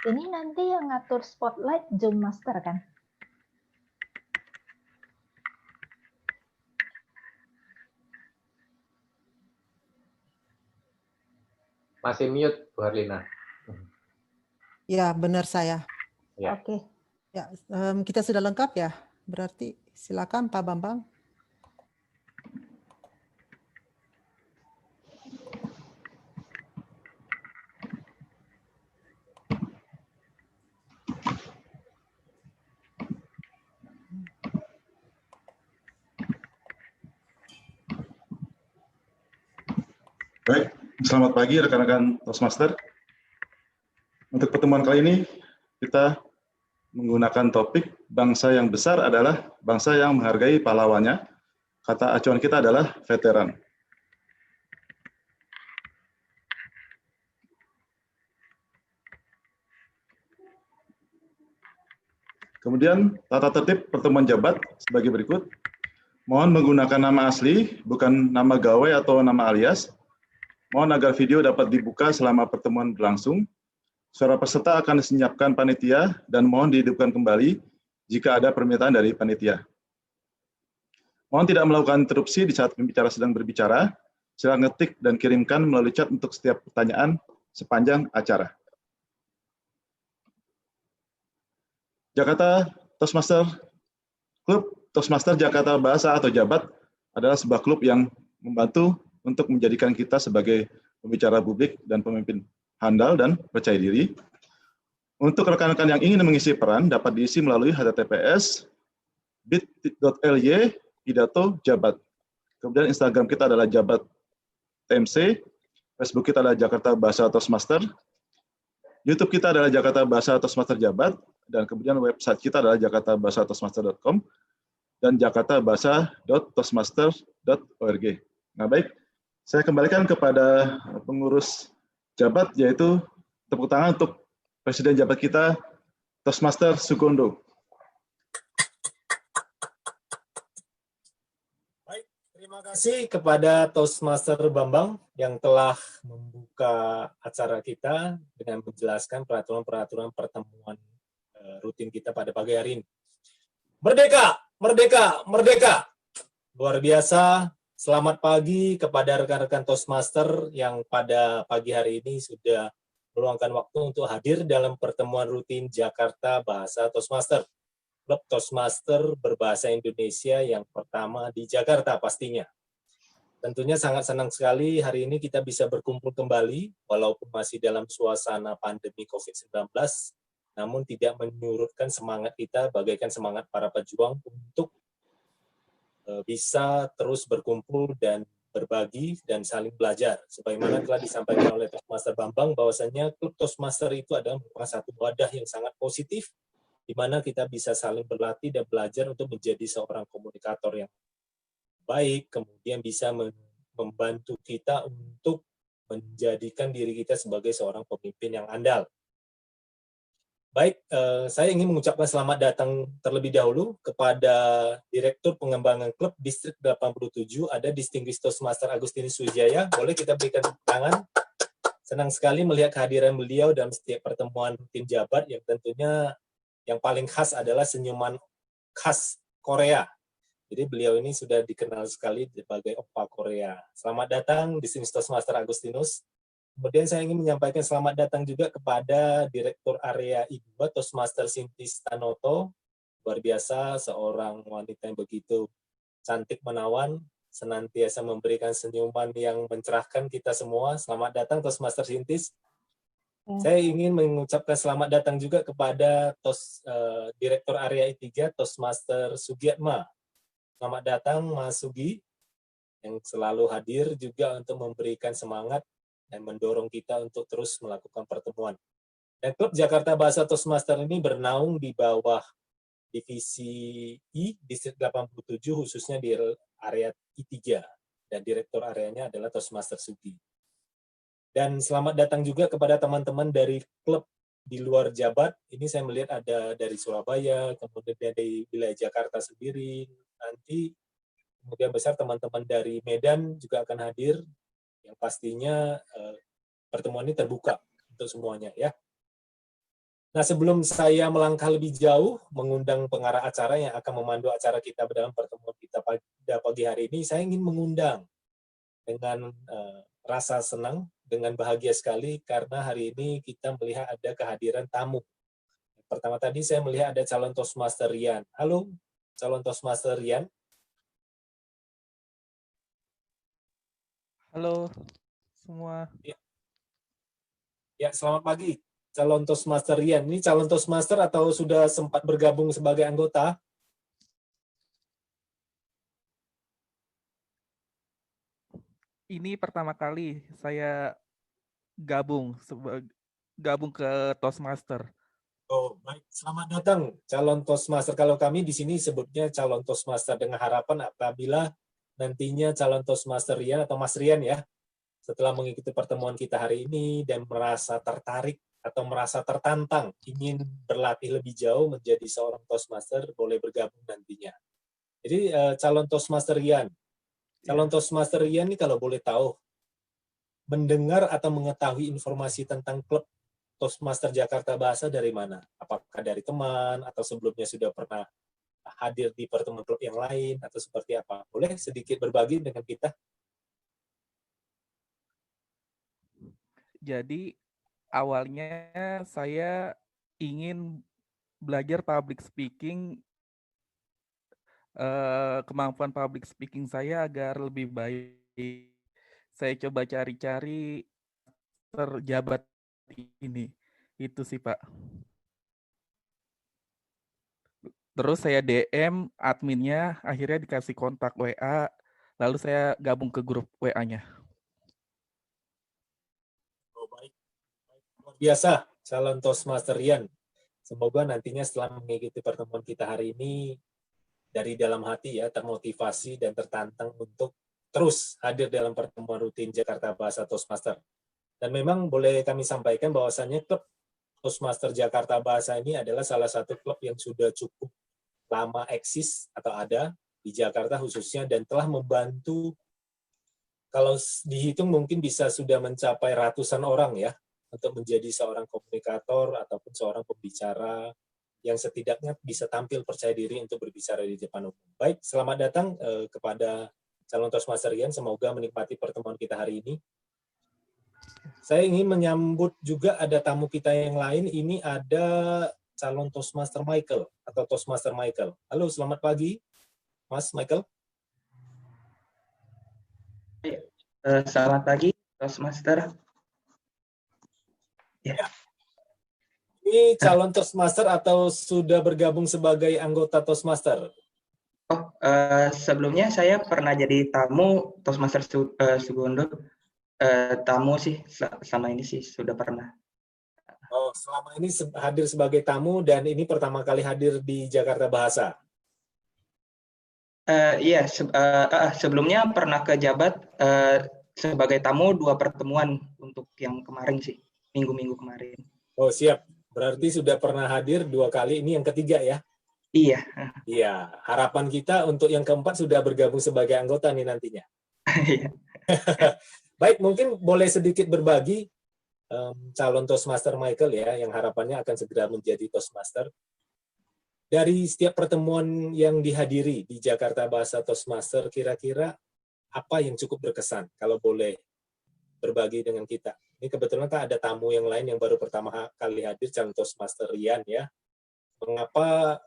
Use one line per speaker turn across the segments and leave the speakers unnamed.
Ini nanti yang ngatur spotlight Zoom Master kan?
Masih mute, Bu Harlina.
Ya, benar saya.
Ya.
Oke.
Ya, kita sudah lengkap ya. Berarti silakan Pak Bambang.
Baik, selamat pagi rekan-rekan Toastmaster. Untuk pertemuan kali ini kita menggunakan topik bangsa yang besar adalah bangsa yang menghargai pahlawannya. Kata acuan kita adalah veteran. Kemudian tata tertib pertemuan jabat sebagai berikut. Mohon menggunakan nama asli, bukan nama gawai atau nama alias. Mohon agar video dapat dibuka selama pertemuan berlangsung. Suara peserta akan disenyapkan panitia dan mohon dihidupkan kembali jika ada permintaan dari panitia. Mohon tidak melakukan interupsi di saat pembicara sedang berbicara. Silakan ngetik dan kirimkan melalui chat untuk setiap pertanyaan sepanjang acara. Jakarta Toastmaster Klub Toastmaster Jakarta Bahasa atau Jabat adalah sebuah klub yang membantu untuk menjadikan kita sebagai pembicara publik dan pemimpin handal dan percaya diri. Untuk rekan-rekan yang ingin mengisi peran dapat diisi melalui https bit.ly pidato jabat. Kemudian Instagram kita adalah Jabat TMC, Facebook kita adalah Jakarta Bahasa Toastmaster, YouTube kita adalah Jakarta Bahasa Toastmaster Jabat, dan kemudian website kita adalah jakartabahasatoastmaster.com dan jakartabahasa.toastmaster.org. Nah baik, saya kembalikan kepada pengurus Jabat, yaitu tepuk tangan untuk Presiden Jabat kita, Toastmaster Sukondo.
Baik, terima kasih kepada Toastmaster Bambang yang telah membuka acara kita dengan menjelaskan peraturan-peraturan pertemuan rutin kita pada pagi hari ini. Merdeka, merdeka, merdeka! Luar biasa. Selamat pagi kepada rekan-rekan Toastmaster yang pada pagi hari ini sudah meluangkan waktu untuk hadir dalam pertemuan rutin Jakarta Bahasa Toastmaster. Klub Toastmaster berbahasa Indonesia yang pertama di Jakarta pastinya. Tentunya sangat senang sekali hari ini kita bisa berkumpul kembali, walaupun masih dalam suasana pandemi COVID-19, namun tidak menyurutkan semangat kita bagaikan semangat para pejuang untuk bisa terus berkumpul dan berbagi dan saling belajar. Sebagaimana telah disampaikan oleh Toastmaster Bambang, bahwasannya klub Toastmaster itu adalah merupakan satu wadah yang sangat positif, di mana kita bisa saling berlatih dan belajar untuk menjadi seorang komunikator yang baik, kemudian bisa membantu kita untuk menjadikan diri kita sebagai seorang pemimpin yang andal. Baik, saya ingin mengucapkan selamat datang terlebih dahulu kepada Direktur Pengembangan Klub Distrik 87, ada Distinguished Toastmaster Agustinus Wijaya. Boleh kita berikan tepuk tangan? Senang sekali melihat kehadiran beliau dalam setiap pertemuan rutin Jabat, yang tentunya yang paling khas adalah senyuman khas Korea. Jadi beliau ini sudah dikenal sekali sebagai Oppa Korea. Selamat datang, Distinguished Toastmaster Agustinus. Kemudian saya ingin menyampaikan selamat datang juga kepada Direktur Area I2 Toastmaster Sintis Tanoto. Luar biasa, seorang wanita yang begitu cantik menawan, senantiasa memberikan senyuman yang mencerahkan kita semua. Selamat datang Toastmaster Sintis. Saya ingin mengucapkan selamat datang juga kepada Direktur Area I3 Toastmaster Sugiatma. Selamat datang Mas Sugi, yang selalu hadir juga untuk memberikan semangat dan mendorong kita untuk terus melakukan pertemuan. Dan klub Jakarta Bahasa Toastmaster ini bernaung di bawah divisi I, Distrik 87, khususnya di area I3. Dan direktur areanya adalah Toastmaster Sugi. Dan selamat datang juga kepada teman-teman dari klub di luar Jabat. Ini saya melihat ada dari Surabaya, kemudian dari wilayah Jakarta sendiri. Nanti kemudian besar teman-teman dari Medan juga akan hadir, yang pastinya pertemuan ini terbuka untuk semuanya ya. Nah, sebelum saya melangkah lebih jauh, mengundang pengarah acara yang akan memandu acara kita dalam pertemuan kita pada pagi hari ini, saya ingin mengundang dengan rasa senang, dengan bahagia sekali, karena hari ini kita melihat ada kehadiran tamu. Pertama tadi saya melihat ada calon Toastmaster Rian. Halo, calon Toastmaster Rian.
Halo semua.
Ya, selamat pagi. Calon Toastmaster Rian. Ini calon Toastmaster atau sudah sempat bergabung sebagai anggota?
Ini pertama kali saya gabung ke Toastmaster.
Oh, baik. Selamat datang, calon Toastmaster. Kalau kami di sini sebutnya calon Toastmaster, dengan harapan apabila nantinya calon Toastmaster Rian atau Mas Rian ya, setelah mengikuti pertemuan kita hari ini dan merasa tertarik atau merasa tertantang ingin berlatih lebih jauh menjadi seorang Toastmaster, boleh bergabung nantinya. Jadi calon Toastmaster Rian. Calon Toastmaster Rian ini kalau boleh tahu, mendengar atau mengetahui informasi tentang klub Toastmaster Jakarta Bahasa dari mana? Apakah dari teman atau sebelumnya sudah pernah hadir di pertemuan klub yang lain atau seperti apa? Boleh sedikit berbagi dengan kita?
Jadi awalnya saya ingin belajar public speaking, kemampuan public speaking saya agar lebih baik. Saya coba cari-cari terjabat ini. Itu sih, Pak. Terus saya DM adminnya, akhirnya dikasih kontak WA, lalu saya gabung ke grup WA-nya.
Oh, baik. Luar biasa, calon Toastmaster Rian. Semoga nantinya setelah mengikuti pertemuan kita hari ini, dari dalam hati ya, termotivasi dan tertantang untuk terus hadir dalam pertemuan rutin Jakarta Bahasa Toastmaster. Dan memang boleh kami sampaikan bahwasannya klub Toastmaster Jakarta Bahasa ini adalah salah satu klub yang sudah cukup lama eksis atau ada di Jakarta khususnya, dan telah membantu, kalau dihitung mungkin bisa sudah mencapai ratusan orang ya, untuk menjadi seorang komunikator ataupun seorang pembicara yang setidaknya bisa tampil percaya diri untuk berbicara di depan umum. Baik, selamat datang kepada calon Toastmaster Rian, semoga menikmati pertemuan kita hari ini. Saya ingin menyambut juga ada tamu kita yang lain, ini ada calon Toastmaster Michael atau Toastmaster Michael. Halo, selamat pagi, Mas Michael.
Selamat pagi, Toastmaster. Ya.
Ini calon Toastmaster atau sudah bergabung sebagai anggota Toastmaster?
Oh, sebelumnya saya pernah jadi tamu Toastmaster Sugondo. Tamu sih, selama ini sih sudah pernah.
Oh, selama ini hadir sebagai tamu dan ini pertama kali hadir di Jakarta Bahasa.
Iya, sebelumnya pernah ke Jabat sebagai tamu 2 pertemuan untuk yang kemarin sih, minggu-minggu kemarin.
Oh, siap. Berarti sudah pernah hadir 2 kali, ini yang ketiga ya?
Iya.
Iya, harapan kita untuk yang keempat sudah bergabung sebagai anggota nih nantinya.
Iya.
Baik, mungkin boleh sedikit berbagi calon Toastmaster Michael ya, yang harapannya akan segera menjadi Toastmaster. Dari setiap pertemuan yang dihadiri di Jakarta Bahasa Toastmaster, kira-kira apa yang cukup berkesan? Kalau boleh berbagi dengan kita. Ini kebetulan kan ada tamu yang lain yang baru pertama kali hadir, calon Toastmaster Rian ya. Mengapa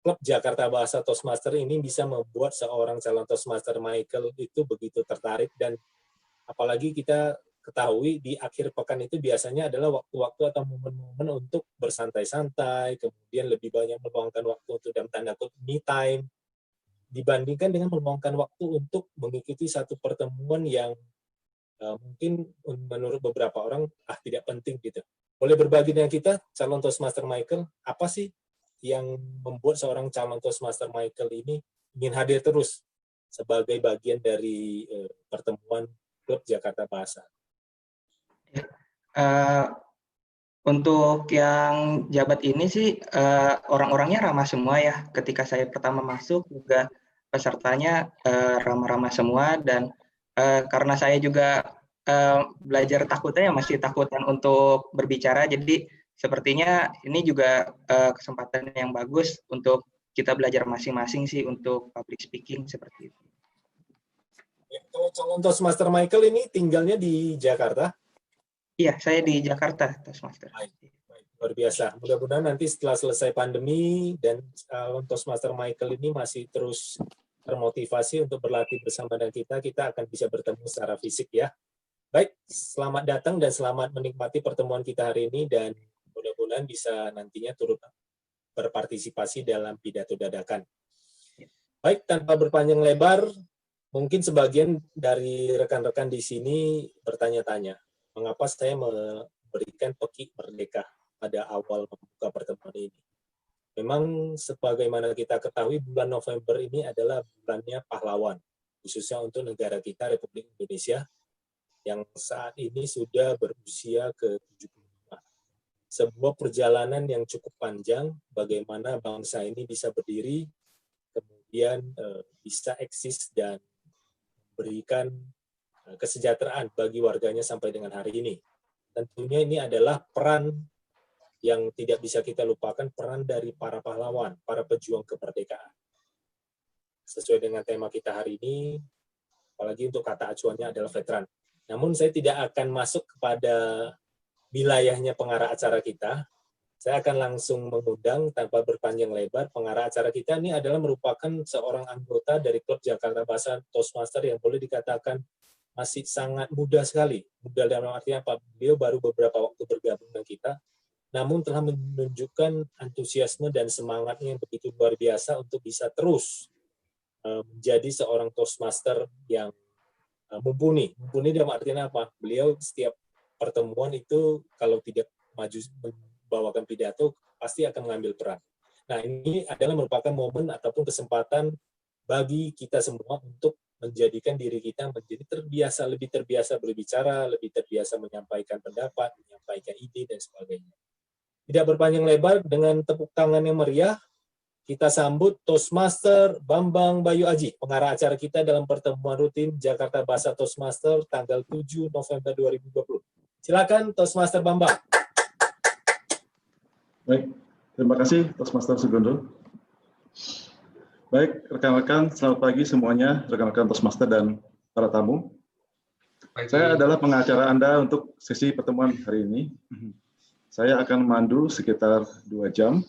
klub Jakarta Bahasa Toastmaster ini bisa membuat seorang calon Toastmaster Michael itu begitu tertarik, dan apalagi kita ketahui di akhir pekan itu biasanya adalah waktu-waktu atau momen-momen untuk bersantai-santai, kemudian lebih banyak meluangkan waktu untuk dalam tanda kutip me time, dibandingkan dengan meluangkan waktu untuk mengikuti satu pertemuan yang mungkin menurut beberapa orang tidak penting gitu. Boleh berbagi dengan kita, calon Toastmaster Michael, apa sih yang membuat seorang calon Toastmaster Michael ini ingin hadir terus sebagai bagian dari pertemuan klub Jakarta Bahasa?
Untuk yang Jabat ini sih orang-orangnya ramah semua ya. Ketika saya pertama masuk juga pesertanya ramah-ramah semua, dan karena saya juga belajar takutnya masih takutan untuk berbicara, jadi sepertinya ini juga kesempatan yang bagus untuk kita belajar masing-masing sih untuk public speaking seperti itu.
Ya, kalau calon Toastmaster Michael ini tinggalnya di Jakarta?
Iya, saya di Jakarta, Toastmaster.
Baik, luar biasa. Mudah-mudahan nanti setelah selesai pandemi dan Toastmaster Michael ini masih terus termotivasi untuk berlatih bersama dengan kita akan bisa bertemu secara fisik ya. Baik, selamat datang dan selamat menikmati pertemuan kita hari ini dan mudah-mudahan bisa nantinya turut berpartisipasi dalam pidato dadakan. Baik, tanpa berpanjang lebar, mungkin sebagian dari rekan-rekan di sini bertanya-tanya, mengapa saya memberikan peki merdeka pada awal membuka pertemuan ini. Memang sebagaimana kita ketahui bulan November ini adalah bulannya pahlawan, khususnya untuk negara kita Republik Indonesia yang saat ini sudah berusia ke-75. Sebuah perjalanan yang cukup panjang bagaimana bangsa ini bisa berdiri, kemudian bisa eksis dan memberikan kesejahteraan bagi warganya sampai dengan hari ini. Tentunya ini adalah peran yang tidak bisa kita lupakan, peran dari para pahlawan, para pejuang kemerdekaan. Sesuai dengan tema kita hari ini, apalagi untuk kata acuannya adalah veteran. Namun saya tidak akan masuk kepada wilayahnya pengarah acara kita. Saya akan langsung mengundang tanpa berpanjang lebar. Pengarah acara kita ini adalah merupakan seorang anggota dari klub Jakarta Bahasa Toastmaster yang boleh dikatakan masih sangat muda sekali. Muda dalam artinya apa? Beliau baru beberapa waktu bergabung dengan kita, namun telah menunjukkan antusiasme dan semangatnya yang begitu luar biasa untuk bisa terus menjadi seorang Toastmaster yang mumpuni. Mumpuni dalam artinya apa? Beliau setiap pertemuan itu kalau tidak maju membawakan pidato, pasti akan mengambil peran. Nah, ini adalah merupakan momen ataupun kesempatan bagi kita semua untuk menjadikan diri kita menjadi lebih terbiasa berbicara, lebih terbiasa menyampaikan pendapat, menyampaikan ide, dan sebagainya. Tidak berpanjang lebar, dengan tepuk tangan yang meriah, kita sambut Toastmaster Bambang Bayu Aji, pengarah acara kita dalam pertemuan rutin Jakarta Bahasa Toastmaster tanggal 7 November 2020. Silakan Toastmaster Bambang.
Baik, terima kasih Toastmaster Sugondo. Baik, rekan-rekan, selamat pagi semuanya, rekan-rekan Toastmaster dan para tamu. Saya adalah pengacara Anda untuk sesi pertemuan hari ini. Saya akan memandu sekitar 2 jam.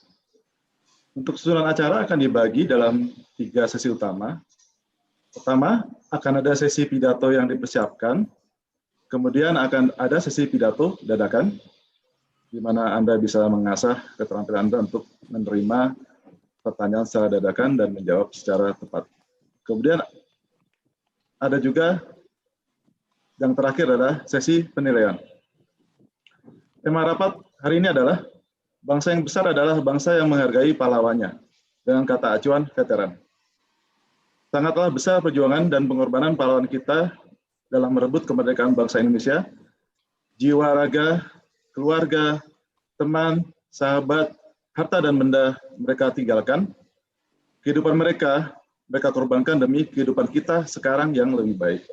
Untuk susunan acara akan dibagi dalam 3 sesi utama. Pertama, akan ada sesi pidato yang dipersiapkan. Kemudian akan ada sesi pidato dadakan, di mana Anda bisa mengasah keterampilan Anda untuk menerima pertanyaan secara dadakan dan menjawab secara tepat. Kemudian ada juga yang terakhir adalah sesi penilaian. Tema rapat hari ini adalah bangsa yang besar adalah bangsa yang menghargai pahlawannya, dengan kata acuan veteran. Sangatlah besar perjuangan dan pengorbanan pahlawan kita dalam merebut kemerdekaan bangsa Indonesia. Jiwa raga, keluarga, teman, sahabat, harta dan benda mereka tinggalkan. Kehidupan mereka korbankan demi kehidupan kita sekarang yang lebih baik.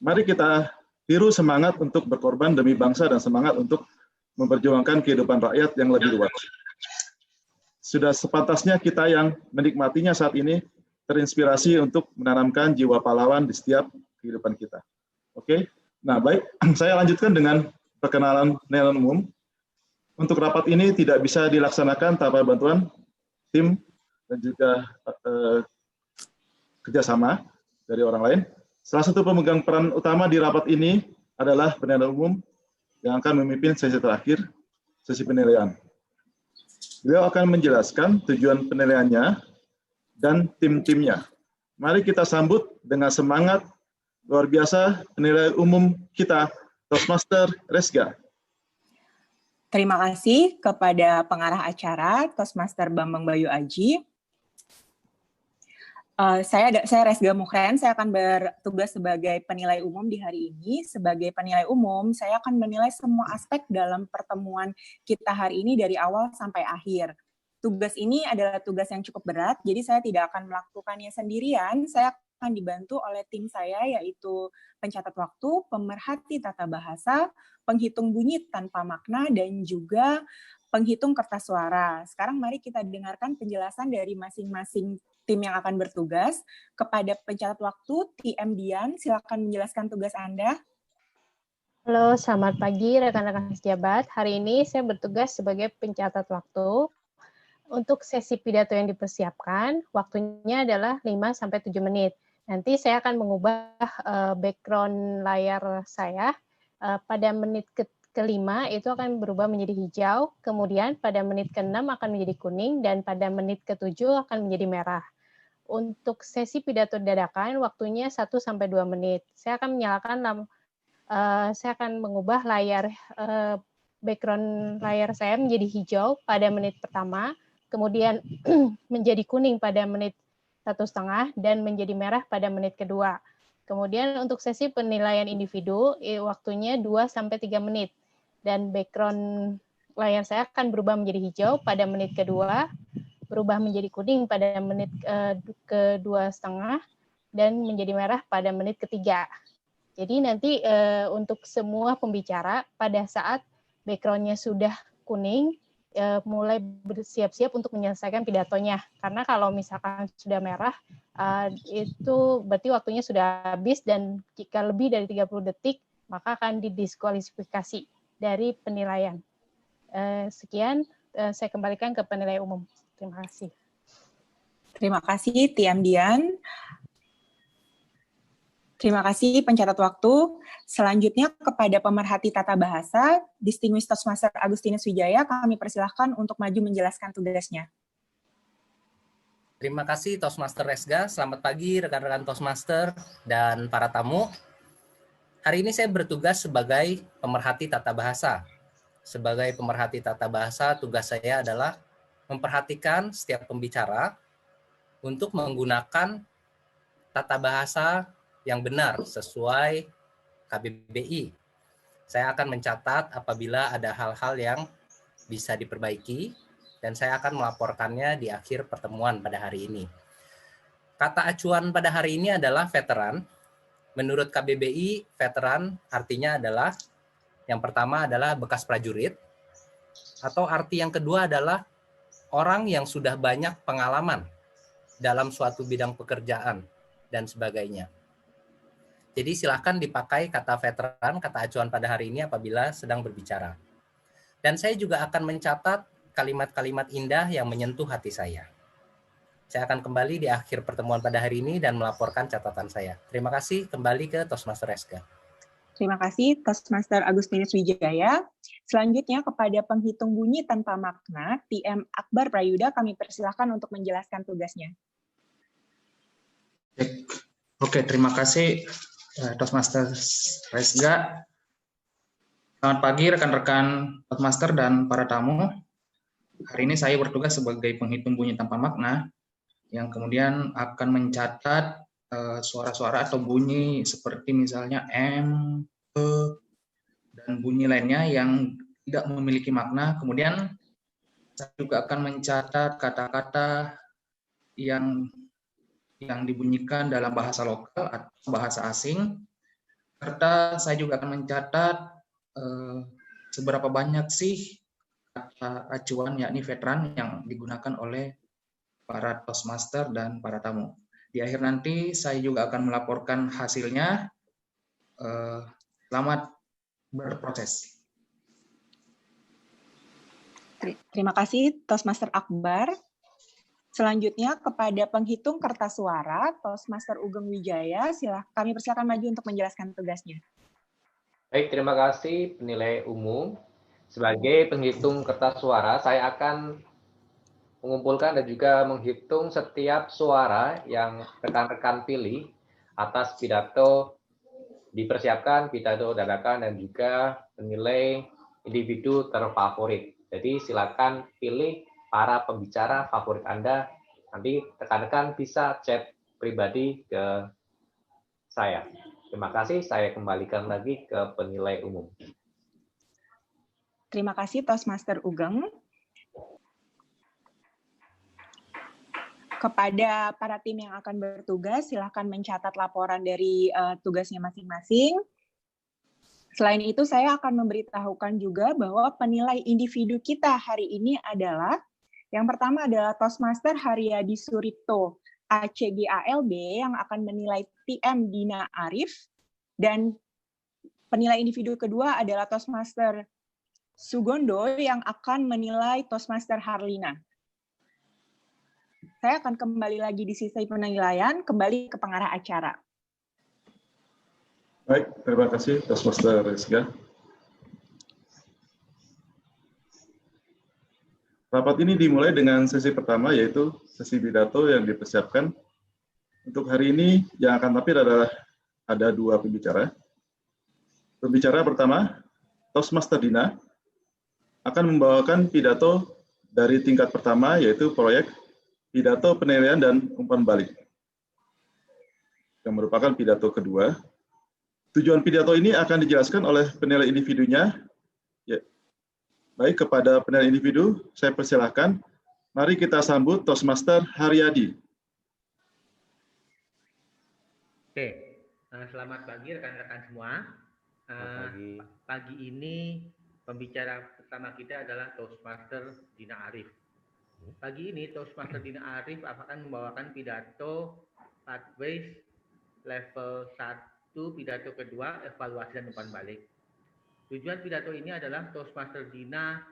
Mari kita tiru semangat untuk berkorban demi bangsa dan semangat untuk memperjuangkan kehidupan rakyat yang lebih luas. Sudah sepantasnya kita yang menikmatinya saat ini terinspirasi untuk menanamkan jiwa pahlawan di setiap kehidupan kita. Oke, nah baik, saya lanjutkan dengan perkenalan penilaian umum. Untuk rapat ini tidak bisa dilaksanakan tanpa bantuan tim dan juga kerjasama dari orang lain. Salah satu pemegang peran utama di rapat ini adalah penilaian umum yang akan memimpin sesi terakhir, sesi penilaian. Beliau akan menjelaskan tujuan penilaiannya dan tim-timnya. Mari kita sambut dengan semangat luar biasa penilai umum kita, Toastmaster Resga.
Terima kasih kepada pengarah acara, Toastmaster Bambang Bayu Aji. Saya Resga Mukren, saya akan bertugas sebagai penilai umum di hari ini. Sebagai penilai umum, saya akan menilai semua aspek dalam pertemuan kita hari ini dari awal sampai akhir. Tugas ini adalah tugas yang cukup berat, jadi saya tidak akan melakukannya sendirian. Saya akan dibantu oleh tim saya, yaitu pencatat waktu, pemerhati tata bahasa, penghitung bunyi tanpa makna, dan juga penghitung kertas suara. Sekarang mari kita dengarkan penjelasan dari masing-masing tim yang akan bertugas. Kepada pencatat waktu, TM Dian, silakan menjelaskan tugas Anda.
Halo, selamat pagi rekan-rekan pejabat. Hari ini saya bertugas sebagai pencatat waktu. Untuk sesi pidato yang dipersiapkan, waktunya adalah 5-7 menit. Nanti saya akan mengubah background layar saya. Pada menit kelima itu akan berubah menjadi hijau, kemudian pada menit ke-6 akan menjadi kuning, dan pada menit ke-7 akan menjadi merah. Untuk sesi pidato dadakan, waktunya 1-2 menit. Saya akan mengubah layar background layar saya menjadi hijau pada menit pertama, kemudian menjadi kuning pada menit 1,5, dan menjadi merah pada menit kedua. Kemudian untuk sesi penilaian individu, waktunya 2-3 menit. Dan background layar saya akan berubah menjadi hijau pada menit kedua, berubah menjadi kuning pada menit ke-2,5, dan menjadi merah pada menit ketiga. Jadi nanti untuk semua pembicara pada saat background-nya sudah kuning, mulai bersiap-siap untuk menyelesaikan pidatonya. Karena kalau misalkan sudah merah, itu berarti waktunya sudah habis, dan jika lebih dari 30 detik, maka akan didiskualifikasi dari penilaian. Sekian, saya kembalikan ke penilai umum. Terima kasih.
Terima kasih, TM Dian. Terima kasih pencatat waktu. Selanjutnya kepada pemerhati tata bahasa, Distinguished Toastmaster Agustinus Wijaya, kami persilahkan untuk maju menjelaskan tugasnya.
Terima kasih Toastmaster Resga. Selamat pagi rekan-rekan Toastmaster dan para tamu. Hari ini saya bertugas sebagai pemerhati tata bahasa. Sebagai pemerhati tata bahasa, tugas saya adalah memperhatikan setiap pembicara untuk menggunakan tata bahasa yang benar sesuai KBBI. Saya akan mencatat apabila ada hal-hal yang bisa diperbaiki, dan saya akan melaporkannya di akhir pertemuan pada hari ini. Kata acuan pada hari ini adalah veteran. Menurut KBBI, veteran artinya adalah, yang pertama adalah bekas prajurit, atau arti yang kedua adalah orang yang sudah banyak pengalaman dalam suatu bidang pekerjaan, dan sebagainya. Jadi silakan dipakai kata veteran, kata acuan pada hari ini apabila sedang berbicara. Dan saya juga akan mencatat kalimat-kalimat indah yang menyentuh hati saya. Saya akan kembali di akhir pertemuan pada hari ini dan melaporkan catatan saya. Terima kasih, kembali ke Toastmaster Resga.
Terima kasih, Toastmaster Agustinus Wijaya. Selanjutnya kepada penghitung bunyi tanpa makna, TM Akbar Prayuda, kami persilahkan untuk menjelaskan tugasnya.
Oke, terima kasih Toastmaster Resga. Selamat pagi rekan-rekan Toastmaster dan para tamu. Hari ini saya bertugas sebagai penghitung bunyi tanpa makna, yang kemudian akan mencatat suara-suara atau bunyi seperti misalnya M, E, dan bunyi lainnya yang tidak memiliki makna. Kemudian saya juga akan mencatat kata-kata yang dibunyikan dalam bahasa lokal atau bahasa asing, serta saya juga akan mencatat seberapa banyak sih kata acuan yakni veteran yang digunakan oleh para Toastmaster dan para tamu. Di akhir nanti saya juga akan melaporkan hasilnya. Selamat berproses.
Terima kasih Toastmaster Akbar. Selanjutnya kepada penghitung kertas suara, Toastmaster Ugeng Wijaya, kami persilakan maju untuk menjelaskan tugasnya.
Baik, terima kasih penilai umum. Sebagai penghitung kertas suara, saya akan mengumpulkan dan juga menghitung setiap suara yang rekan-rekan pilih atas pidato dipersiapkan, pidato dadakan, dan juga penilai individu terfavorit. Jadi silakan pilih para pembicara favorit Anda. Nanti rekan-rekan bisa chat pribadi ke saya. Terima kasih, saya kembalikan lagi ke penilai umum.
Terima kasih Toastmaster Ugeng. Kepada para tim yang akan bertugas, silakan mencatat laporan dari tugasnya masing-masing. Selain itu, saya akan memberitahukan juga bahwa penilai individu kita hari ini adalah, yang pertama adalah Toastmaster Haryadi Suripto, ACGALB, yang akan menilai TM Dina Arif, dan penilai individu kedua adalah Toastmaster Sugondo yang akan menilai Toastmaster Harlina. Saya akan kembali lagi di sisi penilaian, kembali ke pengarah acara.
Baik, terima kasih Toastmaster Rizga. Rapat ini dimulai dengan sesi pertama, yaitu sesi pidato yang dipersiapkan. Untuk hari ini yang akan tampil adalah ada 2 pembicara. Pembicara pertama, Toastmaster Dina, akan membawakan pidato dari tingkat pertama, yaitu proyek pidato penilaian dan umpan balik, yang merupakan pidato kedua. Tujuan pidato ini akan dijelaskan oleh penilai individunya. Ya. Baik, kepada penilai individu, saya persilahkan. Mari kita sambut Toastmaster Haryadi.
Oke, selamat pagi rekan-rekan semua. Pagi ini pembicara pertama kita adalah Toastmaster Dina Arif. Pagi ini Toastmaster Dina Arif akan membawakan pidato Pathways level 1, pidato kedua, evaluasi dan umpan balik. Tujuan pidato ini adalah Toastmaster Dina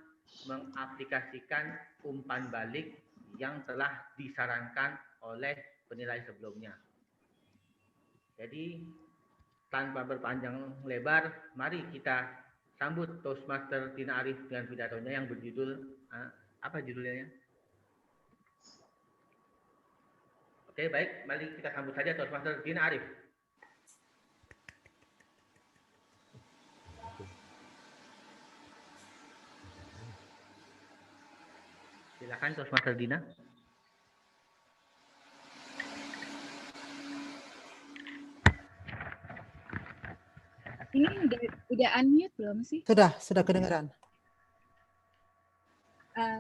mengaplikasikan umpan balik yang telah disarankan oleh penilai sebelumnya. Jadi tanpa berpanjang lebar, mari kita sambut Toastmaster Dina Arif dengan pidatonya yang berjudul, apa judulnya? Oke, baik, mari kita sambut saja Toastmaster Dina Arif. Silakan Toastmaster Dina.
Ini udah unmute belum sih?
Sudah kedengaran.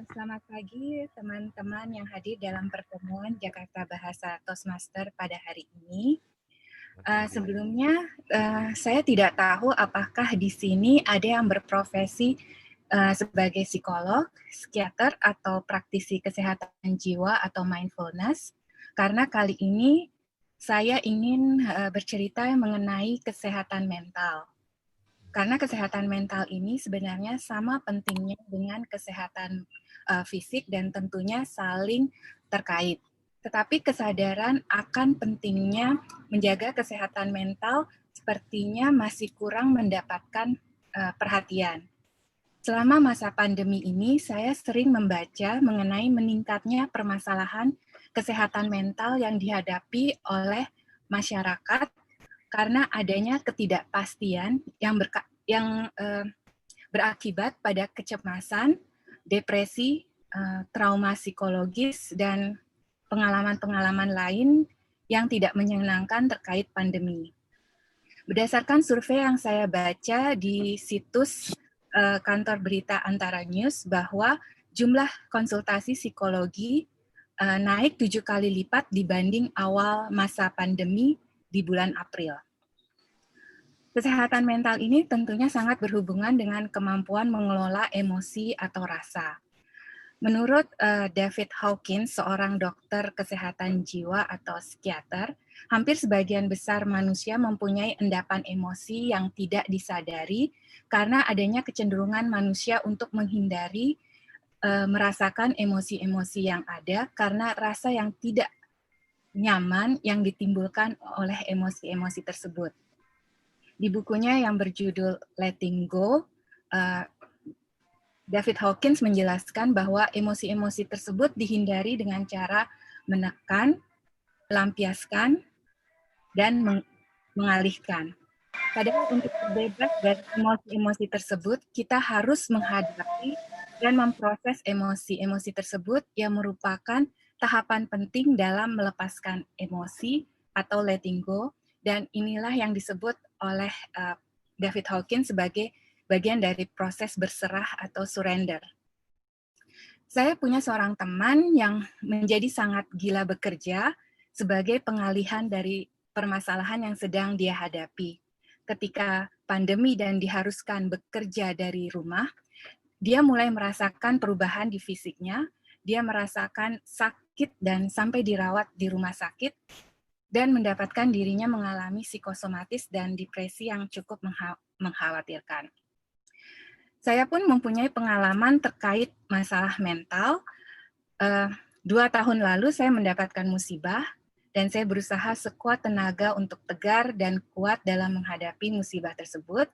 Selamat pagi teman-teman yang hadir dalam pertemuan Jakarta Bahasa Toastmaster pada hari ini. Sebelumnya saya tidak tahu apakah di sini ada yang berprofesi sebagai psikolog, psikiater, atau praktisi kesehatan jiwa atau mindfulness. Karena kali ini saya ingin bercerita mengenai kesehatan mental. Karena kesehatan mental ini sebenarnya sama pentingnya dengan kesehatan fisik dan tentunya saling terkait. Tetapi kesadaran akan pentingnya menjaga kesehatan mental sepertinya masih kurang mendapatkan perhatian. Selama masa pandemi ini, saya sering membaca mengenai meningkatnya permasalahan kesehatan mental yang dihadapi oleh masyarakat karena adanya ketidakpastian yang berakibat pada kecemasan, depresi, trauma psikologis, dan pengalaman-pengalaman lain yang tidak menyenangkan terkait pandemi. Berdasarkan survei yang saya baca di situs kantor berita Antara News bahwa jumlah konsultasi psikologi naik 7 kali lipat dibanding awal masa pandemi di bulan April. Kesehatan mental ini tentunya sangat berhubungan dengan kemampuan mengelola emosi atau rasa. Menurut David Hawkins, seorang dokter kesehatan jiwa atau psikiater, hampir sebagian besar manusia mempunyai endapan emosi yang tidak disadari karena adanya kecenderungan manusia untuk menghindari merasakan emosi-emosi yang ada karena rasa yang tidak nyaman yang ditimbulkan oleh emosi-emosi tersebut. Di bukunya yang berjudul Letting Go, David Hawkins menjelaskan bahwa emosi-emosi tersebut dihindari dengan cara menekan, melampiaskan, dan mengalihkan. Padahal untuk terbebas dari emosi-emosi tersebut, kita harus menghadapi dan memproses emosi-emosi tersebut yang merupakan tahapan penting dalam melepaskan emosi atau letting go, dan inilah yang disebut oleh David Hawkins sebagai bagian dari proses berserah atau surrender. Saya punya seorang teman yang menjadi sangat gila bekerja sebagai pengalihan dari permasalahan yang sedang dia hadapi. Ketika pandemi dan diharuskan bekerja dari rumah, dia mulai merasakan perubahan di fisiknya, dia merasakan sakit dan sampai dirawat di rumah sakit, dan mendapatkan dirinya mengalami psikosomatis dan depresi yang cukup mengkhawatirkan. Saya pun mempunyai pengalaman terkait masalah mental. 2 tahun lalu saya mendapatkan musibah, dan saya berusaha sekuat tenaga untuk tegar dan kuat dalam menghadapi musibah tersebut.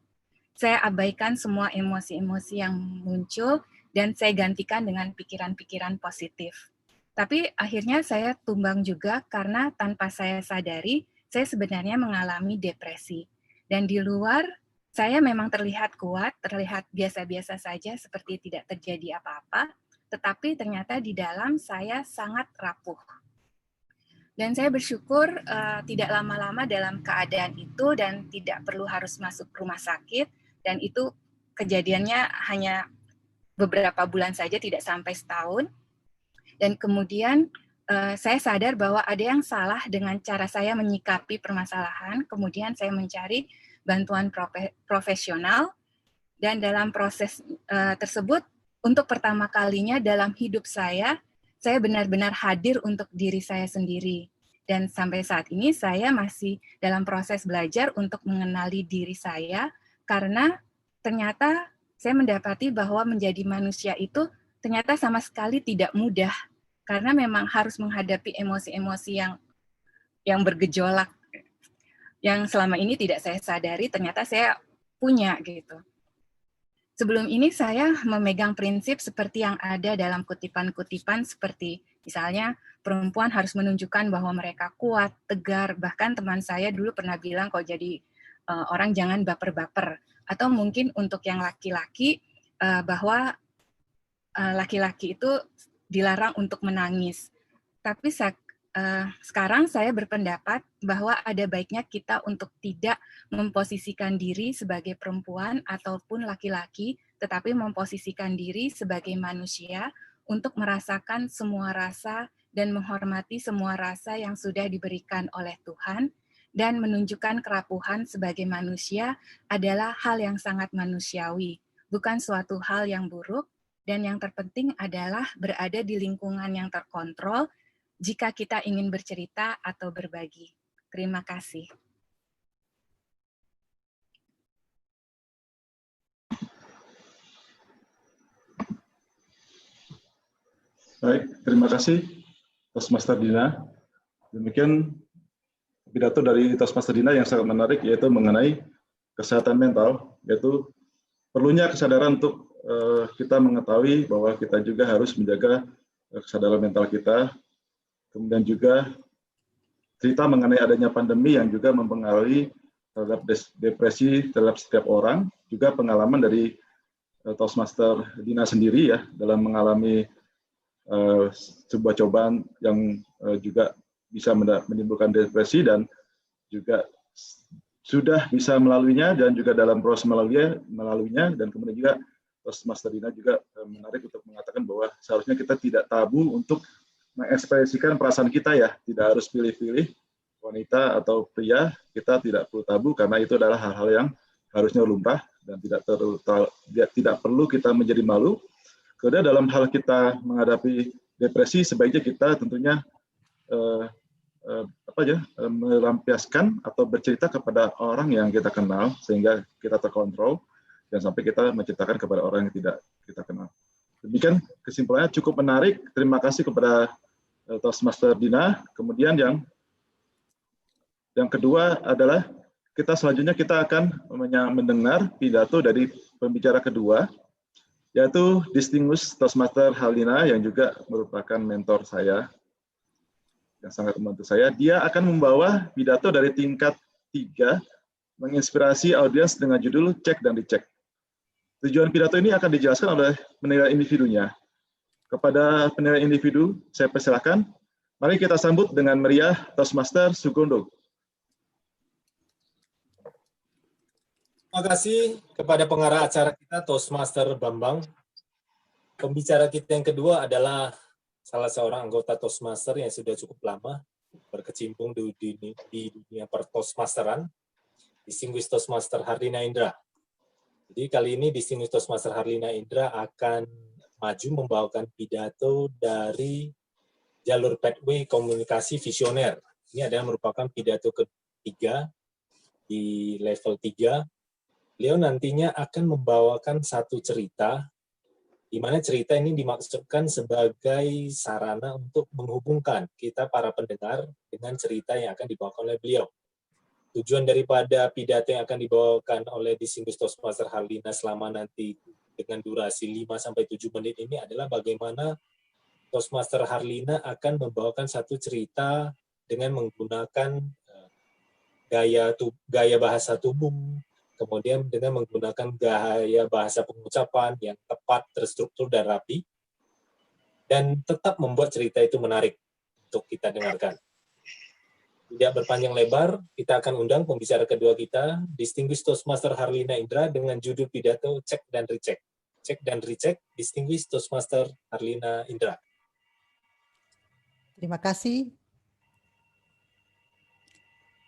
Saya abaikan semua emosi-emosi yang muncul, dan saya gantikan dengan pikiran-pikiran positif. Tapi akhirnya saya tumbang juga karena tanpa saya sadari, saya sebenarnya mengalami depresi. Dan di luar, saya memang terlihat kuat, terlihat biasa-biasa saja seperti tidak terjadi apa-apa, tetapi ternyata di dalam saya sangat rapuh. Dan saya bersyukur tidak lama-lama dalam keadaan itu dan tidak perlu harus masuk rumah sakit, dan itu kejadiannya hanya beberapa bulan saja, tidak sampai setahun. Dan kemudian saya sadar bahwa ada yang salah dengan cara saya menyikapi permasalahan, kemudian saya mencari bantuan profesional, dan dalam proses tersebut, untuk pertama kalinya dalam hidup saya benar-benar hadir untuk diri saya sendiri. Dan sampai saat ini saya masih dalam proses belajar untuk mengenali diri saya, karena ternyata saya mendapati bahwa menjadi manusia itu ternyata sama sekali tidak mudah, karena memang harus menghadapi emosi-emosi yang bergejolak, yang selama ini tidak saya sadari ternyata saya punya gitu. Sebelum ini saya memegang prinsip seperti yang ada dalam kutipan-kutipan, seperti misalnya perempuan harus menunjukkan bahwa mereka kuat, tegar, bahkan teman saya dulu pernah bilang kalau jadi orang jangan baper-baper, atau mungkin untuk yang laki-laki bahwa laki-laki itu dilarang untuk menangis. Tapi sekarang saya berpendapat bahwa ada baiknya kita untuk tidak memposisikan diri sebagai perempuan ataupun laki-laki, tetapi memposisikan diri sebagai manusia untuk merasakan semua rasa dan menghormati semua rasa yang sudah diberikan oleh Tuhan, dan menunjukkan kerapuhan sebagai manusia adalah hal yang sangat manusiawi, bukan suatu hal yang buruk, dan yang terpenting adalah berada di lingkungan yang terkontrol jika kita ingin bercerita atau berbagi. Terima kasih.
Baik, terima kasih Toastmaster Dina. Demikian pidato dari Toastmaster Dina yang sangat menarik, yaitu mengenai kesehatan mental, yaitu perlunya kesadaran untuk kita mengetahui bahwa kita juga harus menjaga kesadaran mental kita. Kemudian juga cerita mengenai adanya pandemi yang juga mempengaruhi terhadap depresi terhadap setiap orang, juga pengalaman dari Toastmaster Dina sendiri ya dalam mengalami sebuah cobaan yang juga bisa menimbulkan depresi, dan juga sudah bisa melaluinya dan juga dalam proses melaluinya, dan kemudian juga Toastmaster Dina juga menarik untuk mengatakan bahwa seharusnya kita tidak tabu untuk mengekspresikan perasaan kita ya, tidak harus pilih-pilih wanita atau pria, kita tidak perlu tabu karena itu adalah hal-hal yang harusnya lumrah dan tidak perlu kita menjadi malu. Kemudian dalam hal kita menghadapi depresi, sebaiknya kita tentunya melampiaskan atau bercerita kepada orang yang kita kenal sehingga kita terkontrol dan sampai kita menceritakan kepada orang yang tidak kita kenal. Demikian kesimpulannya cukup menarik. Terima kasih kepada Toastmaster Dina. Kemudian yang kedua adalah selanjutnya kita akan mendengar pidato dari pembicara kedua, yaitu Distinguished Toastmaster Halina yang juga merupakan mentor saya, yang sangat membantu saya. Dia akan membawa pidato dari tingkat 3, menginspirasi audiens dengan judul Cek dan Dicek. Tujuan pidato ini akan dijelaskan oleh penilai individunya. Kepada penilai individu, saya persilakan. Mari kita sambut dengan meriah Toastmaster Sugondo.
Terima kasih kepada pengarah acara kita, Toastmaster Bambang. Pembicara kita yang kedua adalah salah seorang anggota Toastmaster yang sudah cukup lama berkecimpung di dunia per-Toastmasteran, Distinguished Toastmaster Harlina Indra. Jadi kali ini Distinguished Toastmaster Harlina Indra akan maju membawakan pidato dari jalur pathway komunikasi visioner. Ini adalah merupakan pidato ketiga di level 3. Beliau nantinya akan membawakan satu cerita, di mana cerita ini dimaksudkan sebagai sarana untuk menghubungkan kita para pendengar dengan cerita yang akan dibawakan oleh beliau. Tujuan daripada pidato yang akan dibawakan oleh Distinguished Toastmaster Harlina selama nanti dengan durasi 5-7 menit ini adalah bagaimana Toastmaster Harlina akan membawakan satu cerita dengan menggunakan gaya bahasa tubuh, kemudian dengan menggunakan gaya bahasa pengucapan yang tepat, terstruktur, dan rapi, dan tetap membuat cerita itu menarik untuk kita dengarkan. Tidak berpanjang lebar, kita akan undang pembicara kedua kita, Distinguished Toastmaster Harlina Indra, dengan judul pidato Cek dan Recheck. Cek dan Recheck, Distinguished Toastmaster Harlina Indra.
Terima kasih.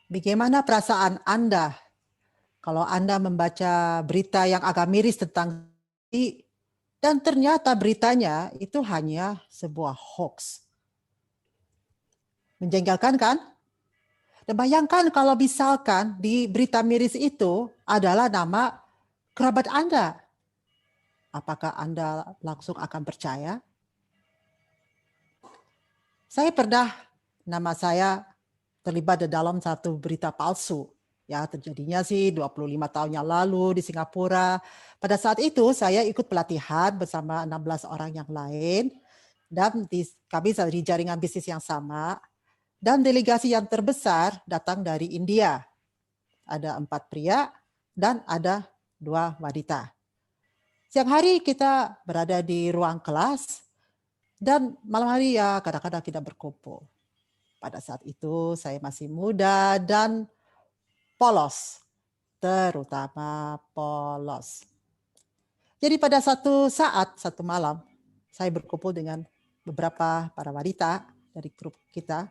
Bagaimana perasaan Anda kalau Anda membaca berita yang agak miris tentang dan ternyata beritanya itu hanya sebuah hoax? Menjengkelkan kan? Dan bayangkan kalau misalkan di berita miris itu adalah nama kerabat Anda. Apakah Anda langsung akan percaya? Saya pernah, nama saya terlibat di dalam satu berita palsu. Ya, terjadinya sih 25 tahun yang lalu di Singapura. Pada saat itu saya ikut pelatihan bersama 16 orang yang lain. Dan kami di jaringan bisnis yang sama. Dan delegasi yang terbesar datang dari India. Ada 4 pria dan ada 2 wanita. Siang hari kita berada di ruang kelas. Dan malam hari ya kadang-kadang kita berkumpul. Pada saat itu saya masih muda dan polos, terutama polos. Jadi pada satu malam, saya berkumpul dengan beberapa para wanita dari grup kita.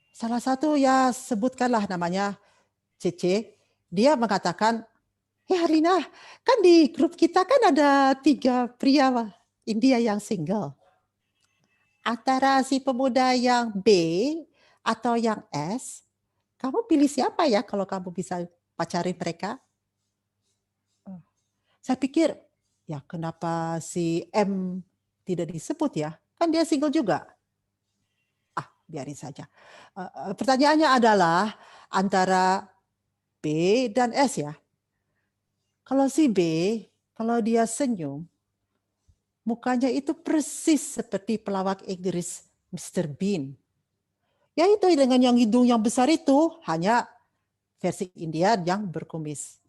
Salah satu ya sebutkanlah namanya Cece, dia mengatakan, Harlina, kan di grup kita kan ada 3 pria India yang single. Antara si pemuda yang B atau yang S, kamu pilih siapa ya kalau kamu bisa pacarin mereka? Saya pikir, ya kenapa si M tidak disebut ya? Kan dia single juga. Biarin saja. Pertanyaannya adalah antara B dan S ya. Kalau si B, kalau dia senyum, mukanya itu persis seperti pelawak Inggris Mr. Bean. Yaitu dengan yang hidung yang besar itu hanya versi India yang berkumis.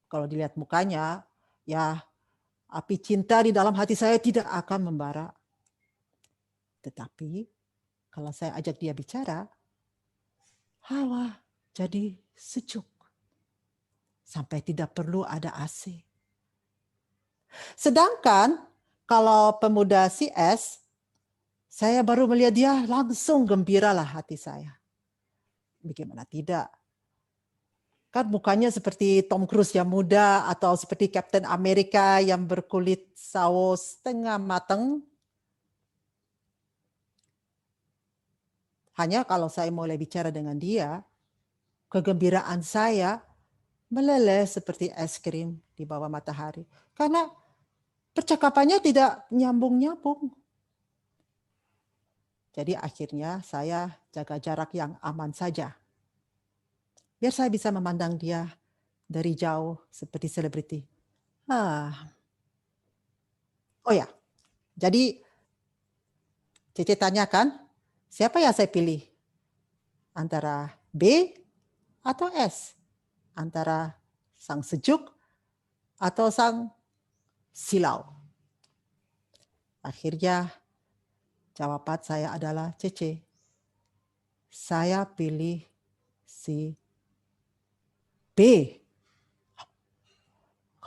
Kalau dilihat mukanya, ya api cinta di dalam hati saya tidak akan membara. Tetapi kalau saya ajak dia bicara, hawa jadi sejuk. Sampai tidak perlu ada AC. Sedangkan kalau pemuda si S, saya baru melihat dia langsung gembiralah hati saya. Bagaimana tidak? Kan mukanya seperti Tom Cruise yang muda atau seperti Captain America yang berkulit sawo setengah matang. Hanya kalau saya mulai bicara dengan dia, kegembiraan saya meleleh seperti es krim di bawah matahari. Karena percakapannya tidak nyambung-nyambung. Jadi akhirnya saya jaga jarak yang aman saja. Biar saya bisa memandang dia dari jauh seperti selebriti. Oh ya, jadi Cece tanyakan, siapa yang saya pilih? Antara B atau S? Antara sang sejuk atau sang silau? Akhirnya jawaban saya adalah Cece. Saya pilih si B.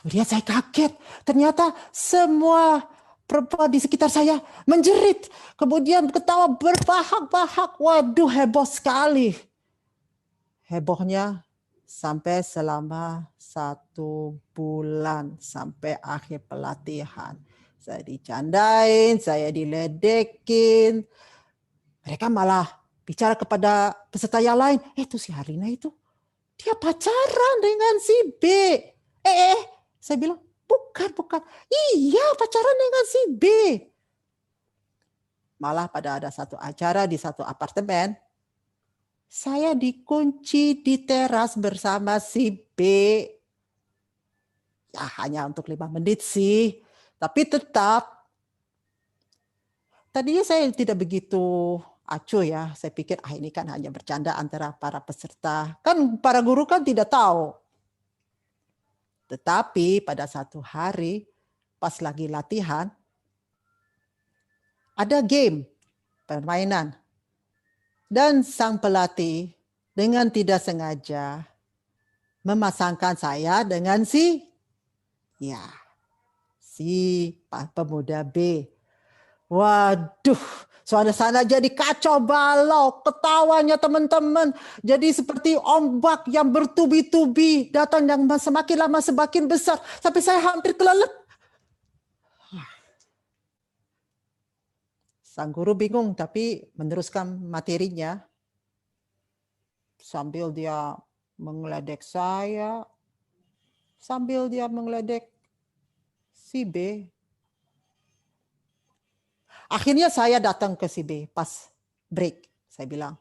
Kemudian saya kaget, ternyata semua perempuan di sekitar saya menjerit, kemudian ketawa berbahak-bahak. Waduh, heboh sekali. Hebohnya sampai selama 1 bulan, sampai akhir pelatihan. Saya dicandain, saya diledekin. Mereka malah bicara kepada peserta yang lain, tuh si Harlina itu, dia pacaran dengan si B. Saya bilang, bukan. Iya, pacaran dengan si B. Malah pada ada satu acara di satu apartemen, saya dikunci di teras bersama si B. Ya, hanya untuk 5 menit sih. Tapi tetap, tadinya saya tidak begitu acuh ya. Saya pikir, ini kan hanya bercanda antara para peserta. Kan para guru kan tidak tahu. Tetapi pada satu hari, pas lagi latihan, ada game, permainan. Dan sang pelatih dengan tidak sengaja memasangkan saya dengan si pemuda B. Waduh, suasana jadi kacau balau, ketawanya teman-teman jadi seperti ombak yang bertubi-tubi, datang yang semakin lama semakin besar, sampai saya hampir kelelep. Sang guru bingung, tapi meneruskan materinya sambil dia mengeledek saya, sambil dia mengeledek si B. Akhirnya saya datang ke si B pas break. Saya bilang,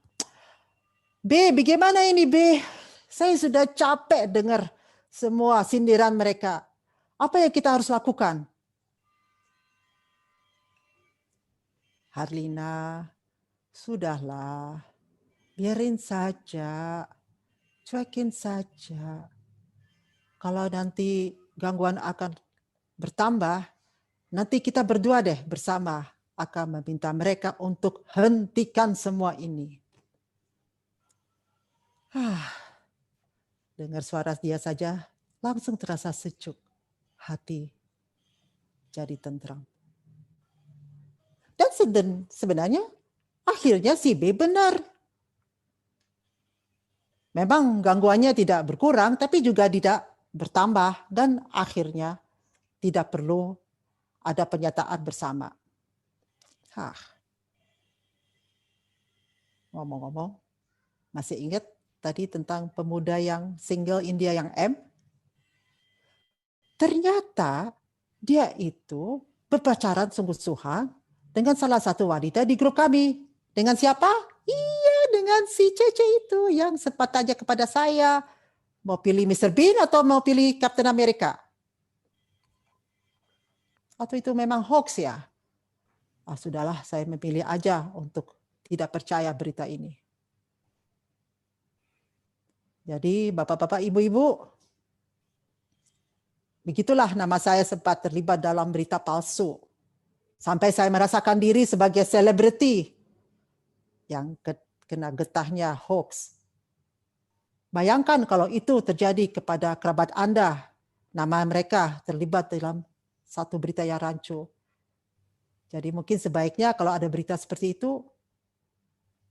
B, bagaimana ini B? Saya sudah capek dengar semua sindiran mereka. Apa yang kita harus lakukan? Harlina, sudahlah, biarin saja, cuekin saja. Kalau nanti gangguan akan bertambah, nanti kita berdua deh bersama akan meminta mereka untuk hentikan semua ini. Dengar suara dia saja, langsung terasa sejuk, hati jadi tentram. Dan sebenarnya akhirnya si B benar. Memang gangguannya tidak berkurang, tapi juga tidak bertambah. Dan akhirnya tidak perlu ada pernyataan bersama. Ngomong-ngomong, masih ingat tadi tentang pemuda yang single India yang M? Ternyata dia itu berpacaran sungguh-sungguh dengan salah satu wanita di grup kami. Dengan siapa? Iya, dengan si Cece itu yang sempat tanya kepada saya, mau pilih Mr. Bean atau mau pilih Captain America? Atau itu memang hoax ya? Sudahlah, saya memilih aja untuk tidak percaya berita ini. Jadi bapak-bapak, ibu-ibu, begitulah nama saya sempat terlibat dalam berita palsu. Sampai saya merasakan diri sebagai selebriti yang kena getahnya hoax. Bayangkan kalau itu terjadi kepada kerabat Anda, nama mereka terlibat dalam satu berita yang rancu. Jadi mungkin sebaiknya kalau ada berita seperti itu,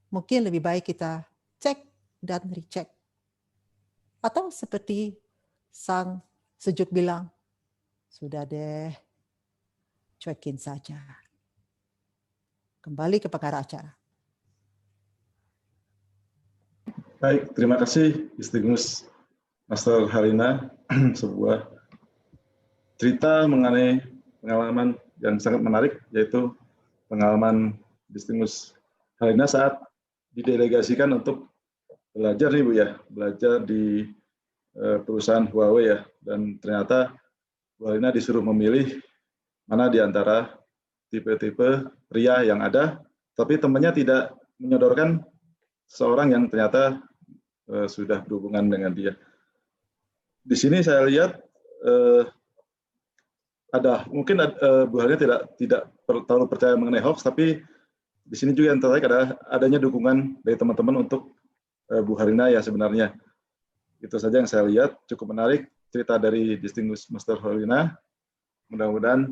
mungkin lebih baik kita cek dan recheck. Atau seperti sang sejuk bilang, sudah deh, cuekin saja. Kembali ke perkara acara.
Baik, terima kasih Distinguished Master Harlina. Sebuah cerita mengenai pengalaman yang sangat menarik, yaitu pengalaman Distinguished Harlina saat didelegasikan untuk belajar nih Bu ya, belajar di perusahaan Huawei ya, dan ternyata Bu Harlina disuruh memilih mana di antara tipe-tipe pria yang ada, tapi temannya tidak menyodorkan seorang yang ternyata sudah berhubungan dengan dia. Di sini saya lihat mungkin Bu Harlina tidak terlalu percaya mengenai hoax, tapi di sini juga yang tertarik adalah adanya dukungan dari teman-teman untuk Bu Harlina ya sebenarnya. Itu saja yang saya lihat, cukup menarik. cerita dari Distinguished Master Harlina. Mudah-mudahan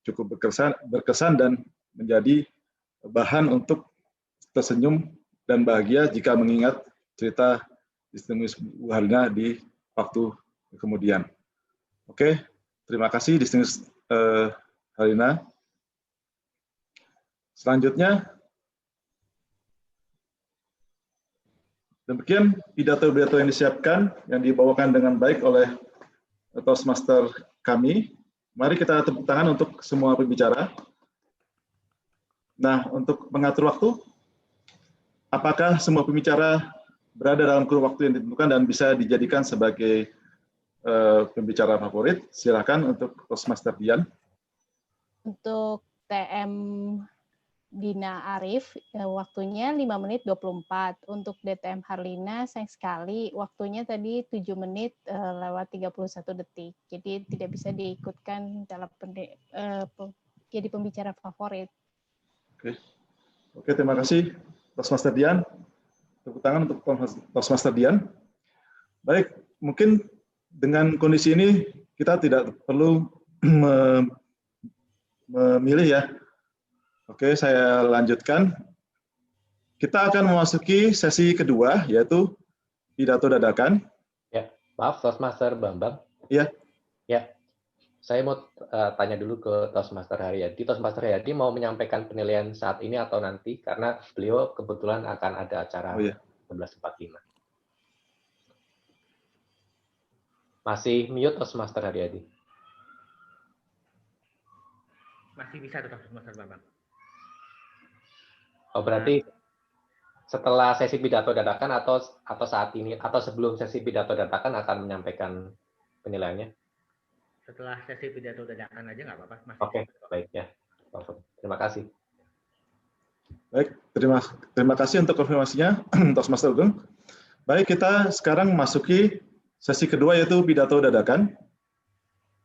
cukup berkesan dan menjadi bahan untuk tersenyum dan bahagia jika mengingat cerita Distinguished Bu Harlina di waktu kemudian. Oke, terima kasih Distinguished Harlina. Selanjutnya, demikian pidato-pidato yang disiapkan, yang dibawakan dengan baik oleh Toastmaster kami. Mari kita tepuk tangan untuk semua pembicara. Nah, untuk mengatur waktu, apakah semua pembicara berada dalam kurun waktu yang ditentukan dan bisa dijadikan sebagai pembicara favorit? Silakan untuk Toastmaster Dian.
Untuk TM Dina Arif, waktunya 5 menit 24. Untuk DTM Harlina, sayang sekali, waktunya tadi 7 menit lewat 31 detik. Jadi tidak bisa diikutkan dalam jadi pembicara favorit.
Oke, terima kasih Toastmaster Dian. Tepuk tangan untuk Toastmaster Dian. Baik, mungkin dengan kondisi ini kita tidak perlu memilih ya. Oke, saya lanjutkan. Kita akan memasuki sesi kedua, yaitu pidato dadakan.
Ya, maaf, Toastmaster Bambang.
Iya.
Ya, saya mau tanya dulu ke Toastmaster Haryadi. Toastmaster Haryadi mau menyampaikan penilaian saat ini atau nanti? Karena beliau kebetulan akan ada acara 11.45. Masih mute Toastmaster Haryadi.
Masih bisa tuh Toastmaster Bambang.
Oh, berarti setelah sesi pidato dadakan atau saat ini atau sebelum sesi pidato dadakan akan menyampaikan penilaiannya?
Setelah sesi pidato dadakan aja nggak apa-apa.
Oke, baik ya. Terima kasih.
Baik, terima kasih untuk konfirmasinya, Toastmaster Ugeng. Baik, kita sekarang memasuki sesi kedua, yaitu pidato dadakan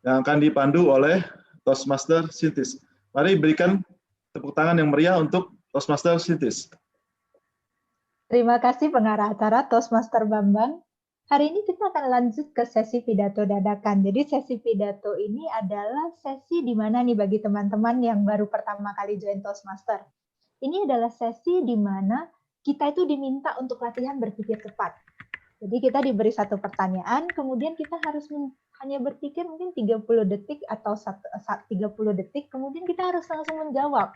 yang akan dipandu oleh Toastmaster Sintis. Mari berikan tepuk tangan yang meriah untuk Toastmaster Sintis.
Terima kasih pengarah acara Toastmaster Bambang. Hari ini kita akan lanjut ke sesi pidato dadakan. Jadi sesi pidato ini adalah sesi di mana nih bagi teman-teman yang baru pertama kali join Toastmaster. Ini adalah sesi di mana kita itu diminta untuk latihan berpikir cepat. Jadi kita diberi satu pertanyaan, kemudian kita harus hanya berpikir mungkin 30 detik atau 30 detik, kemudian kita harus langsung menjawab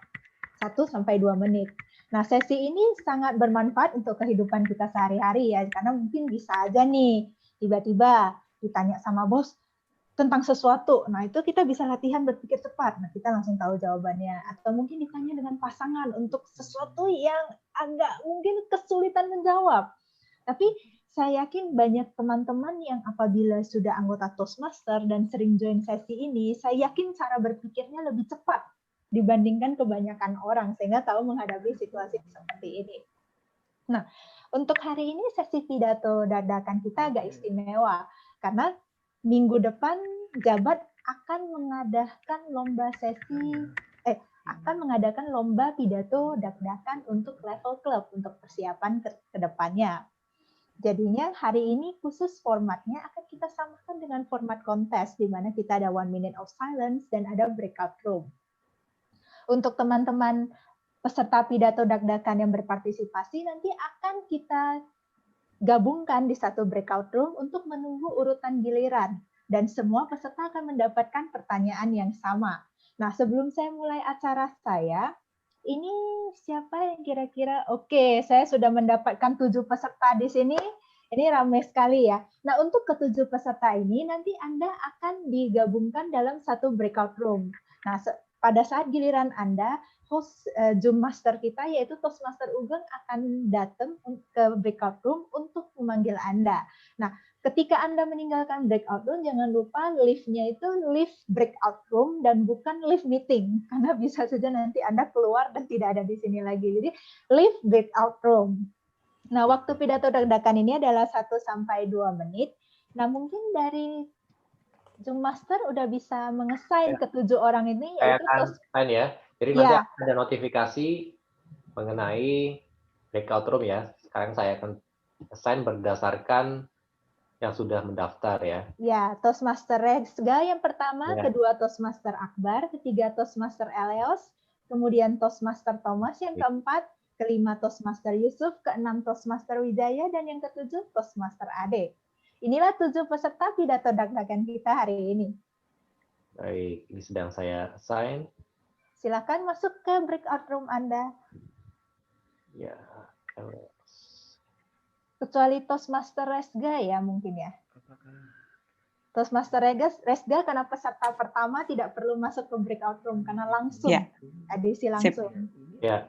1-2 menit. Nah, sesi ini sangat bermanfaat untuk kehidupan kita sehari-hari ya, karena mungkin bisa aja nih tiba-tiba ditanya sama bos tentang sesuatu. Nah, itu kita bisa latihan berpikir cepat. Nah, kita langsung tahu jawabannya. Atau mungkin ditanya dengan pasangan untuk sesuatu yang agak mungkin kesulitan menjawab. Tapi saya yakin banyak teman-teman yang apabila sudah anggota Toastmaster dan sering join sesi ini, saya yakin cara berpikirnya lebih cepat dibandingkan kebanyakan orang, sehingga tahu menghadapi situasi seperti ini. Nah, untuk hari ini sesi pidato dadakan kita agak istimewa, karena minggu depan jabat akan mengadakan lomba pidato dadakan untuk level klub, untuk persiapan ke depannya. Jadinya hari ini khusus formatnya akan kita samakan dengan format kontes, di mana kita ada 1 minute of silence dan ada breakout room. Untuk teman-teman peserta pidato dadakan yang berpartisipasi, nanti akan kita gabungkan di satu breakout room untuk menunggu urutan giliran. Dan semua peserta akan mendapatkan pertanyaan yang sama. Nah, sebelum saya mulai acara saya, ini siapa yang kira-kira, oke, saya sudah mendapatkan 7 peserta di sini. Ini ramai sekali ya. Nah, untuk ke-7 peserta ini, nanti Anda akan digabungkan dalam satu breakout room. Nah, pada saat giliran Anda, host Zoom Master kita, yaitu Toastmaster Ugeng, akan datang ke breakout room untuk memanggil Anda. Nah, ketika Anda meninggalkan breakout room, jangan lupa lift-nya itu lift breakout room dan bukan lift meeting. Karena bisa saja nanti Anda keluar dan tidak ada di sini lagi. Jadi, lift breakout room. Nah, waktu pidato dadakan ini adalah 1-2 menit. Nah, mungkin dari Zoom Master udah bisa mengesain ke-7 orang ini,
Saya
yaitu
akan ya. Jadi nanti ada notifikasi mengenai breakout room ya. Sekarang saya akan assign berdasarkan yang sudah mendaftar ya.
Ya, Toastmaster Resga yang pertama,
Ya.
kedua Toastmaster Akbar, ketiga Toastmaster Eleos, kemudian Toastmaster Thomas yang keempat, kelima Toastmaster Yusuf, keenam Toastmaster Wijaya, dan yang ketujuh Toastmaster Ade. Inilah 7 peserta pidato dak-dakan kita hari ini.
Baik, ini sedang saya assign.
Silakan masuk ke breakout room Anda.
Ya,
Kecuali Toastmaster Resga ya mungkin ya. Toastmaster Resga karena peserta pertama tidak perlu masuk ke breakout room karena langsung edisi langsung.
ya.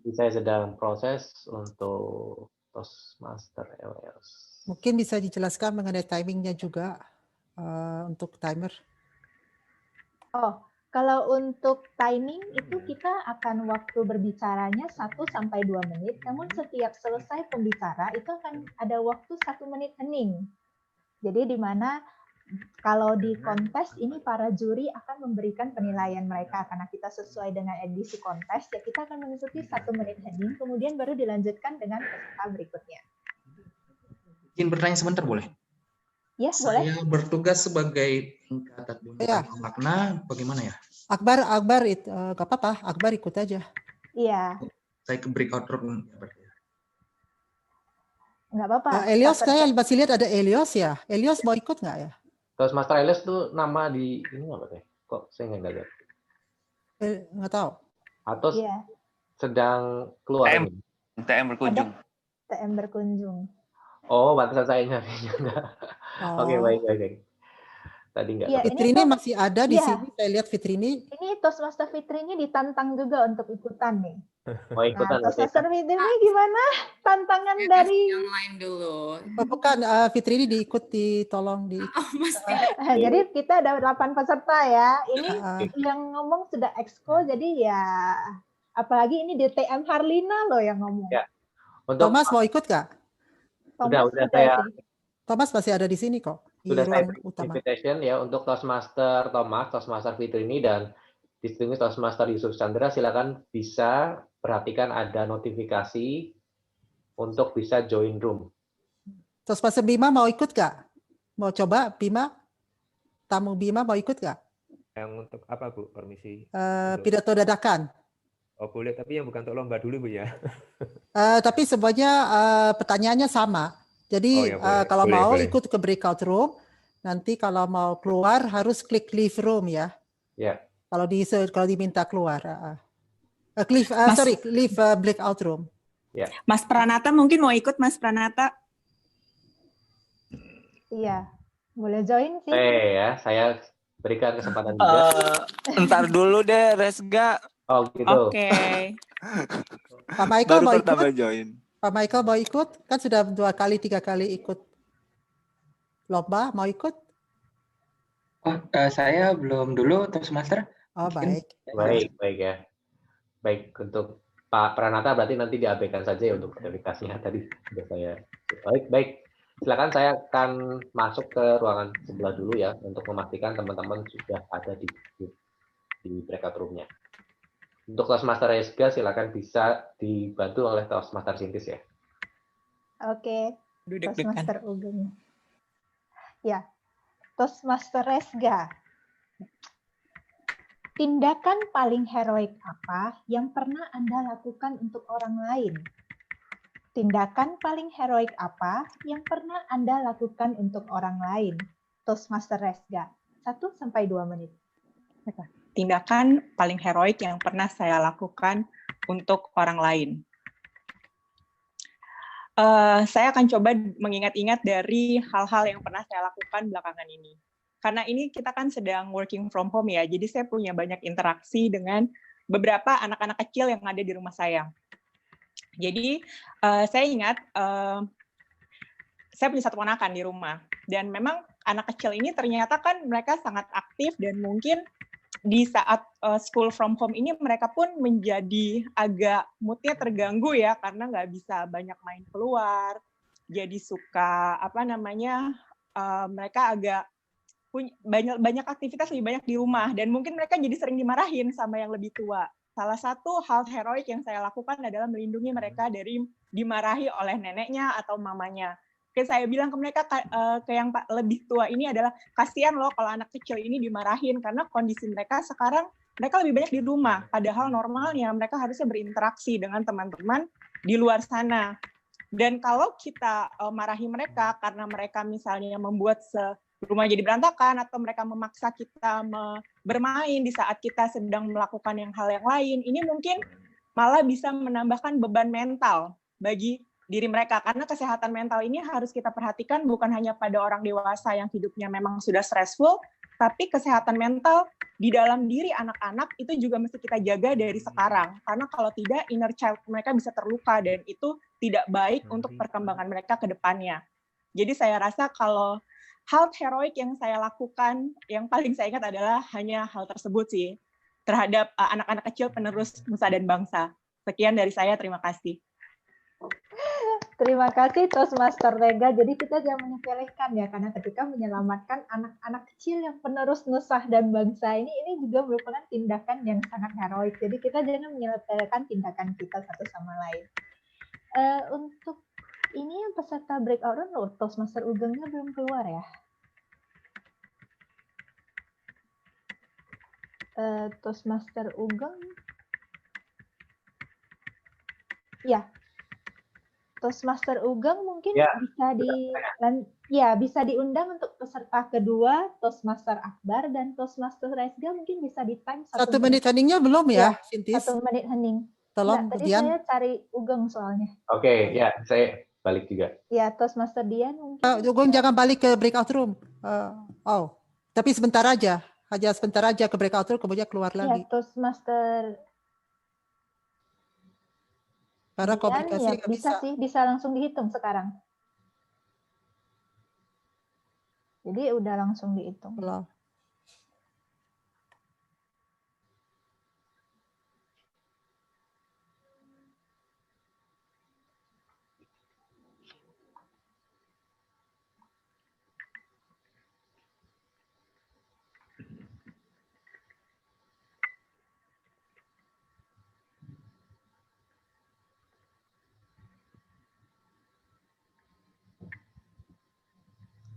Saya sedang proses untuk Toastmaster LS.
Mungkin bisa dijelaskan mengenai timingnya juga untuk timer.
Oh, kalau untuk timing itu kita akan waktu berbicaranya 1-2 menit, namun setiap selesai pembicara itu akan ada waktu 1 menit hening. Jadi di mana kalau di kontes ini para juri akan memberikan penilaian mereka karena kita sesuai dengan edisi kontes, ya kita akan mengikuti 1 menit hening, kemudian baru dilanjutkan dengan peserta berikutnya.
Izin bertanya sebentar boleh?
Ya, boleh.
Saya bertugas sebagai pencatat makna, bagaimana ya?
Akbar itu nggak apa-apa, Akbar ikut aja.
Iya.
Saya ke breakout room.
Nggak apa-apa.
Elios, saya masih lihat ada Elios ya. Elios mau ikut nggak ya?
Toastmaster Elios tuh nama di ini apa teh? Kok saya nggak lihat?
Nggak tahu.
Atau sedang keluar?
TM berkunjung.
TM berkunjung.
Oh, batasan saya nyarinya enggak. Oke, baik. Tadi enggak.
Ya,
Fitrini masih ada di sini. Saya lihat Fitrini.
Ini Toastmaster Fitrini ditantang juga untuk ikutan nih.
Mau ikutan.
Nah, Toastmaster Fitrini gimana? Tantangan dari
yang lain dulu.
Bukan, Fitrini diikuti, tolong diikuti.
Jadi kita ada 8 peserta ya. Ini yang ngomong sudah exco, jadi ya apalagi ini DTM Harlina loh yang ngomong.
Ya.
Thomas mau ikut nggak?
Udah saya.
Thomas masih ada di sini kok.
Sudah saya invitation ya untuk Toastmaster Thomas, Toastmaster Fitrini, dan distinguished Toastmaster Yusuf Chandra. Silakan bisa perhatikan ada notifikasi untuk bisa join room.
Toastmaster Bima mau ikut nggak? Mau coba Bima? Tamu Bima mau ikut nggak?
Yang untuk apa Bu? Permisi.
Pidato dadakan.
Oh boleh, tapi yang bukan untuk lomba dulu Bu ya.
Tapi semuanya pertanyaannya sama. Jadi kalau mau ikut ke breakout room, nanti kalau mau keluar harus klik leave room ya.
Ya.
Kalau diminta keluar. Leave breakout room.
Ya.
Mas Pranata mungkin mau ikut, Mas Pranata?
Iya, boleh join sih.
Ya, saya berikan kesempatan juga.
Ntar dulu deh, Resga.
Oh gitu.
Oke.
Pak Michael mau ikut?
Join.
Pak Michael mau ikut? Kan sudah 2-3 kali ikut lomba, mau ikut?
Oh, saya belum dulu, Toastmaster.
Oh, baik.
Baik ya. Baik, untuk Pak Pranata berarti nanti diabaikan saja ya untuk notifikasinya tadi sudah saya. Baik. Silakan, saya akan masuk ke ruangan sebelah dulu ya untuk memastikan teman-teman sudah ada di breakout room-nya. Untuk Toastmaster Resga silakan bisa dibantu oleh Toastmaster Sintis ya.
Oke. Toastmaster Ugeng. Ya. Toastmaster Resga. Tindakan paling heroik apa yang pernah Anda lakukan untuk orang lain? Tindakan paling heroik apa yang pernah Anda lakukan untuk orang lain? Toastmaster Resga. 1-2 menit.
Tindakan paling heroik yang pernah saya lakukan untuk orang lain. Saya akan coba mengingat-ingat dari hal-hal yang pernah saya lakukan belakangan ini. Karena ini kita kan sedang working from home ya, jadi saya punya banyak interaksi dengan beberapa anak-anak kecil yang ada di rumah saya. Jadi saya ingat saya punya 1 ponakan di rumah, dan memang anak kecil ini ternyata kan mereka sangat aktif, dan mungkin di saat school from home ini mereka pun menjadi agak moodnya terganggu ya, karena nggak bisa banyak main keluar, jadi suka mereka agak punya banyak aktivitas lebih banyak di rumah, dan mungkin mereka jadi sering dimarahin sama yang lebih tua. Salah satu hal heroik yang saya lakukan adalah melindungi mereka dari dimarahi oleh neneknya atau mamanya. kayak saya bilang ke mereka, ke yang lebih tua ini adalah, kasihan loh kalau anak kecil ini dimarahin, karena kondisi mereka sekarang, mereka lebih banyak di rumah, padahal normalnya mereka harusnya berinteraksi dengan teman-teman di luar sana. Dan kalau kita marahi mereka karena mereka misalnya membuat rumah jadi berantakan, atau mereka memaksa kita bermain di saat kita sedang melakukan hal yang lain, ini mungkin malah bisa menambahkan beban mental bagi diri mereka, karena kesehatan mental ini harus kita perhatikan bukan hanya pada orang dewasa yang hidupnya memang sudah stressful, tapi kesehatan mental di dalam diri anak-anak itu juga mesti kita jaga dari sekarang, karena kalau tidak inner child mereka bisa terluka dan itu tidak baik untuk perkembangan mereka ke depannya. Jadi saya rasa kalau hal heroik yang saya lakukan, yang paling saya ingat adalah hanya hal tersebut sih, terhadap anak-anak kecil penerus nusa dan bangsa. Sekian dari saya, terima kasih.
Terima kasih Toastmaster Rega. Jadi kita jangan menyepelekan ya, karena ketika menyelamatkan anak-anak kecil yang penerus nusa dan bangsa ini juga merupakan tindakan yang sangat heroik. Jadi kita jangan menyepelekan tindakan kita satu sama lain. Untuk ini yang peserta breakout room, loh, Toastmaster Ugengnya belum keluar ya. Toastmaster Ugeng, ya. Toastmaster Ugeng mungkin bisa diundang untuk peserta kedua, Toastmaster Akbar dan Toastmaster Resga mungkin bisa di time
1 menit heningnya belum ya,
Sintis? 1 menit hening.
Tolong,
tadi saya cari Ugeng soalnya.
Oke, ya saya balik juga.
Ya, Toastmaster Dian mungkin.
Ugeng jangan balik ke breakout room. Tapi sebentar aja, sebentar aja ke breakout room, kemudian keluar lagi.
Ya, Toastmaster
karena komunikasi
ya, bisa langsung dihitung sekarang. Jadi udah langsung dihitung.
Belum.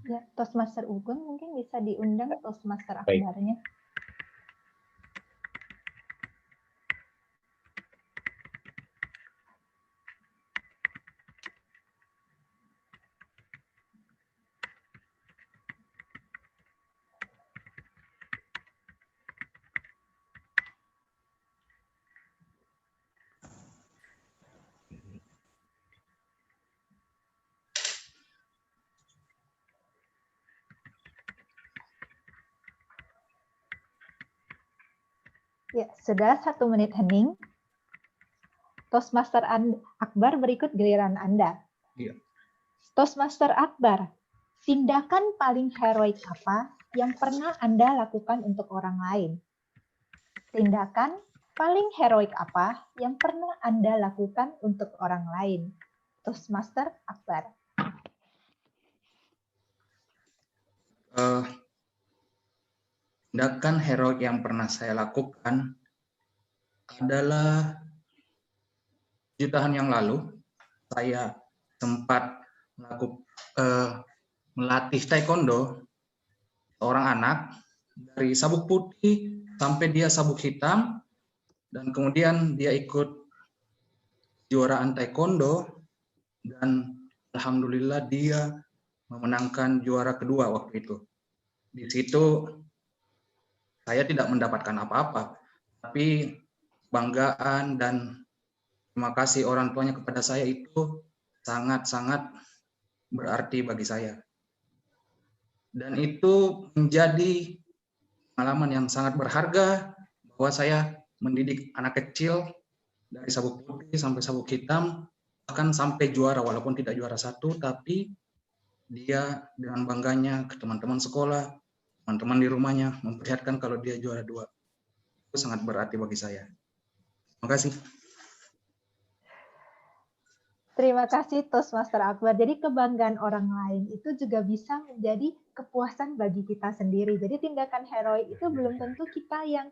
Ya, Toastmaster Ugeng mungkin bisa diundang Toastmaster Akbarnya. Ya, sudah 1 menit hening. Toastmaster Akbar, berikut giliran Anda.
Iya.
Toastmaster Akbar, tindakan paling heroik apa yang pernah Anda lakukan untuk orang lain? Tindakan paling heroik apa yang pernah Anda lakukan untuk orang lain? Toastmaster Akbar.
Tindakan heroik yang pernah saya lakukan adalah 7 tahun yang lalu saya sempat melatih taekwondo seorang anak dari sabuk putih sampai dia sabuk hitam, dan kemudian dia ikut kejuaraan taekwondo dan alhamdulillah dia memenangkan juara kedua waktu itu. Di situ saya tidak mendapatkan apa-apa, tapi banggaan dan terima kasih orang tuanya kepada saya itu sangat-sangat berarti bagi saya. Dan itu menjadi pengalaman yang sangat berharga bahwa saya mendidik anak kecil dari sabuk putih sampai sabuk hitam, bahkan sampai juara, walaupun tidak juara 1, tapi dia dengan bangganya ke teman-teman sekolah, teman-teman di rumahnya memperlihatkan kalau dia juara 2. Itu sangat berarti bagi saya. Terima kasih.
Terima kasih Toastmaster Akbar. Jadi kebanggaan orang lain itu juga bisa menjadi kepuasan bagi kita sendiri. Jadi tindakan heroik itu belum tentu kita yang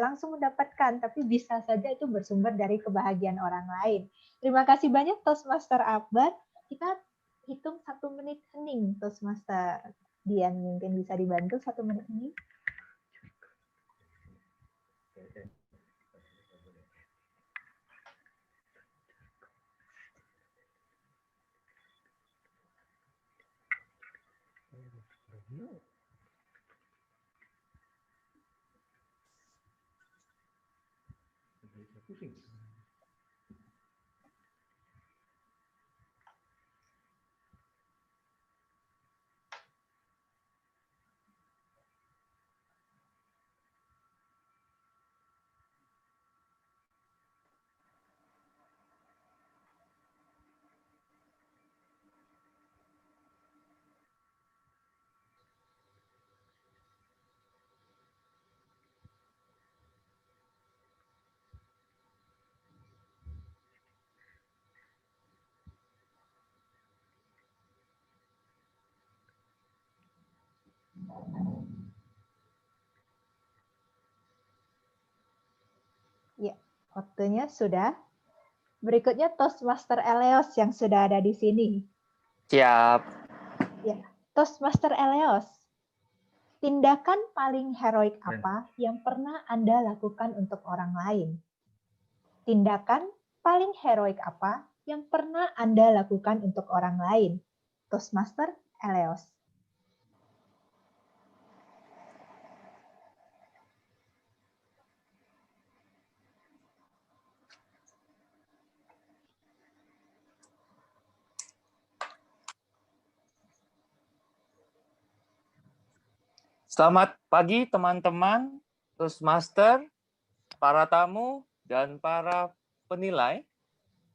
langsung mendapatkan, tapi bisa saja itu bersumber dari kebahagiaan orang lain. Terima kasih banyak Toastmaster Akbar. Kita hitung 1 menit hening, Toastmaster. Dian mungkin bisa dibantu 1 menit hening.
Pusing.
Ya, waktunya sudah. Berikutnya Toastmaster Eleos yang sudah ada di sini.
Siap.
Ya, Toastmaster Eleos. Tindakan paling heroik apa yang pernah Anda lakukan untuk orang lain? Tindakan paling heroik apa yang pernah Anda lakukan untuk orang lain? Toastmaster Eleos.
Selamat pagi teman-teman, Toastmaster, para tamu, dan para penilai.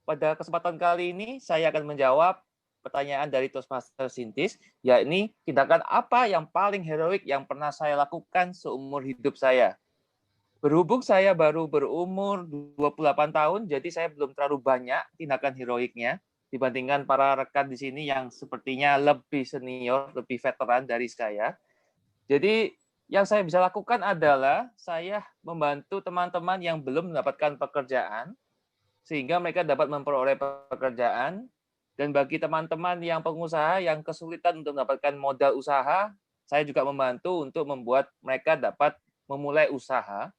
Pada kesempatan kali ini saya akan menjawab pertanyaan dari Toastmaster Sintis, yakni tindakan apa yang paling heroik yang pernah saya lakukan seumur hidup saya. Berhubung saya baru berumur 28 tahun, jadi saya belum terlalu banyak tindakan heroiknya dibandingkan para rekan di sini yang sepertinya lebih senior, lebih veteran dari saya. Jadi yang saya bisa lakukan adalah saya membantu teman-teman yang belum mendapatkan pekerjaan sehingga mereka dapat memperoleh pekerjaan, dan bagi teman-teman yang pengusaha yang kesulitan untuk mendapatkan modal usaha, saya juga membantu untuk membuat mereka dapat memulai usaha.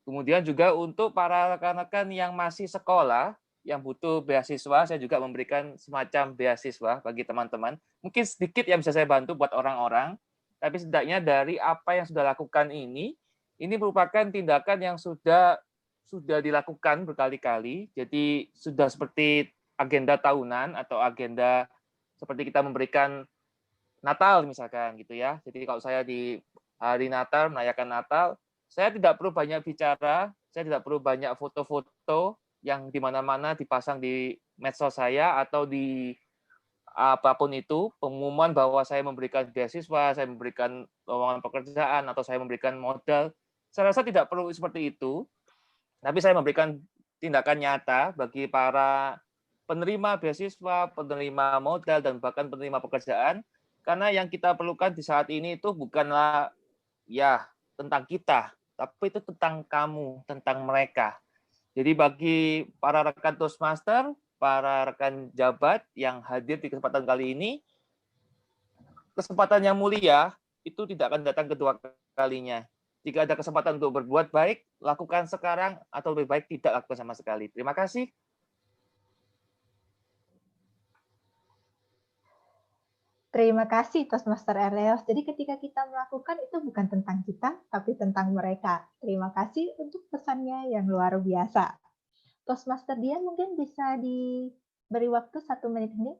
Kemudian juga untuk para rekan-rekan yang masih sekolah, yang butuh beasiswa, saya juga memberikan semacam beasiswa bagi teman-teman. Mungkin sedikit yang bisa saya bantu buat orang-orang, tapi setidaknya dari apa yang sudah lakukan ini merupakan tindakan yang sudah dilakukan berkali-kali. Jadi sudah seperti agenda tahunan atau agenda seperti kita memberikan Natal misalkan gitu ya. Jadi kalau saya di hari Natal, merayakan Natal, saya tidak perlu banyak bicara, saya tidak perlu banyak foto-foto yang di mana-mana dipasang di medsos saya atau di apapun itu, pengumuman bahwa saya memberikan beasiswa, saya memberikan lowongan pekerjaan, atau saya memberikan modal. Saya rasa tidak perlu seperti itu, tapi saya memberikan tindakan nyata bagi para penerima beasiswa, penerima modal, dan bahkan penerima pekerjaan, karena yang kita perlukan di saat ini itu bukanlah ya tentang kita, tapi itu tentang kamu, tentang mereka. Jadi bagi para rekan Toastmaster, para rekan jabat yang hadir di kesempatan kali ini, kesempatan yang mulia itu tidak akan datang kedua kalinya. Jika ada kesempatan untuk berbuat baik, lakukan sekarang, atau lebih baik tidak lakukan sama sekali. Terima kasih.
Terima kasih Toastmaster Eleos. Jadi ketika kita melakukan itu bukan tentang kita, tapi tentang mereka. Terima kasih untuk pesannya yang luar biasa. Toastmaster Dian mungkin bisa diberi waktu 1 menit ini.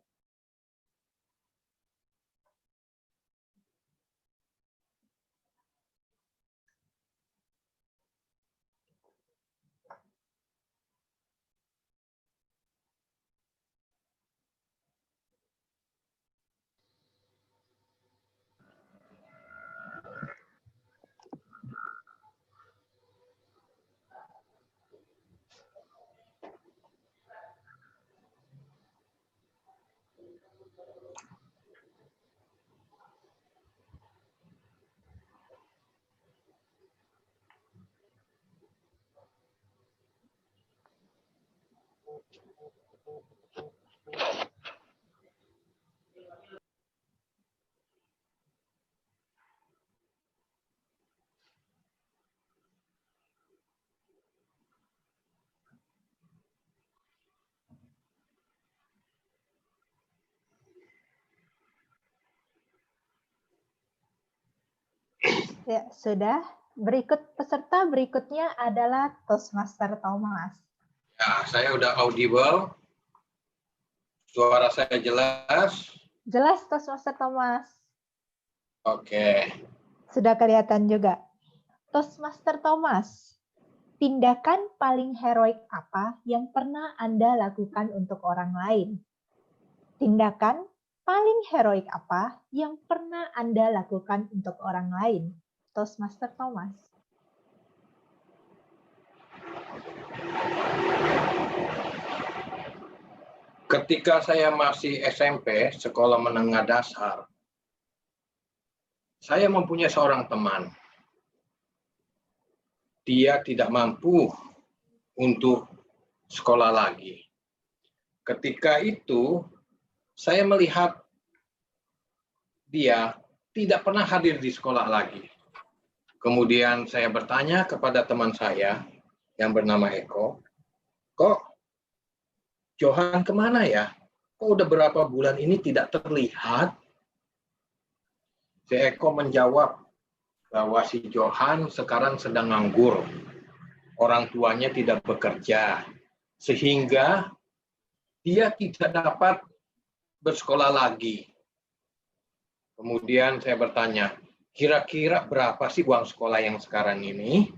Ya, sudah. Peserta berikutnya adalah Toastmaster Thomas.
Ya, saya udah audible. Suara saya jelas.
Jelas, Toastmaster Thomas.
Oke.
Sudah kelihatan juga. Toastmaster Thomas, tindakan paling heroik apa yang pernah Anda lakukan untuk orang lain? Tindakan paling heroik apa yang pernah Anda lakukan untuk orang lain? Toastmaster Thomas.
Ketika saya masih SMP, sekolah menengah dasar, saya mempunyai seorang teman. Dia tidak mampu untuk sekolah lagi. Ketika itu, saya melihat dia tidak pernah hadir di sekolah lagi. Kemudian saya bertanya kepada teman saya yang bernama Eko, kok Johan kemana ya? Kok udah berapa bulan ini tidak terlihat? Si Eko menjawab bahwa si Johan sekarang sedang nganggur. Orang tuanya tidak bekerja. Sehingga dia tidak dapat bersekolah lagi. Kemudian saya bertanya, kira-kira berapa sih uang sekolah yang sekarang ini?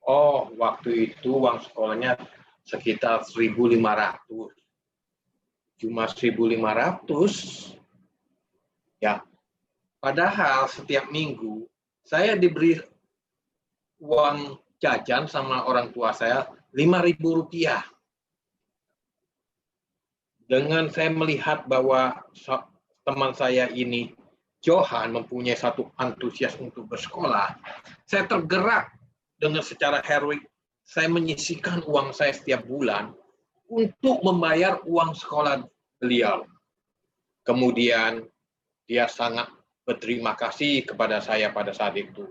Oh, waktu itu uang sekolahnya sekitar 1.500. Cuma 1.500. Ya, padahal setiap minggu saya diberi uang jajan sama orang tua saya 5.000 rupiah. Dengan saya melihat bahwa teman saya ini, Johan, mempunyai satu antusias untuk bersekolah, saya tergerak dengan secara heroik. Saya menyisihkan uang saya setiap bulan untuk membayar uang sekolah beliau. Kemudian dia sangat berterima kasih kepada saya pada saat itu.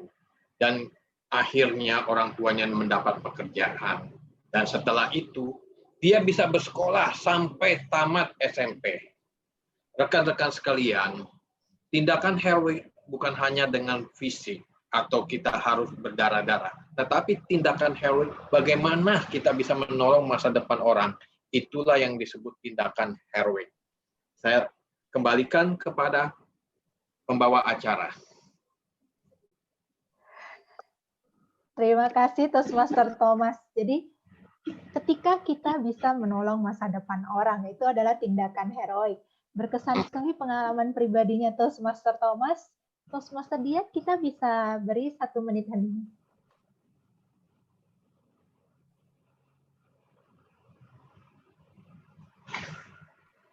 Dan akhirnya orang tuanya mendapat pekerjaan. Dan setelah itu, dia bisa bersekolah sampai tamat SMP. Rekan-rekan sekalian, tindakan heroik bukan hanya dengan fisik, atau kita harus berdarah-darah. Tetapi tindakan heroik, bagaimana kita bisa menolong masa depan orang, itulah yang disebut tindakan heroik. Saya kembalikan kepada pembawa acara.
Terima kasih Toastmaster Thomas. Jadi ketika kita bisa menolong masa depan orang, itu adalah tindakan heroik. Berkesan sekali pengalaman pribadinya Toastmaster Thomas. Toastmaster Dian, kita bisa beri 1 menit hening.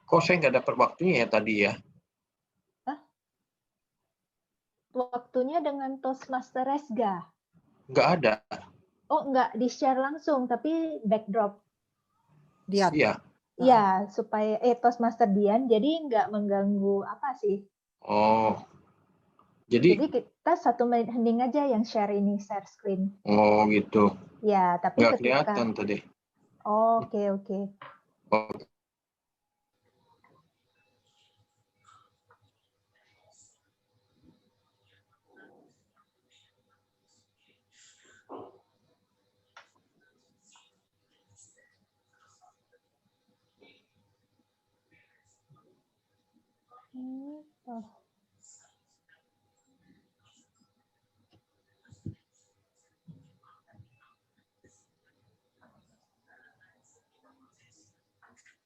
Kok saya nggak dapat waktunya ya tadi ya?
Hah? Waktunya dengan Toastmaster Resga.
Nggak ada.
Oh, nggak di-share langsung, tapi backdrop.
Dian.
Iya.
Iya, supaya Toastmaster Dian, jadi nggak mengganggu apa sih?
Oh. Jadi
kita 1 menit hening aja yang share ini, share screen.
Oh gitu.
Ya, tapi
nggak
ketika...
kelihatan tadi.
Oke.
Oke.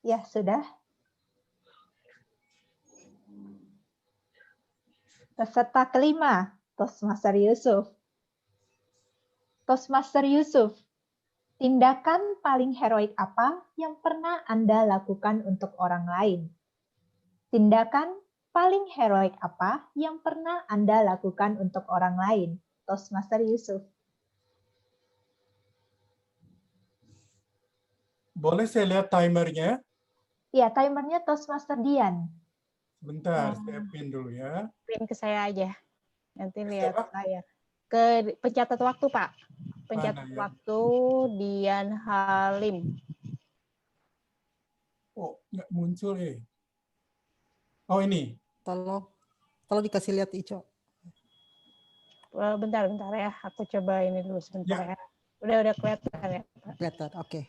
Ya, sudah. Peserta kelima, Toastmaster Yusuf. Toastmaster Yusuf, tindakan paling heroik apa yang pernah Anda lakukan untuk orang lain? Tindakan paling heroik apa yang pernah Anda lakukan untuk orang lain? Toastmaster Yusuf.
Boleh saya lihat timernya?
Iya, timernya Toastmaster Dian.
Sebentar, saya pin dulu ya.
Pin ke saya aja. Nanti lihat layar. Ke pencatat waktu, Pak. Pencatat waktu Dian Halim.
Oh, nggak muncul Oh, ini.
Tolong dikasih lihat Ico.
bentar ya. Aku coba ini dulu sebentar ya. Udah kelihatan ya, Pak.
Kelihatan, oke.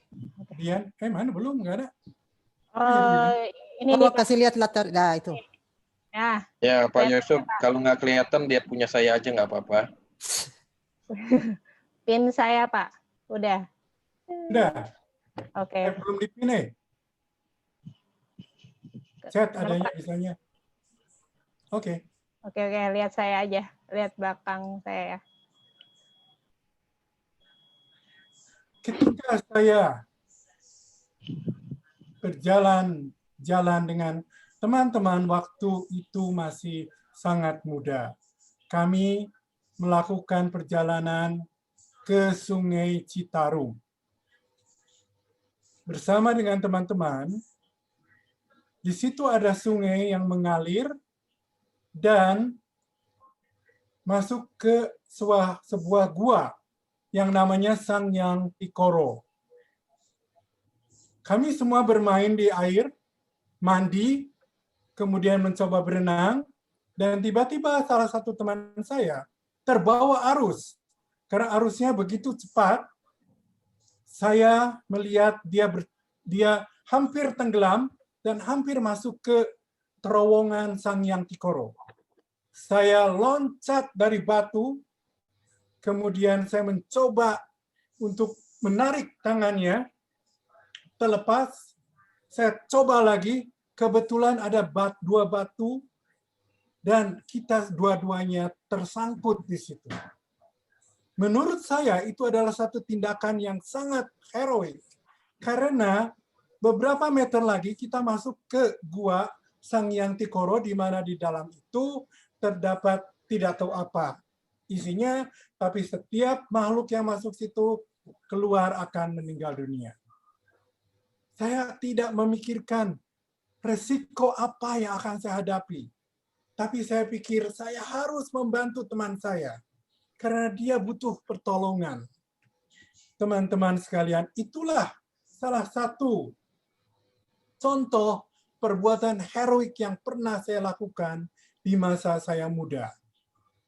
Dian, mana belum? Nggak ada.
Ini
Oh,
nih, Pak.
kasih lihat latar. Nah, itu.
Nah,
Ya, Pak
kelihatan
Yusuf,
ya, Pak.
kalau nggak kelihatan dia punya saya aja nggak apa-apa.
Pin saya, Pak. Udah.
Udah.
Oke.
Belum dipilih. Chat adanya misalnya. Oke.
Oke, lihat saya aja. Lihat belakang saya ya.
Ketika saya berjalan dengan teman-teman waktu itu masih sangat muda. Kami melakukan perjalanan ke Sungai Citarum. Bersama dengan teman-teman, di situ ada sungai yang mengalir dan masuk ke sebuah gua yang namanya Sangyang Tikoro. Kami semua bermain di air, mandi, kemudian mencoba berenang, dan tiba-tiba salah satu teman saya terbawa arus. Karena arusnya begitu cepat, saya melihat dia hampir tenggelam dan hampir masuk ke terowongan Sangyang Tikoro. Saya loncat dari batu, kemudian saya mencoba untuk menarik tangannya, terlepas, saya coba lagi, kebetulan ada dua batu, dan kita dua-duanya tersangkut di situ. Menurut saya itu adalah satu tindakan yang sangat heroik, karena beberapa meter lagi kita masuk ke gua Sangyang Tikoro, di mana di dalam itu terdapat tidak tahu apa isinya, tapi setiap makhluk yang masuk situ keluar akan meninggal dunia. Saya tidak memikirkan resiko apa yang akan saya hadapi, tapi saya pikir saya harus membantu teman saya karena dia butuh pertolongan. Teman-teman sekalian, itulah salah satu contoh perbuatan heroik yang pernah saya lakukan di masa saya muda.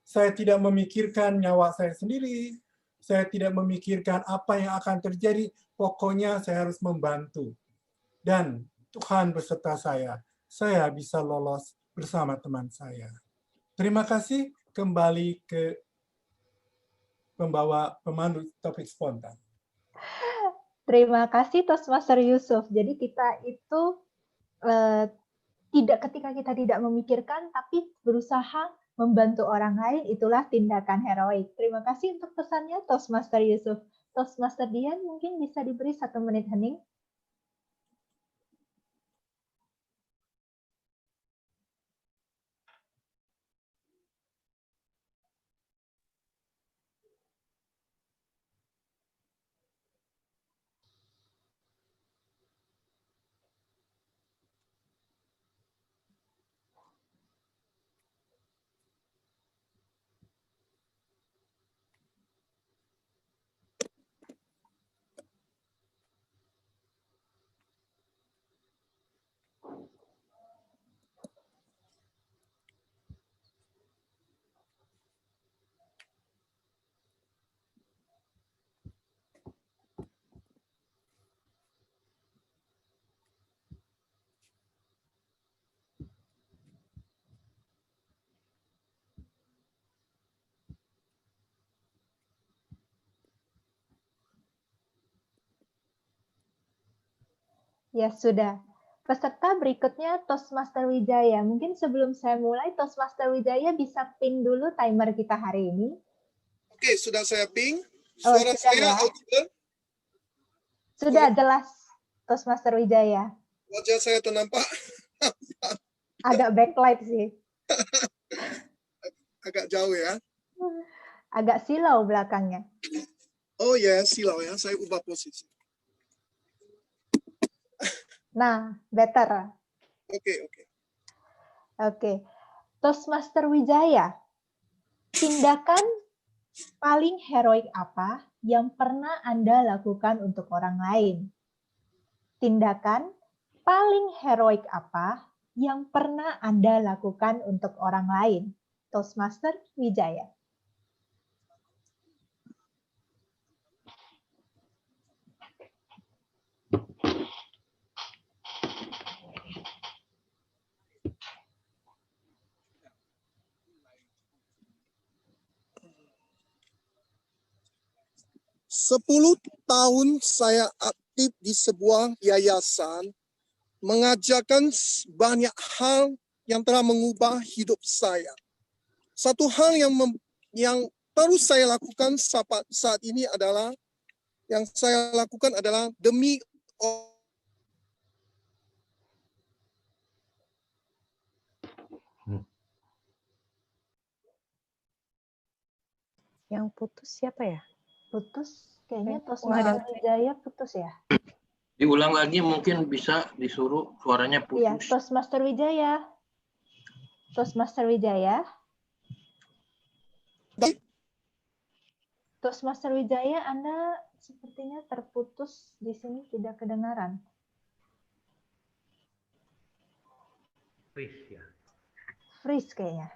Saya tidak memikirkan nyawa saya sendiri, saya tidak memikirkan apa yang akan terjadi, pokoknya saya harus membantu. Dan Tuhan beserta saya bisa lolos bersama teman saya. Terima kasih, kembali ke pemandu topik spontan.
Terima kasih Toastmaster Yusuf. Jadi kita itu ketika kita tidak memikirkan tapi berusaha membantu orang lain, itulah tindakan heroik. Terima kasih untuk pesannya Toastmaster Yusuf. Toastmaster Dian mungkin bisa diberi 1 menit hening. Ya sudah. Peserta berikutnya Toastmaster Wijaya. Mungkin sebelum saya mulai, Toastmaster Wijaya bisa pin dulu timer kita hari ini.
Oke, sudah saya ping. Suara saya
ya?
audible?
Sudah jelas, Toastmaster Wijaya.
Wajah saya ternampak.
Agak backlight sih.
Agak jauh ya.
Agak silau belakangnya.
Oh ya, silau ya. Saya ubah posisi.
Nah, better. Oke. Toastmaster Wijaya, tindakan paling heroik apa yang pernah Anda lakukan untuk orang lain? Tindakan paling heroik apa yang pernah Anda lakukan untuk orang lain? Toastmaster Wijaya.
10 tahun saya aktif di sebuah yayasan, mengajarkan banyak hal yang telah mengubah hidup saya. Satu hal yang terus saya lakukan saat ini adalah demi
Yang putus siapa ya?
Putus kayaknya
Nggak
Tosmaster
ada.
Wijaya putus ya.
Diulang lagi mungkin bisa disuruh suaranya
Iya,
putus.
Tosmaster Wijaya. Tosmaster Wijaya. Tosmaster Wijaya, Anda sepertinya terputus di sini, tidak kedengaran.
Freeze ya.
Freeze kayaknya.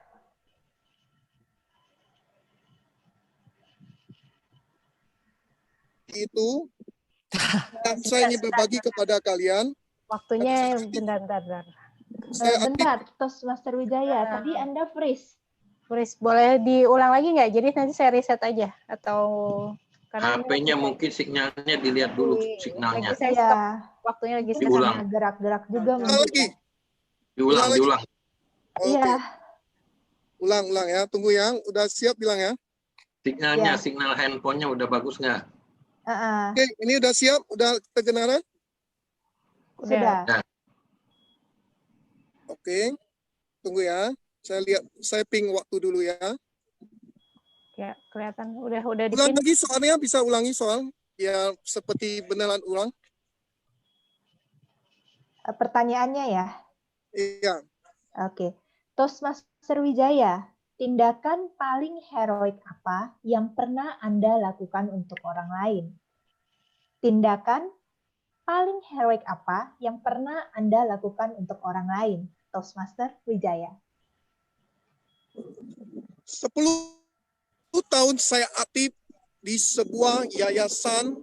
itu yang saya ingin berbagi kepada kalian.
Waktunya bentar.
Bentar, Tosmaster Wijaya, tadi Anda freeze.
Freeze, boleh diulang lagi nggak? Jadi nanti saya reset aja atau karena
HP-nya mungkin sinyalnya dilihat dulu signalnya.
lagi saya stop, waktunya lagi stop.
Diulang.
Gerak-gerak juga
lagi.
Diulang.
Iya.
Ulang ya, tunggu ya. Udah siap bilang ya.
Signalnya, signal handphonenya udah bagus nggak?
Oke, ini udah siap, udah kedengaran?
Sudah.
Nah.
Oke, tunggu ya. Saya ping waktu dulu ya.
Ya, kelihatan udah
Ulang
dipin.
lagi soalnya, bisa ulangi soal. Ya, seperti beneran ulang.
Pertanyaannya ya.
Iya.
Oke. Tosmaster Wijaya, tindakan paling heroik apa yang pernah Anda lakukan untuk orang lain? Tindakan paling heroik apa yang pernah Anda lakukan untuk orang lain? Toastmaster Wijaya.
10 tahun saya aktif di sebuah yayasan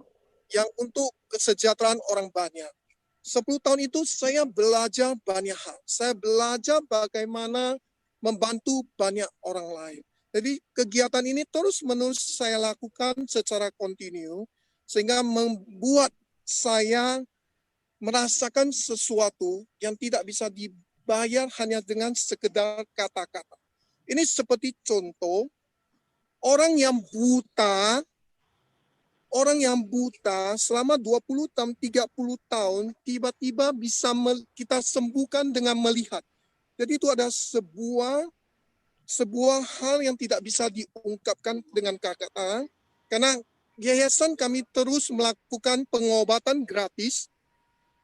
yang untuk kesejahteraan orang banyak. 10 tahun itu saya belajar banyak hal. Saya belajar bagaimana membantu banyak orang lain. Jadi kegiatan ini terus-menerus saya lakukan secara kontinu sehingga membuat saya merasakan sesuatu yang tidak bisa dibayar hanya dengan sekedar kata-kata. Ini seperti contoh orang yang buta selama 20 tahun, 30 tahun tiba-tiba bisa kita sembuhkan dengan melihat. Jadi itu ada sebuah hal yang tidak bisa diungkapkan dengan kata-kata, karena yayasan kami terus melakukan pengobatan gratis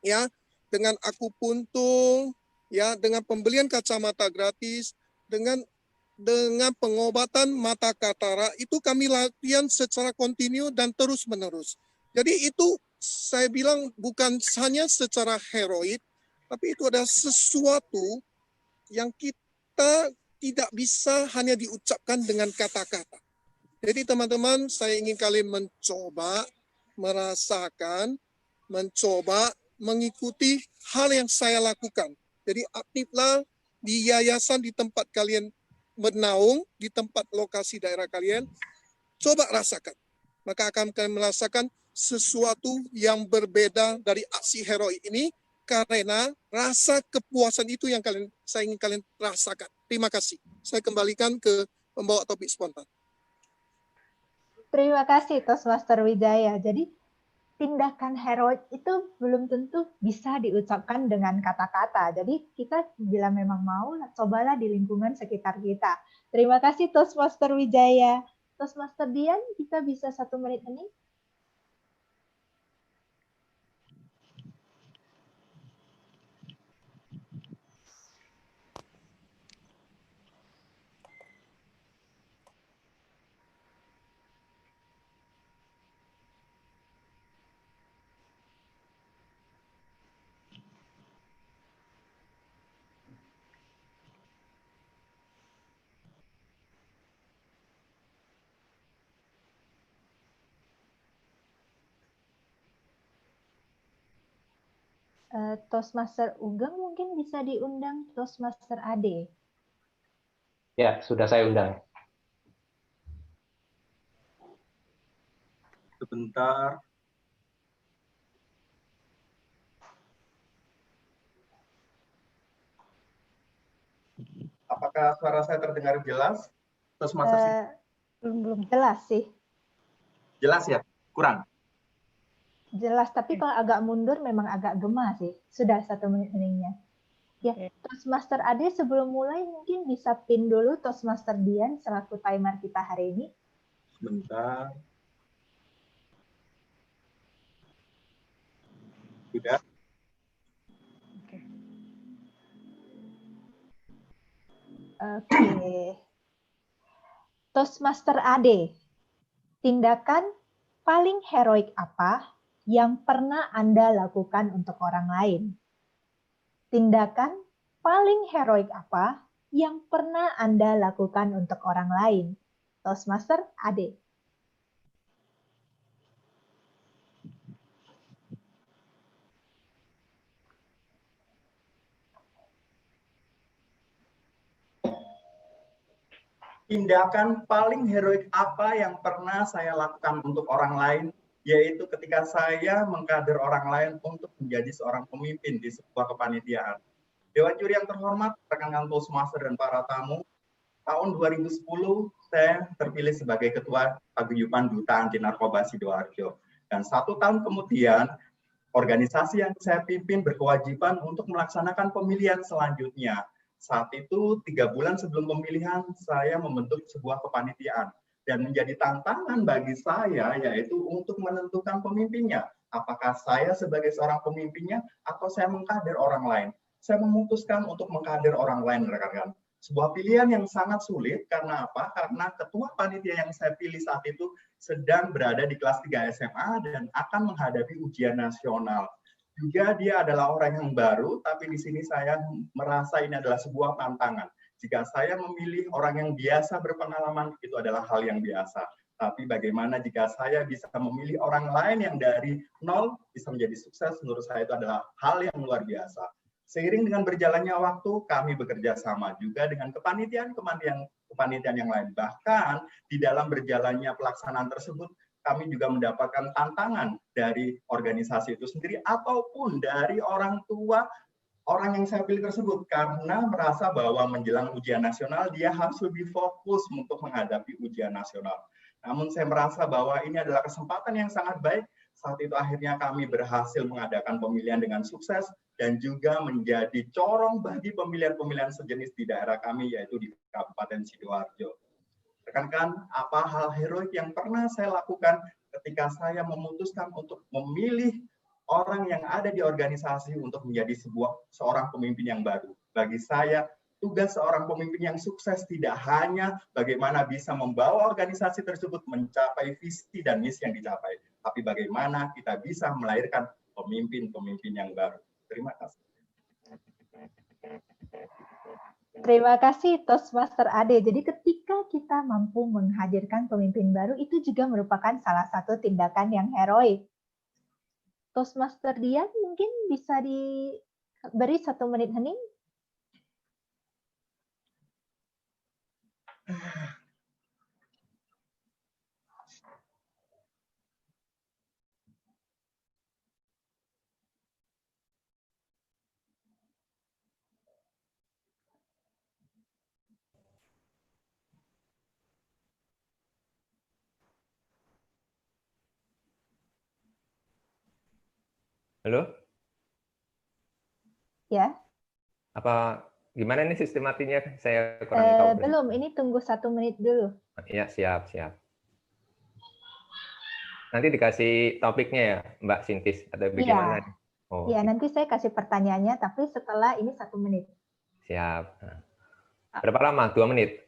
ya, dengan akupuntur ya, dengan pembelian kacamata gratis, dengan pengobatan mata katarak, itu kami latihan secara kontinu dan terus-menerus. Jadi itu saya bilang bukan hanya secara heroik, tapi itu ada sesuatu yang kita tidak bisa hanya diucapkan dengan kata-kata. Jadi teman-teman, saya ingin kalian mencoba, merasakan, mencoba, mengikuti hal yang saya lakukan. Jadi aktiflah di yayasan di tempat kalian bernaung, di tempat lokasi daerah kalian, coba rasakan. Maka akan kalian merasakan sesuatu yang berbeda dari aksi heroik ini, karena rasa kepuasan itu yang saya ingin kalian rasakan. Terima kasih. Saya kembalikan ke pembawa topik spontan.
Terima kasih Toastmaster Wijaya. Jadi tindakan heroik itu belum tentu bisa diucapkan dengan kata-kata. Jadi kita bila memang mau, cobalah di lingkungan sekitar kita. Terima kasih Toastmaster Wijaya. Toastmaster Dian, kita bisa 1 menit ini? Toastmaster Ugeng mungkin bisa diundang Toastmaster Ade.
Ya, sudah saya undang.
Sebentar. Apakah suara saya terdengar jelas? Terus
Belum jelas sih.
Jelas ya? Kurang?
Jelas, tapi kalau agak mundur memang agak gema sih. Sudah 1 menit heningnya. Ya, Toastmaster Ade sebelum mulai mungkin bisa pin dulu Toastmaster Dian selaku timer kita hari ini.
Sebentar. Sudah.
Oke. Toastmaster Ade, tindakan paling heroik apa yang pernah Anda lakukan untuk orang lain? Tindakan paling heroik apa yang pernah Anda lakukan untuk orang lain? Toastmaster Ade.
Tindakan paling heroik apa yang pernah saya lakukan untuk orang lain, yaitu ketika saya mengkader orang lain untuk menjadi seorang pemimpin di sebuah kepanitiaan. Dewan juri yang terhormat, rekan-rekan Toastmaster dan para tamu, tahun 2010 saya terpilih sebagai Ketua Paguyuban Duta Anti Narkoba Sidoarjo. Dan 1 tahun kemudian, organisasi yang saya pimpin berkewajiban untuk melaksanakan pemilihan selanjutnya. Saat itu 3 bulan sebelum pemilihan saya membentuk sebuah kepanitiaan dan menjadi tantangan bagi saya yaitu untuk menentukan pemimpinnya. Apakah saya sebagai seorang pemimpinnya atau saya mengkader orang lain? Saya memutuskan untuk mengkader orang lain, rekan-rekan. Sebuah pilihan yang sangat sulit karena apa? Karena ketua panitia yang saya pilih saat itu sedang berada di kelas 3 SMA dan akan menghadapi ujian nasional. Juga dia adalah orang yang baru, tapi di sini saya merasa ini adalah sebuah tantangan. Jika saya memilih orang yang biasa berpengalaman, itu adalah hal yang biasa. Tapi bagaimana jika saya bisa memilih orang lain yang dari nol bisa menjadi sukses, menurut saya itu adalah hal yang luar biasa. Seiring dengan berjalannya waktu, kami bekerja sama juga dengan kepanitiaan yang lain. Bahkan di dalam berjalannya pelaksanaan tersebut, kami juga mendapatkan tantangan dari organisasi itu sendiri ataupun dari orang tua orang yang saya pilih tersebut karena merasa bahwa menjelang ujian nasional dia harus lebih fokus untuk menghadapi ujian nasional. Namun saya merasa bahwa ini adalah kesempatan yang sangat baik. Saat itu akhirnya kami berhasil mengadakan pemilihan dengan sukses dan juga menjadi corong bagi pemilihan-pemilihan sejenis di daerah kami yaitu di Kabupaten Sidoarjo. Rekan-rekan, apa hal heroik yang pernah saya lakukan ketika saya memutuskan untuk memilih orang yang ada di organisasi untuk menjadi seorang pemimpin yang baru. Bagi saya, tugas seorang pemimpin yang sukses tidak hanya bagaimana bisa membawa organisasi tersebut mencapai visi dan misi yang dicapai, tapi bagaimana kita bisa melahirkan pemimpin-pemimpin yang baru. Terima kasih.
Terima kasih Toastmaster Ade. Jadi ketika kita mampu menghadirkan pemimpin baru, itu juga merupakan salah satu tindakan yang heroik. Toastmaster Dian mungkin bisa diberi 1 menit hening.
Halo?
Ya.
Apa gimana ini sistematinya? Saya kurang tahu.
Belum, ini tunggu 1 menit dulu.
Ya, siap. Nanti dikasih topiknya ya, Mbak Sintis, atau bagaimana? Oh,
ya, nanti saya kasih pertanyaannya, tapi setelah ini 1 menit.
Siap. Berapa lama? 2 menit?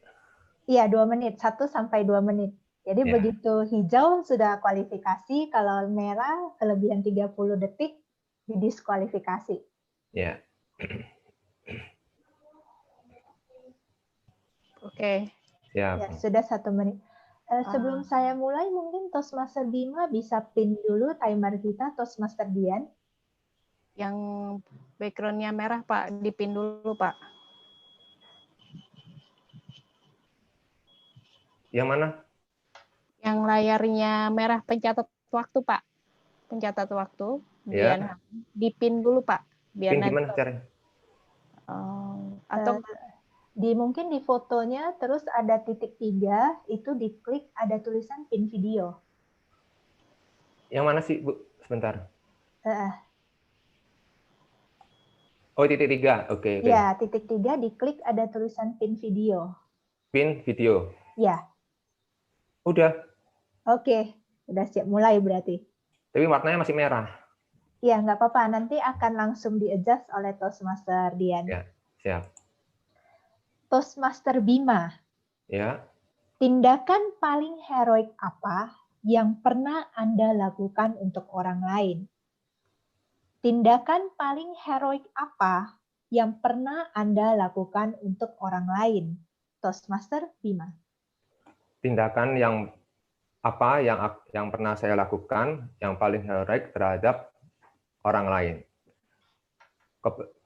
Iya, 2 menit, 1 sampai 2 menit. Jadi begitu hijau sudah kualifikasi, kalau merah kelebihan 30 detik didiskualifikasi.
Ya.
Oke.
Siap.
Ya, sudah 1 menit. Sebelum saya mulai, mungkin Toastmaster Bima bisa pin dulu timer kita, Toastmaster Dian.
Yang background-nya merah, Pak, dipin dulu, Pak.
Yang mana?
Yang layarnya merah, pencatat waktu, Pak. Pencatat waktu.
Ya.
Biar dipin dulu, Pak. Biar
Pin
nanti
gimana caranya?
atau
mungkin di fotonya terus ada titik 3, itu diklik ada tulisan pin video.
Yang mana sih, Bu? Sebentar.
Eh,
Oh, titik 3. Oke.
Ya, titik 3 diklik ada tulisan pin video.
Pin video.
Ya,
Udah.
oke. Udah siap mulai berarti.
Tapi warnanya masih merah.
Ya, nggak apa-apa. Nanti akan langsung di-adjust oleh Toastmaster Dian.
Ya, siap.
Toastmaster Bima,
Ya.
tindakan paling heroik apa yang pernah Anda lakukan untuk orang lain? Tindakan paling heroik apa yang pernah Anda lakukan untuk orang lain? Toastmaster Bima.
Tindakan yang apa yang pernah saya lakukan yang paling heroik terhadap orang lain.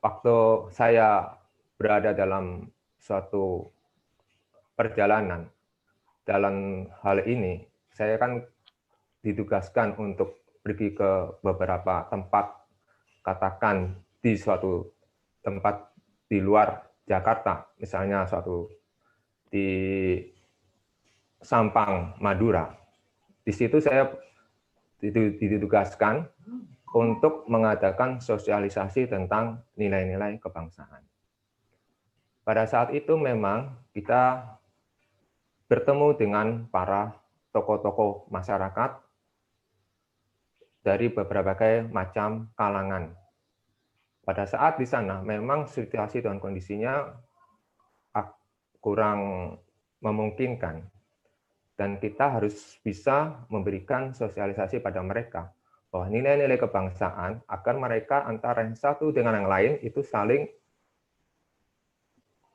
Waktu saya berada dalam suatu perjalanan, dalam hal ini saya kan ditugaskan untuk pergi ke beberapa tempat, katakan di suatu tempat di luar Jakarta, misalnya suatu di Sampang, Madura. Di situ saya ditugaskan untuk mengadakan sosialisasi tentang nilai-nilai kebangsaan. Pada saat itu memang kita bertemu dengan para tokoh-tokoh masyarakat dari berbagai macam kalangan. Pada saat di sana memang situasi dan kondisinya kurang memungkinkan. Dan kita harus bisa memberikan sosialisasi pada mereka bahwa nilai-nilai kebangsaan agar mereka antara yang satu dengan yang lain itu saling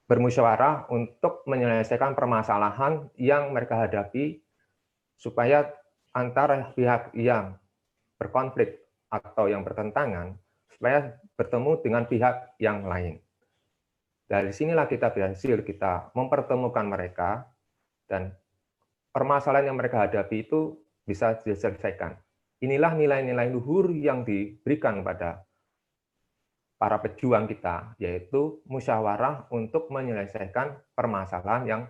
bermusyawarah untuk menyelesaikan permasalahan yang mereka hadapi supaya antara pihak yang berkonflik atau yang bertentangan supaya bertemu dengan pihak yang lain. Dari sinilah kita berhasil kita mempertemukan mereka dan permasalahan yang mereka hadapi itu bisa diselesaikan. Inilah nilai-nilai luhur yang diberikan pada para pejuang kita, yaitu musyawarah untuk menyelesaikan permasalahan yang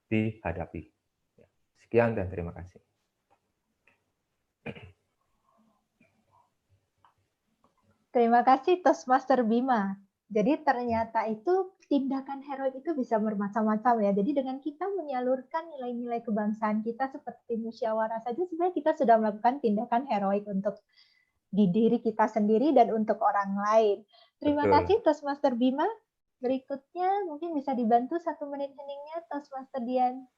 dihadapi. Sekian dan terima kasih.
Terima kasih Toastmaster Bima. Jadi ternyata itu tindakan heroik itu bisa bermacam-macam ya. Jadi dengan kita menyalurkan nilai-nilai kebangsaan kita seperti musyawarah saja, sebenarnya kita sudah melakukan tindakan heroik untuk di diri kita sendiri dan untuk orang lain. Terima kasih Toastmaster Bima. Berikutnya mungkin bisa dibantu 1 menit heningnya Toastmaster Dian.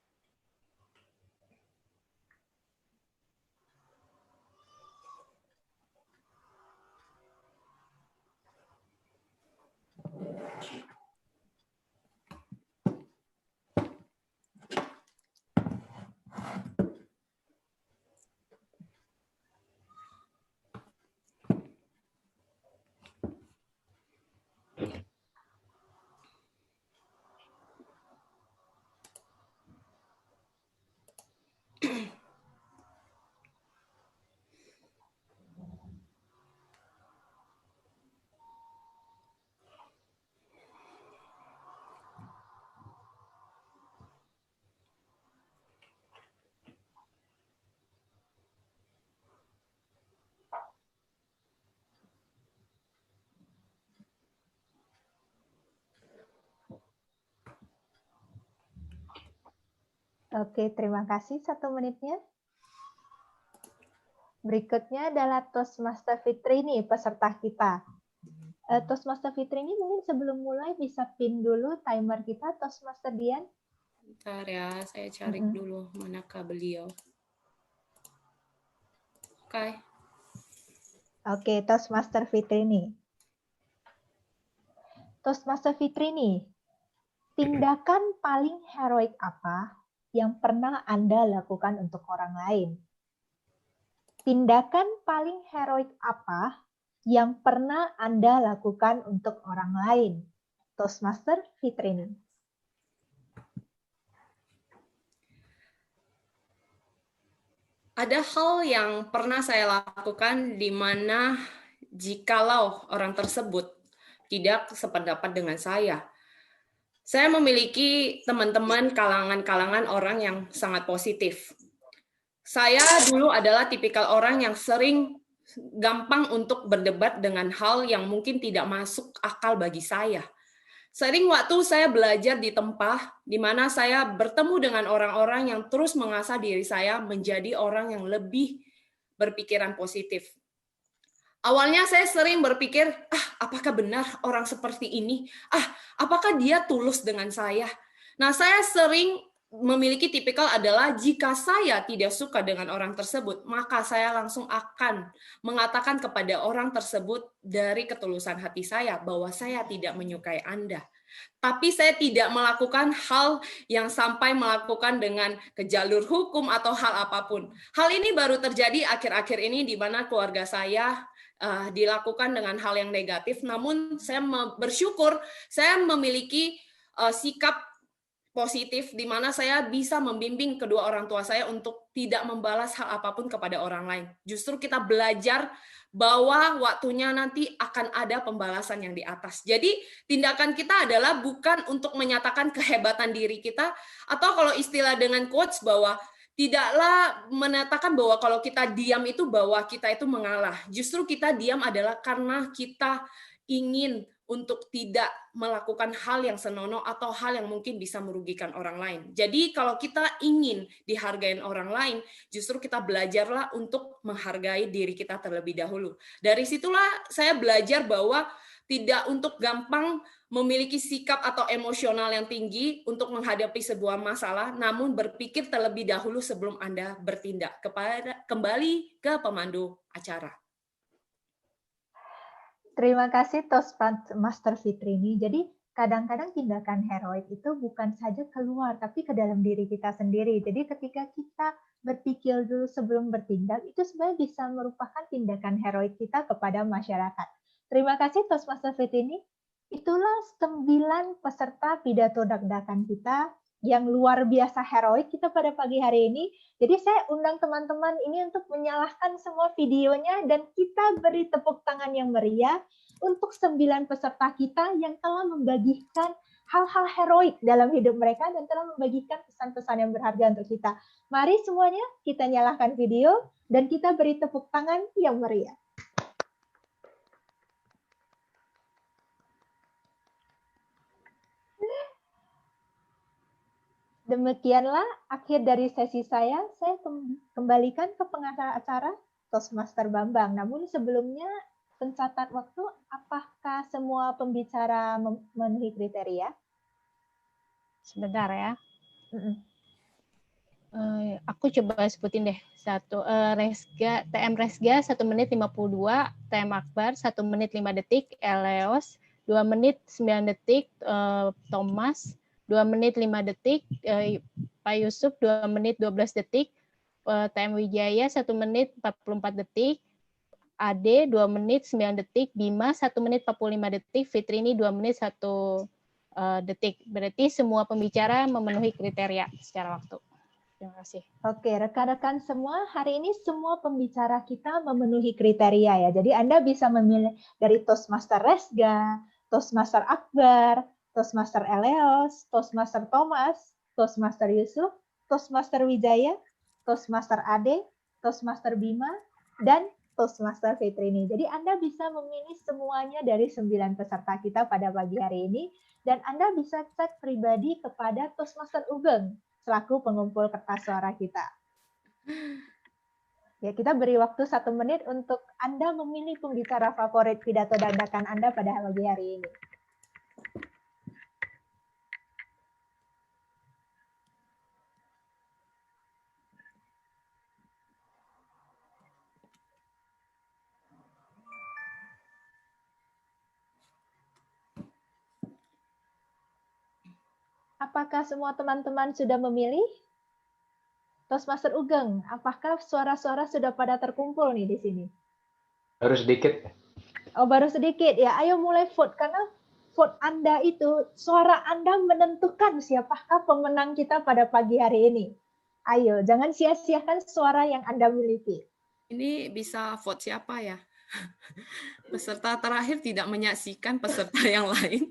Oke, terima kasih 1 menitnya. Berikutnya adalah Toastmaster Fitri nih, peserta kita. Toastmaster Fitri ini mungkin sebelum mulai bisa pin dulu timer kita, Toastmaster Dian.
Bentar ya, saya cari dulu manakah beliau. Oke.
Oke, Toastmaster Fitri nih. Toastmaster Fitri nih, tindakan paling heroik apa yang pernah Anda lakukan untuk orang lain? Tindakan paling heroik apa yang pernah Anda lakukan untuk orang lain? Toastmaster Fitri.
ada hal yang pernah saya lakukan di mana jikalau orang tersebut tidak sependapat dengan saya memiliki teman-teman kalangan-kalangan orang yang sangat positif. Saya dulu adalah tipikal orang yang sering gampang untuk berdebat dengan hal yang mungkin tidak masuk akal bagi saya. Sering waktu saya belajar di tempat di mana saya bertemu dengan orang-orang yang terus mengasah diri saya menjadi orang yang lebih berpikiran positif. Awalnya saya sering berpikir, apakah benar orang seperti ini? Apakah dia tulus dengan saya? Nah, saya sering memiliki tipikal adalah jika saya tidak suka dengan orang tersebut, maka saya langsung akan mengatakan kepada orang tersebut dari ketulusan hati saya bahwa saya tidak menyukai Anda. Tapi saya tidak melakukan hal yang sampai melakukan dengan ke jalur hukum atau hal apapun. Hal ini baru terjadi akhir-akhir ini di mana keluarga saya dilakukan dengan hal yang negatif. Namun saya bersyukur saya memiliki sikap positif di mana saya bisa membimbing kedua orang tua saya untuk tidak membalas hal apapun kepada orang lain. Justru kita belajar bahwa waktunya nanti akan ada pembalasan yang di atas. Jadi tindakan kita adalah bukan untuk menyatakan kehebatan diri kita, atau kalau istilah dengan quotes bahwa tidaklah menyatakan bahwa kalau kita diam itu bahwa kita itu mengalah. Justru kita diam adalah karena kita ingin untuk tidak melakukan hal yang senonoh atau hal yang mungkin bisa merugikan orang lain. Jadi kalau kita ingin dihargai orang lain, justru kita belajarlah untuk menghargai diri kita terlebih dahulu. Dari situlah saya belajar bahwa tidak untuk gampang memiliki sikap atau emosional yang tinggi untuk menghadapi sebuah masalah, namun berpikir terlebih dahulu sebelum Anda bertindak. Kembali ke pemandu acara.
Terima kasih Toastmaster Fitrini. Jadi kadang-kadang tindakan heroik itu bukan saja keluar, tapi ke dalam diri kita sendiri. Jadi ketika kita berpikir dulu sebelum bertindak, itu sebenarnya bisa merupakan tindakan heroik kita kepada masyarakat. Terima kasih Toastmaster Fitrini. Itulah 9 peserta pidato dak-dakan kita yang luar biasa heroik kita pada pagi hari ini. Jadi saya undang teman-teman ini untuk menyalahkan semua videonya dan kita beri tepuk tangan yang meriah untuk 9 peserta kita yang telah membagikan hal-hal heroik dalam hidup mereka dan telah membagikan pesan-pesan yang berharga untuk kita. Mari semuanya kita nyalakan video dan kita beri tepuk tangan yang meriah. Demikianlah akhir dari sesi saya kembalikan ke pengacara acara Toastmaster Bambang. Namun sebelumnya pencatat waktu, apakah semua pembicara memenuhi kriteria?
Sebentar ya. Aku coba sebutin deh. TM Resga 1 menit 52, TM Akbar 1 menit 5 detik, Eleos 2 menit 9 detik, Thomas 2 menit 5 detik, Pak Yusuf 2 menit 12 detik, TM Wijaya 1 menit 44 detik, Ade 2 menit 9 detik, Bima 1 menit 45 detik, Fitrini 2 menit 1 detik. Berarti semua pembicara memenuhi kriteria secara waktu. Terima kasih.
Oke, rekan-rekan semua, hari ini semua pembicara kita memenuhi kriteria ya. Jadi Anda bisa memilih dari Toastmaster Resga, Toastmaster Akbar, Toastmaster Eleos, Toastmaster Thomas, Toastmaster Yusuf, Toastmaster Wijaya, Toastmaster Ade, Toastmaster Bima, dan Toastmaster Fitrini. Jadi Anda bisa memilih semuanya dari 9 peserta kita pada pagi hari ini, dan Anda bisa cek pribadi kepada Toastmaster Ugeng selaku pengumpul kertas suara kita. Ya, kita beri waktu 1 menit untuk Anda memilih pembicara favorit pidato dak-dakan Anda pada pagi hari ini. Apakah semua teman-teman sudah memilih? Toastmaster Ugeng, apakah suara-suara sudah pada terkumpul nih di sini?
Baru sedikit.
Oh, baru sedikit ya. Ayo mulai vote, karena vote Anda itu, suara Anda menentukan siapakah pemenang kita pada pagi hari ini. Ayo, jangan sia-siakan suara yang Anda miliki.
Ini bisa vote siapa ya? Peserta terakhir tidak menyaksikan peserta yang lain.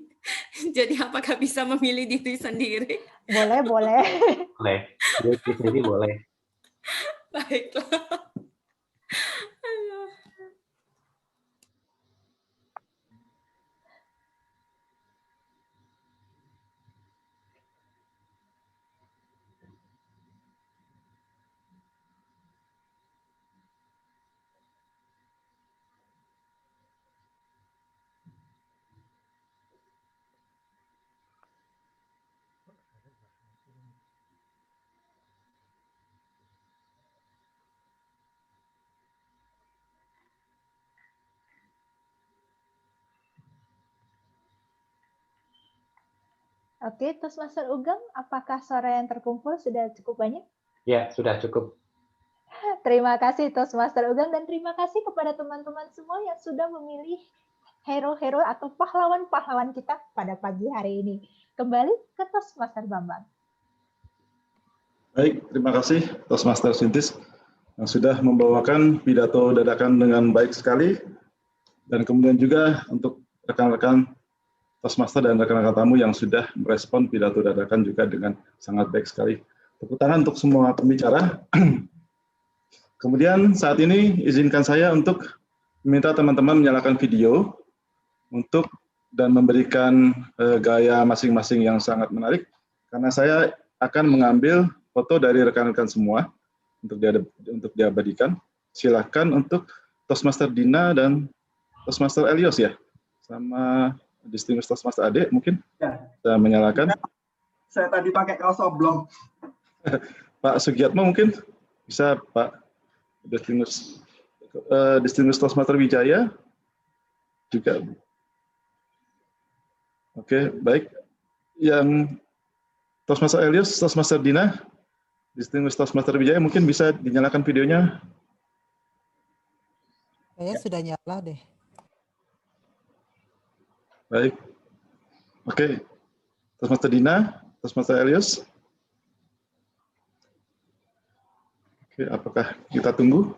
Jadi apakah bisa memilih diri sendiri?
Boleh, boleh.
Boleh. Diri sendiri boleh.
Baiklah. Aduh.
Oke, Toastmaster Ugam, apakah suara yang terkumpul sudah cukup banyak?
Ya, sudah cukup.
Terima kasih Toastmaster Ugam dan terima kasih kepada teman-teman semua yang sudah memilih hero-hero atau pahlawan-pahlawan kita pada pagi hari ini. Kembali ke Toastmaster Bambang.
Baik, terima kasih Toastmaster Sintis yang sudah membawakan pidato dadakan dengan baik sekali, dan kemudian juga untuk rekan-rekan Toastmaster dan rekan-rekan tamu yang sudah merespon pidato dadakan juga dengan sangat baik sekali. Tepuk tangan untuk semua pembicara. Kemudian saat ini izinkan saya untuk meminta teman-teman menyalakan video dan memberikan gaya masing-masing yang sangat menarik, karena saya akan mengambil foto dari rekan-rekan semua untuk diabadikan. Silakan untuk Toastmaster Dina dan Toastmaster Elios ya, sama Distinguished Toastmaster Ade mungkin bisa menyalakan.
Saya tadi pakai kaos oblong.
Pak Sugiatmo mungkin bisa, Pak Distinguished Toastmaster Wijaya juga. Oke, baik. Yang Toastmaster Elios, Toastmaster Dina, Distinguished Toastmaster Wijaya mungkin bisa dinyalakan videonya.
Kayaknya sudah nyala deh.
Baik. Oke. Toastmaster Dina, Toastmaster Elios. Oke, apakah kita tunggu?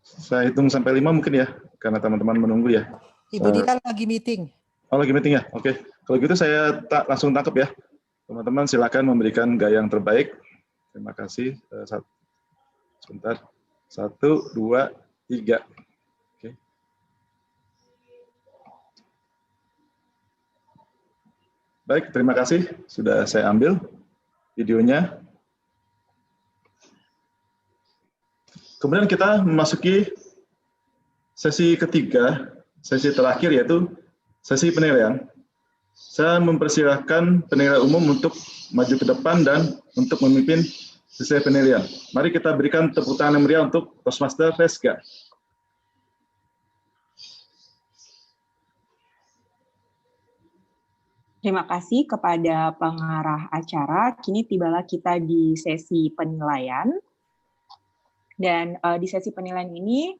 Saya hitung sampai 5 mungkin ya, karena teman-teman menunggu ya.
Ibu Dina lagi meeting.
Oh, lagi meeting ya? Oke. Kalau gitu saya langsung tangkap ya. Teman-teman silakan memberikan gaya yang terbaik. Terima kasih. Sebentar. 1, 2, 3. Oke. Baik, terima kasih. Sudah saya ambil videonya. Kemudian kita memasuki sesi ketiga, sesi terakhir yaitu sesi penilaian. Saya mempersilahkan penilai umum untuk maju ke depan dan untuk memimpin sesi penilaian. Mari kita berikan tepuk tangan yang meriah untuk Toastmaster Resga.
Terima kasih kepada pengarah acara. Kini tibalah kita di sesi penilaian. Dan di sesi penilaian ini,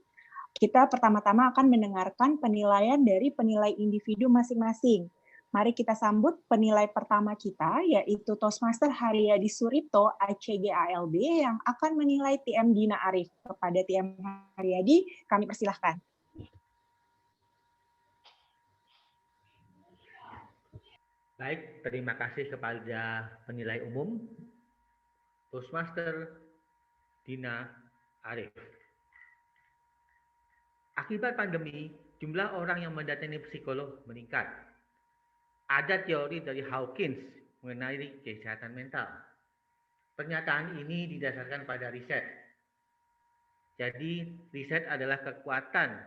kita pertama-tama akan mendengarkan penilaian dari penilai individu masing-masing. Mari kita sambut penilai pertama kita, yaitu Toastmaster Haryadi Suripto, ACG ALB, yang akan menilai TM Dina Arif. Kepada TM Haryadi, kami persilahkan.
Baik, terima kasih kepada penilai umum Toastmaster Dina Arif. Akibat pandemi, jumlah orang yang mendatangi psikolog meningkat. Ada teori dari Hawkins mengenai kesehatan mental. Pernyataan ini didasarkan pada riset. Jadi, riset adalah kekuatan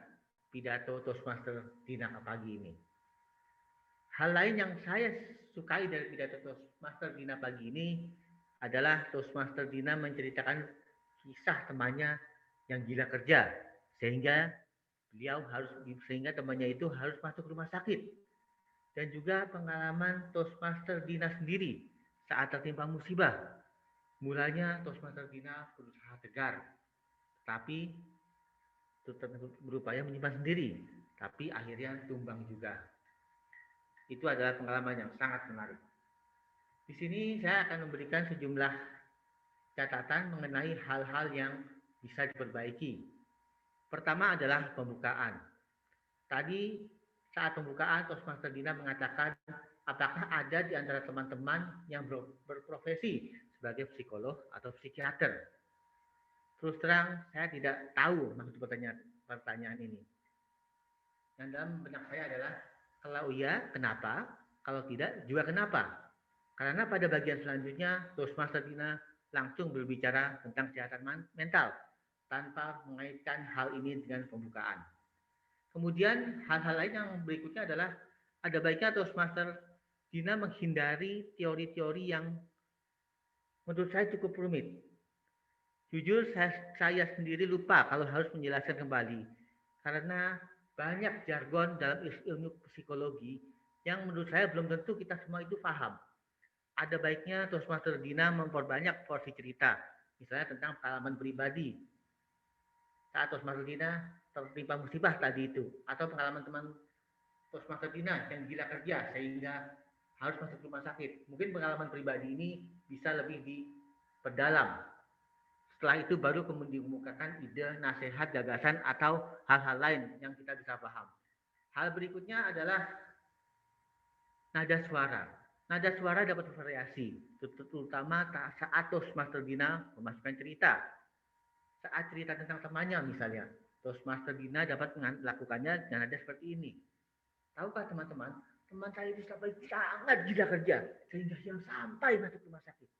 pidato Toastmaster Dina pagi ini. Hal lain yang saya sukai dari pidato Toastmaster Dina pagi ini adalah Toastmaster Dina menceritakan kisah temannya yang gila kerja, sehingga temannya itu harus masuk rumah sakit. Dan juga pengalaman Toastmaster Dina sendiri saat tertimpa musibah. Mulanya Toastmaster Dina berusaha tegar, tapi berupaya menyimpan sendiri, tapi akhirnya tumbang juga. Itu adalah pengalaman yang sangat menarik. Di sini saya akan memberikan sejumlah catatan mengenai hal-hal yang bisa diperbaiki. Pertama adalah pembukaan. Tadi saat pembukaan, Toastmaster Dina mengatakan apakah ada di antara teman-teman yang berprofesi sebagai psikolog atau psikiater. Terus terang, saya tidak tahu maksud pertanyaan ini. Yang dalam benak saya adalah, kalau iya, kenapa? Kalau tidak, juga kenapa? Karena pada bagian selanjutnya, Toastmaster Dina langsung berbicara tentang kesehatan mental, tanpa mengaitkan hal ini dengan pembukaan. Kemudian, hal-hal lain yang berikutnya adalah, ada baiknya Toastmaster Dina menghindari teori-teori yang menurut saya cukup rumit. Jujur, saya sendiri lupa kalau harus menjelaskan kembali. Karena banyak jargon dalam ilmu psikologi yang menurut saya belum tentu kita semua itu paham. Ada baiknya Toastmaster Dina memperbanyak porsi cerita. Misalnya tentang pengalaman pribadi. Saat Toastmaster Dina tertimpa musibah tadi itu. Atau pengalaman teman Toastmaster Dina yang gila kerja sehingga harus masuk rumah sakit. Mungkin pengalaman pribadi ini bisa lebih diperdalam. Setelah itu baru kemudian dikemukakan ide, nasihat, gagasan, atau hal-hal lain yang kita bisa paham. Hal berikutnya adalah nada suara. Nada suara dapat bervariasi, terutama saat Toastmaster Dina memasukkan cerita. Saat cerita tentang temannya misalnya, Toastmaster Dina dapat melakukannya dengan nada seperti ini. Tahukah teman-teman, teman saya itu sangat gila kerja, sehingga yang sampai masuk rumah sakit.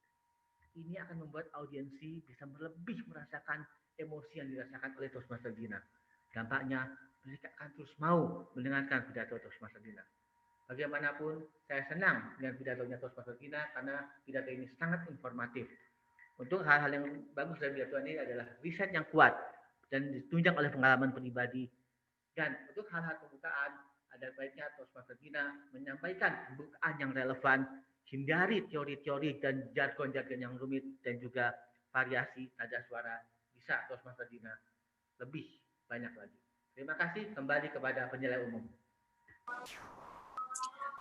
Ini akan membuat audiensi bisa lebih merasakan emosi yang dirasakan oleh Toastmaster Dina. Dampaknya, mereka akan terus mau mendengarkan pidato Toastmaster Dina. Bagaimanapun, saya senang dengan pidatonya Toastmaster Dina karena pidato ini sangat informatif. Untuk hal-hal yang bagus dari pidato ini adalah riset yang kuat dan ditunjang oleh pengalaman pribadi. Dan untuk hal-hal pembukaan, ada baiknya Toastmaster Dina menyampaikan pembukaan yang relevan, hindari teori-teori dan jargon-jargon yang rumit, dan juga variasi nada suara bisa Toastmaster Dina lebih banyak lagi. Terima kasih, kembali kepada penilai umum.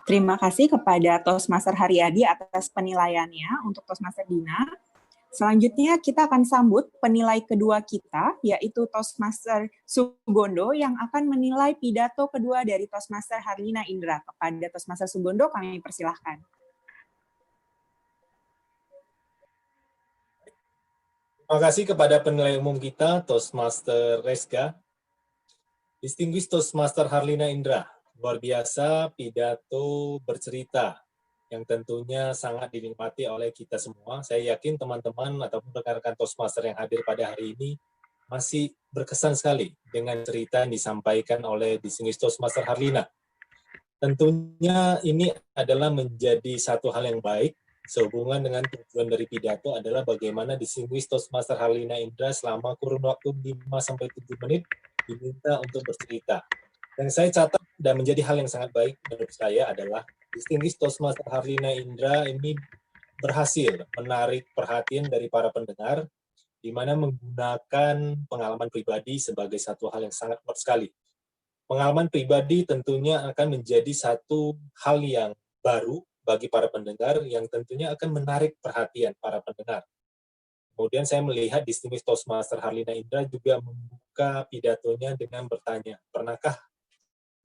Terima kasih kepada Toastmaster Haryadi atas penilaiannya untuk Toastmaster Dina. Selanjutnya kita akan sambut penilai kedua kita, yaitu Toastmaster Sugondo yang akan menilai pidato kedua dari Toastmaster Harlina Indra. Kepada Toastmaster Sugondo kami persilahkan.
Terima kasih kepada penilai umum kita, Toastmaster Resga. Distinguished Toastmaster Harlina Indra, luar biasa pidato bercerita yang tentunya sangat dinikmati oleh kita semua. Saya yakin teman-teman ataupun rekan-rekan Toastmaster yang hadir pada hari ini masih berkesan sekali dengan cerita yang disampaikan oleh Distinguished Toastmaster Harlina. Tentunya ini adalah menjadi satu hal yang baik. Sehubungan dengan tujuan dari pidato adalah bagaimana Distinguished Toastmaster Harlina Indra selama kurun waktu 5-7 menit diminta untuk bercerita. Dan saya catat dan menjadi hal yang sangat baik menurut saya adalah Distinguished Toastmaster Harlina Indra ini berhasil menarik perhatian dari para pendengar, di mana menggunakan pengalaman pribadi sebagai satu hal yang sangat kuat sekali. Pengalaman pribadi tentunya akan menjadi satu hal yang baru bagi para pendengar yang tentunya akan menarik perhatian para pendengar. Kemudian saya melihat Distinguished Toastmaster Harlina Indra juga membuka pidatonya dengan bertanya, pernahkah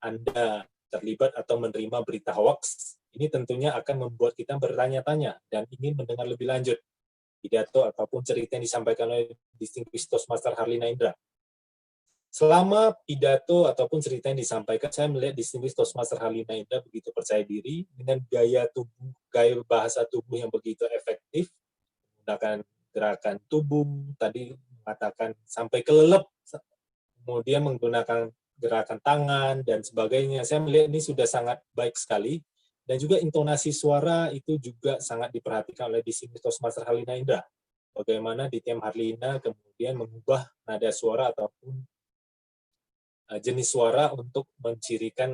Anda terlibat atau menerima berita hoax? Ini tentunya akan membuat kita bertanya-tanya dan ingin mendengar lebih lanjut pidato ataupun cerita yang disampaikan oleh Distinguished Toastmaster Harlina Indra. Selama pidato ataupun cerita yang disampaikan, saya melihat Distinguished Toastmaster Harlina Indra begitu percaya diri dengan gaya bahasa tubuh yang begitu efektif, menggunakan gerakan tubuh, tadi mengatakan sampai kelelep, kemudian menggunakan gerakan tangan dan sebagainya. Saya melihat ini sudah sangat baik sekali, dan juga intonasi suara itu juga sangat diperhatikan oleh Distinguished Toastmaster Harlina Indra. Bagaimana di tim Harlina kemudian mengubah nada suara ataupun jenis suara untuk mencirikan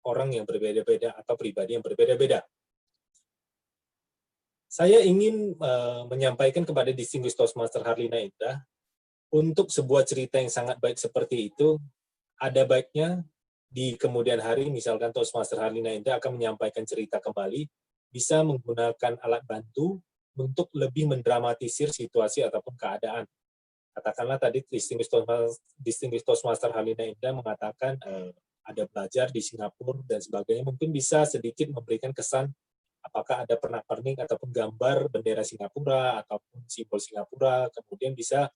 orang yang berbeda-beda atau pribadi yang berbeda-beda. Saya ingin menyampaikan kepada Distinguished Toastmaster Harlina Indra, untuk sebuah cerita yang sangat baik seperti itu, ada baiknya di kemudian hari, misalkan Toastmaster Harlina Indra akan menyampaikan cerita kembali, bisa menggunakan alat bantu untuk lebih mendramatisir situasi ataupun keadaan. Katakanlah tadi Distinguished Toastmaster Halina Indah mengatakan ada belajar di Singapura dan sebagainya, mungkin bisa sedikit memberikan kesan apakah ada pernak-pernik ataupun gambar bendera Singapura ataupun simbol Singapura, kemudian bisa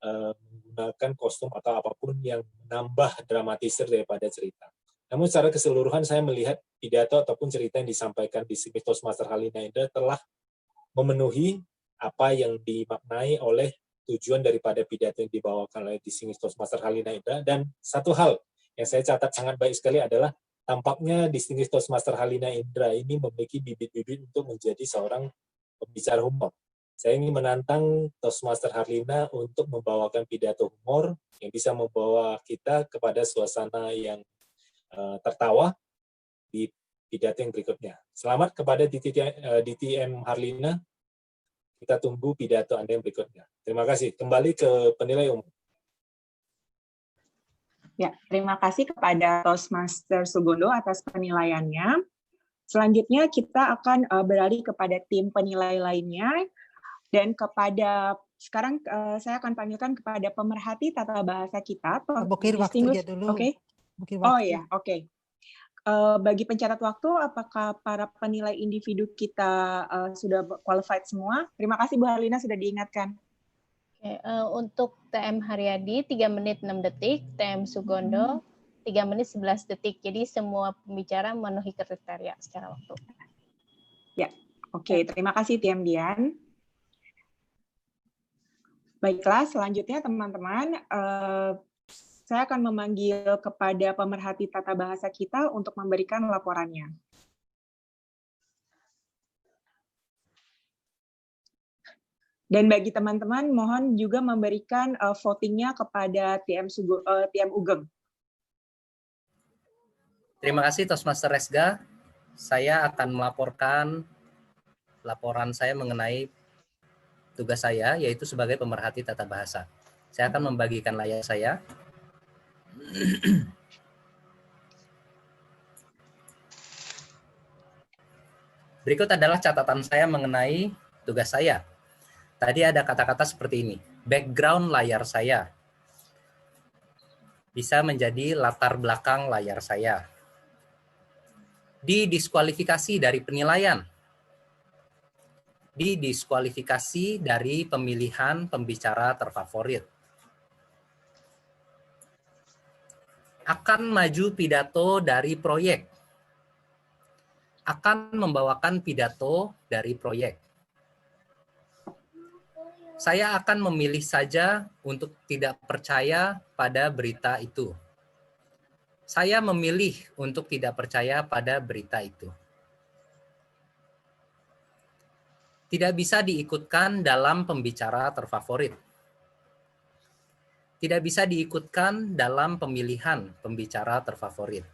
menggunakan kostum atau apapun yang menambah dramatisir daripada cerita. Namun secara keseluruhan saya melihat pidato ataupun cerita yang disampaikan Distinguished Toastmaster Halina Indah telah memenuhi apa yang dimaknai oleh tujuan daripada pidato yang dibawakan oleh Distinguished Toastmaster Halina Indah. Dan satu hal yang saya catat sangat baik sekali adalah tampaknya Distinguished Toastmaster Halina Indah ini memiliki bibit-bibit untuk menjadi seorang pembicara humor. Saya ingin menantang Toastmaster Halina untuk membawakan pidato humor yang bisa membawa kita kepada suasana yang tertawa di pidato yang berikutnya. Selamat kepada DTM Harlina. Kita tunggu pidato Anda yang berikutnya. Terima kasih. Kembali ke penilai umum.
Ya, terima kasih kepada Toastmaster Sugondo atas penilaiannya. Selanjutnya kita akan beralih kepada tim penilai lainnya dan sekarang saya akan panggilkan kepada pemerhati tata bahasa kita.
Bukir waktunya dulu.
Oke. Oh ya, oke. Bagi pencatat waktu, apakah para penilai individu kita sudah qualified semua? Terima kasih Bu Harlina sudah diingatkan.
Oke, untuk TM Haryadi 3 menit 6 detik, TM Sugondo 3 menit 11 detik. Jadi semua pembicara memenuhi kriteria secara waktu.
Ya, oke. Terima kasih TM Dian. Baiklah, selanjutnya teman-teman, saya akan memanggil kepada pemerhati tata bahasa kita untuk memberikan laporannya. Dan bagi teman-teman, mohon juga memberikan votingnya kepada TM Ugeng.
Terima kasih Toastmaster Resga. Saya akan melaporkan laporan saya mengenai tugas saya, yaitu sebagai pemerhati tata bahasa. Saya akan membagikan layar saya. Berikut adalah catatan saya mengenai tugas saya. Tadi ada kata-kata seperti ini. Background layar saya bisa menjadi latar belakang layar saya. Didiskualifikasi dari penilaian. Didiskualifikasi dari pemilihan pembicara terfavorit. Akan maju pidato dari proyek. Akan membawakan pidato dari proyek. Saya akan memilih saja untuk tidak percaya pada berita itu. Saya memilih untuk tidak percaya pada berita itu. Tidak bisa diikutkan dalam pembicara terfavorit. Tidak bisa diikutkan dalam pemilihan pembicara terfavorit.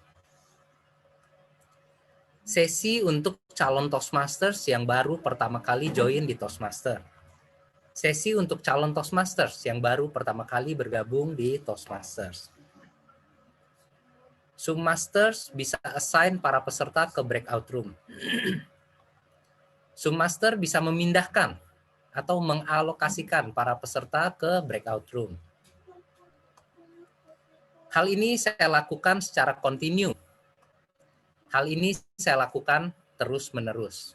Sesi untuk calon Toastmasters yang baru pertama kali join di Toastmaster. Sesi untuk calon Toastmasters yang baru pertama kali bergabung di Toastmasters. Zoom-masters bisa assign para peserta ke breakout room. Zoom-master bisa memindahkan atau mengalokasikan para peserta ke breakout room. Hal ini saya lakukan secara kontinu. Hal ini saya lakukan terus-menerus.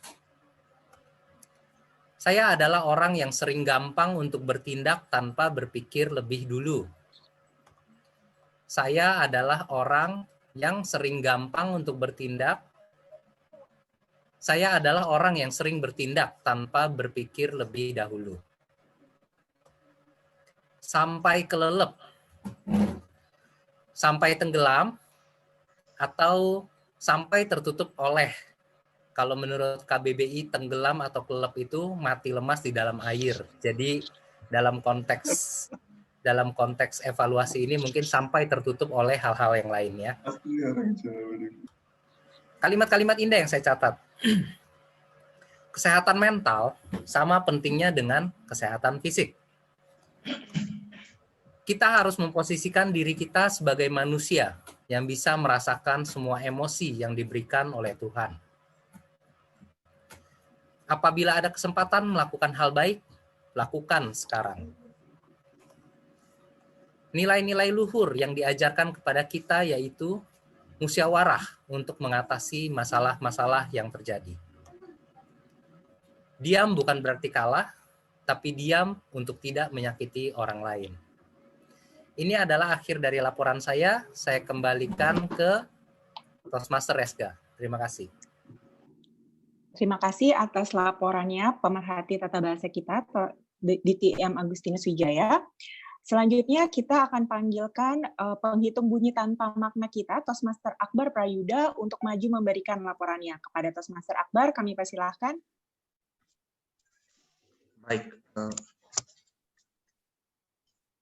Saya adalah orang yang sering gampang untuk bertindak tanpa berpikir lebih dulu. Saya adalah orang yang sering gampang untuk bertindak. Saya adalah orang yang sering bertindak tanpa berpikir lebih dahulu. Sampai kelelep. Sampai tenggelam, atau sampai tertutup oleh. Kalau menurut KBBI, tenggelam atau kelelep itu mati lemas di dalam air. Jadi dalam konteks evaluasi ini mungkin sampai tertutup oleh hal-hal yang lainnya. Kalimat-kalimat indah yang saya catat. Kesehatan mental sama pentingnya dengan kesehatan fisik. Kita harus memposisikan diri kita sebagai manusia yang bisa merasakan semua emosi yang diberikan oleh Tuhan. apabila ada kesempatan melakukan hal baik, lakukan sekarang. Nilai-nilai luhur yang diajarkan kepada kita yaitu musyawarah untuk mengatasi masalah-masalah yang terjadi. Diam bukan berarti kalah, tapi diam untuk tidak menyakiti orang lain. Ini adalah akhir dari laporan saya. Saya kembalikan ke Toastmaster Resga. Terima kasih.
Terima kasih atas laporannya pemerhati tata bahasa kita, DTM Agustinus Wijaya. Selanjutnya kita akan panggilkan penghitung bunyi tanpa makna kita, Toastmaster Akbar Prayuda, untuk maju memberikan laporannya. Kepada Toastmaster Akbar, kami persilahkan.
Baik,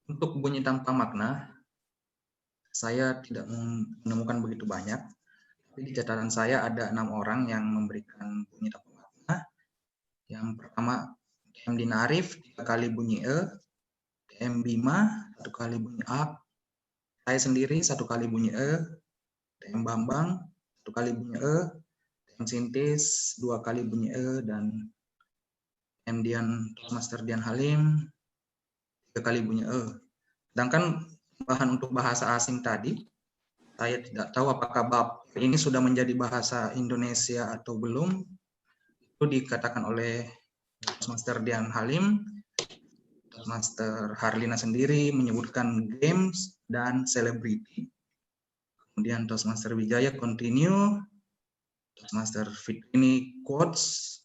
untuk bunyi tanpa makna, saya tidak menemukan begitu banyak. Tapi di catatan saya ada 6 orang yang memberikan bunyi tanpa makna. Yang pertama, DM Dina Arif, 3 kali bunyi E. DM Bima, 1 kali bunyi A. Saya sendiri 1 kali bunyi E. DM Bambang, 1 kali bunyi E. DM Sintis, 2 kali bunyi E. Dan Toastmaster Dian Halim, 3 kali bunyi E. Sedangkan bahan untuk bahasa asing tadi, saya tidak tahu apakah bab ini sudah menjadi bahasa Indonesia atau belum. Itu dikatakan oleh Toastmaster Dian Halim. Toastmaster Harlina sendiri menyebutkan games dan celebrity. Kemudian Toastmaster Wijaya continue. Toastmaster Fitrini quotes.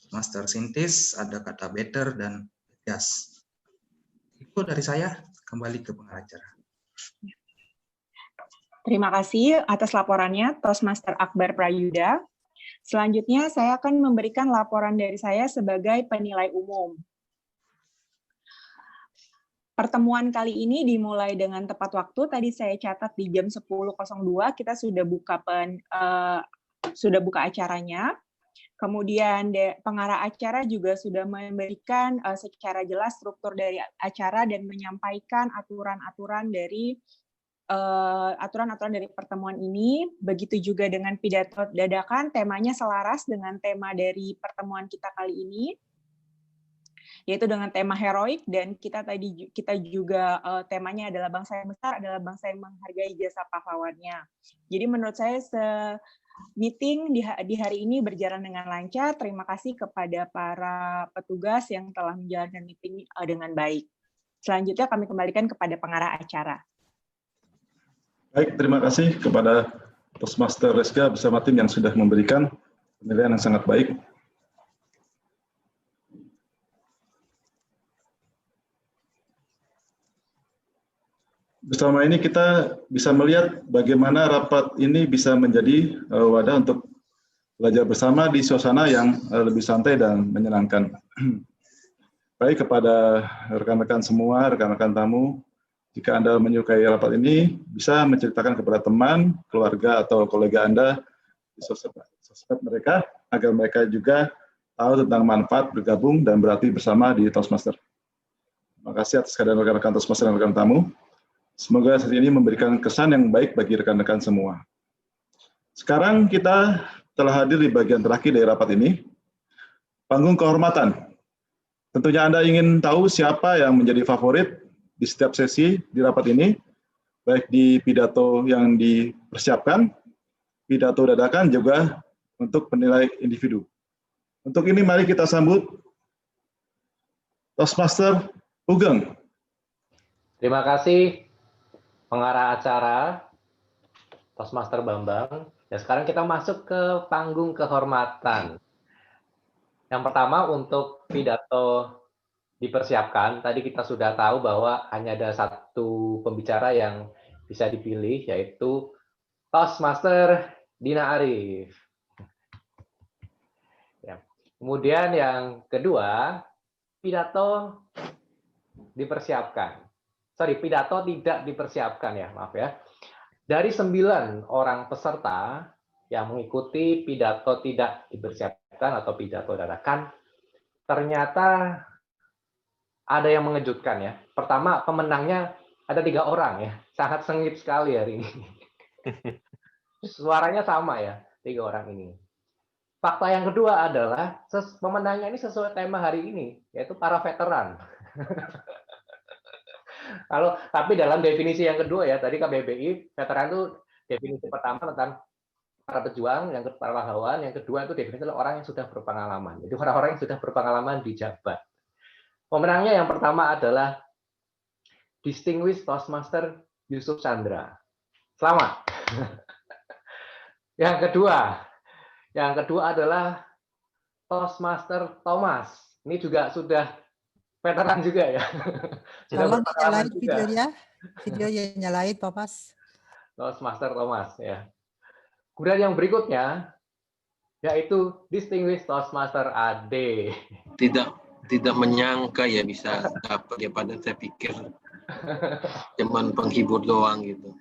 Toastmaster Sintis ada kata better dan yes. Itu dari saya, kembali ke pengacara.
Terima kasih atas laporannya, Toastmaster Akbar Prayuda. Selanjutnya, saya akan memberikan laporan dari saya sebagai penilai umum. Pertemuan kali ini dimulai dengan tepat waktu. Tadi saya catat di jam 10.02 kita sudah buka acaranya. Kemudian pengarah acara juga sudah memberikan secara jelas struktur dari acara dan menyampaikan aturan-aturan dari pertemuan ini. Begitu juga dengan pidato dadakan, temanya selaras dengan tema dari pertemuan kita kali ini, yaitu dengan tema heroik, dan kita juga temanya adalah bangsa yang besar adalah bangsa yang menghargai jasa pahlawannya. Jadi menurut saya meeting di hari ini berjalan dengan lancar. Terima kasih kepada para petugas yang telah menjalankan meeting dengan baik. Selanjutnya kami kembalikan kepada pengarah acara.
Baik, terima kasih kepada Toastmaster Resga bersama tim yang sudah memberikan penilaian yang sangat baik. Bersama ini kita bisa melihat bagaimana rapat ini bisa menjadi wadah untuk belajar bersama di suasana yang lebih santai dan menyenangkan. Baik, kepada rekan-rekan semua, rekan-rekan tamu, jika Anda menyukai rapat ini, bisa menceritakan kepada teman, keluarga, atau kolega Anda di sosmed mereka, agar mereka juga tahu tentang manfaat bergabung dan berarti bersama di Toastmaster. Terima kasih atas kehadiran rekan-rekan Toastmaster dan rekan tamu. Semoga sesi ini memberikan kesan yang baik bagi rekan-rekan semua. Sekarang kita telah hadir di bagian terakhir dari rapat ini, panggung kehormatan. Tentunya Anda ingin tahu siapa yang menjadi favorit di setiap sesi di rapat ini, baik di pidato yang dipersiapkan, pidato dadakan, juga untuk penilai individu. Untuk ini mari kita sambut Toastmaster Ugeng.
Terima kasih pengarah acara Toastmaster Bambang. Ya, sekarang kita masuk ke panggung kehormatan. Yang pertama untuk pidato dipersiapkan. Tadi kita sudah tahu bahwa hanya ada satu pembicara yang bisa dipilih, yaitu Toastmaster Dina Arif. Ya. Kemudian yang kedua, pidato dipersiapkan. Pidato tidak dipersiapkan ya, maaf ya. Dari 9 orang peserta yang mengikuti pidato tidak dipersiapkan atau pidato dadakan, ternyata ada yang mengejutkan ya. Pertama, pemenangnya ada 3 orang ya, sangat sengit sekali hari ini. Suaranya sama ya, 3 orang ini. fakta yang kedua adalah pemenangnya ini sesuai tema hari ini, yaitu para veteran. Tapi dalam definisi yang kedua ya, tadi KBBI, veteran itu definisi pertama tentang para pejuang, yang kedua para pahlawan, yang kedua itu definisi orang yang sudah berpengalaman. Jadi orang-orang yang sudah berpengalaman di jabat. Pemenangnya yang pertama adalah Distinguished Toastmaster Yusuf Chandra. Selamat. Yang kedua adalah Toastmaster Thomas. Ini juga sudah veteran juga ya.
Tolong nyalain videonya nyalain Thomas.
Toastmaster Thomas ya. Kemudian yang berikutnya yaitu Distinguished Toastmaster Ade.
Tidak menyangka ya bisa dapat ya, pada saya pikir cuman penghibur doang gitu.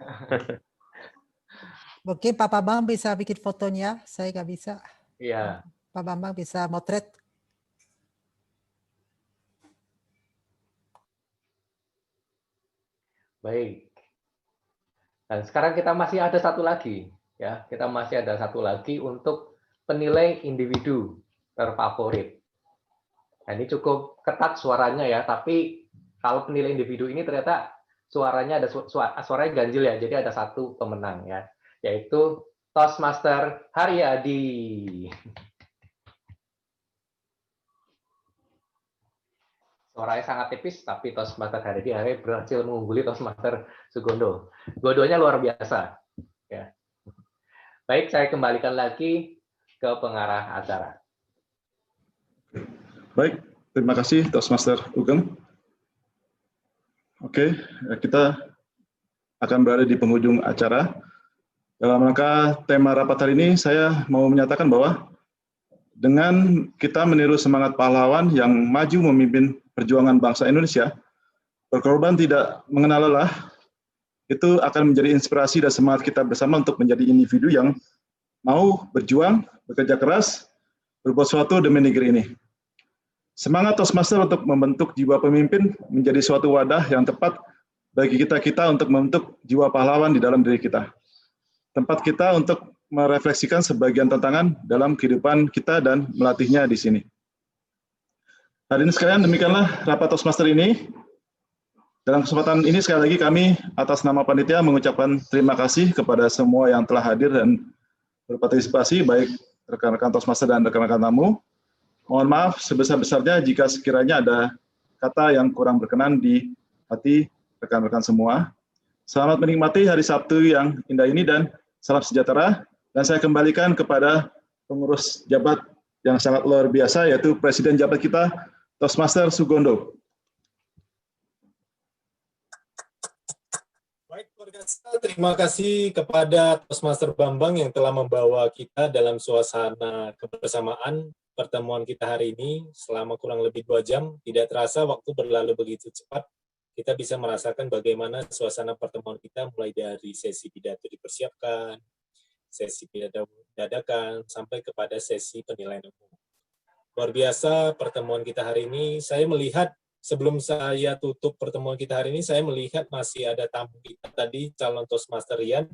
Oke, Pak Bambang bisa bikin fotonya, saya nggak bisa.
Iya.
Pak Bambang bisa motret.
Baik. Dan sekarang kita masih ada satu lagi, ya. Kita masih ada satu lagi untuk penilai individu terfavorit. Nah, ini cukup ketat suaranya ya, tapi kalau penilai individu ini ternyata suaranya ada suaranya ganjil ya, jadi ada satu pemenang ya, yaitu Toastmaster Haryadi. Suaranya sangat tipis, tapi Toastmaster Haryadi berhasil mengungguli Toastmaster Sugondo. Dua-duanya luar biasa. Ya. Baik, saya kembalikan lagi ke pengarah acara.
Baik, terima kasih Toastmaster Ugeng. Oke, kita akan berada di penghujung acara. Dalam rangka tema rapat hari ini, saya mau menyatakan bahwa dengan kita meniru semangat pahlawan yang maju memimpin perjuangan bangsa Indonesia, berkorban tidak mengenal lelah, itu akan menjadi inspirasi dan semangat kita bersama untuk menjadi individu yang mau berjuang, bekerja keras, berbuat sesuatu demi negeri ini. Semangat Toastmaster untuk membentuk jiwa pemimpin menjadi suatu wadah yang tepat bagi kita untuk membentuk jiwa pahlawan di dalam diri kita. Tempat kita untuk merefleksikan sebagian tantangan dalam kehidupan kita dan melatihnya di sini. Hadirin sekalian, demikianlah rapat Toastmaster ini. Dalam kesempatan ini sekali lagi kami atas nama panitia mengucapkan terima kasih kepada semua yang telah hadir dan berpartisipasi, baik rekan-rekan Toastmaster dan rekan-rekan tamu. Mohon maaf sebesar-besarnya jika sekiranya ada kata yang kurang berkenan di hati rekan-rekan semua. Selamat menikmati hari Sabtu yang indah ini dan salam sejahtera. Dan saya kembalikan kepada pengurus jabat yang sangat luar biasa, yaitu Presiden Jabat kita, Toastmaster Sugondo.
Baik, terima kasih kepada Toastmaster Bambang yang telah membawa kita dalam suasana kebersamaan pertemuan kita hari ini selama kurang lebih 2 jam. Tidak terasa waktu berlalu begitu cepat. Kita bisa merasakan bagaimana suasana pertemuan kita mulai dari sesi pidato dipersiapkan, sesi pidato dadakan, sampai kepada sesi penilaian umum. Luar biasa pertemuan kita hari ini. Saya melihat, sebelum saya tutup pertemuan kita hari ini, saya melihat masih ada tamu kita tadi, calon Toastmaster Rian.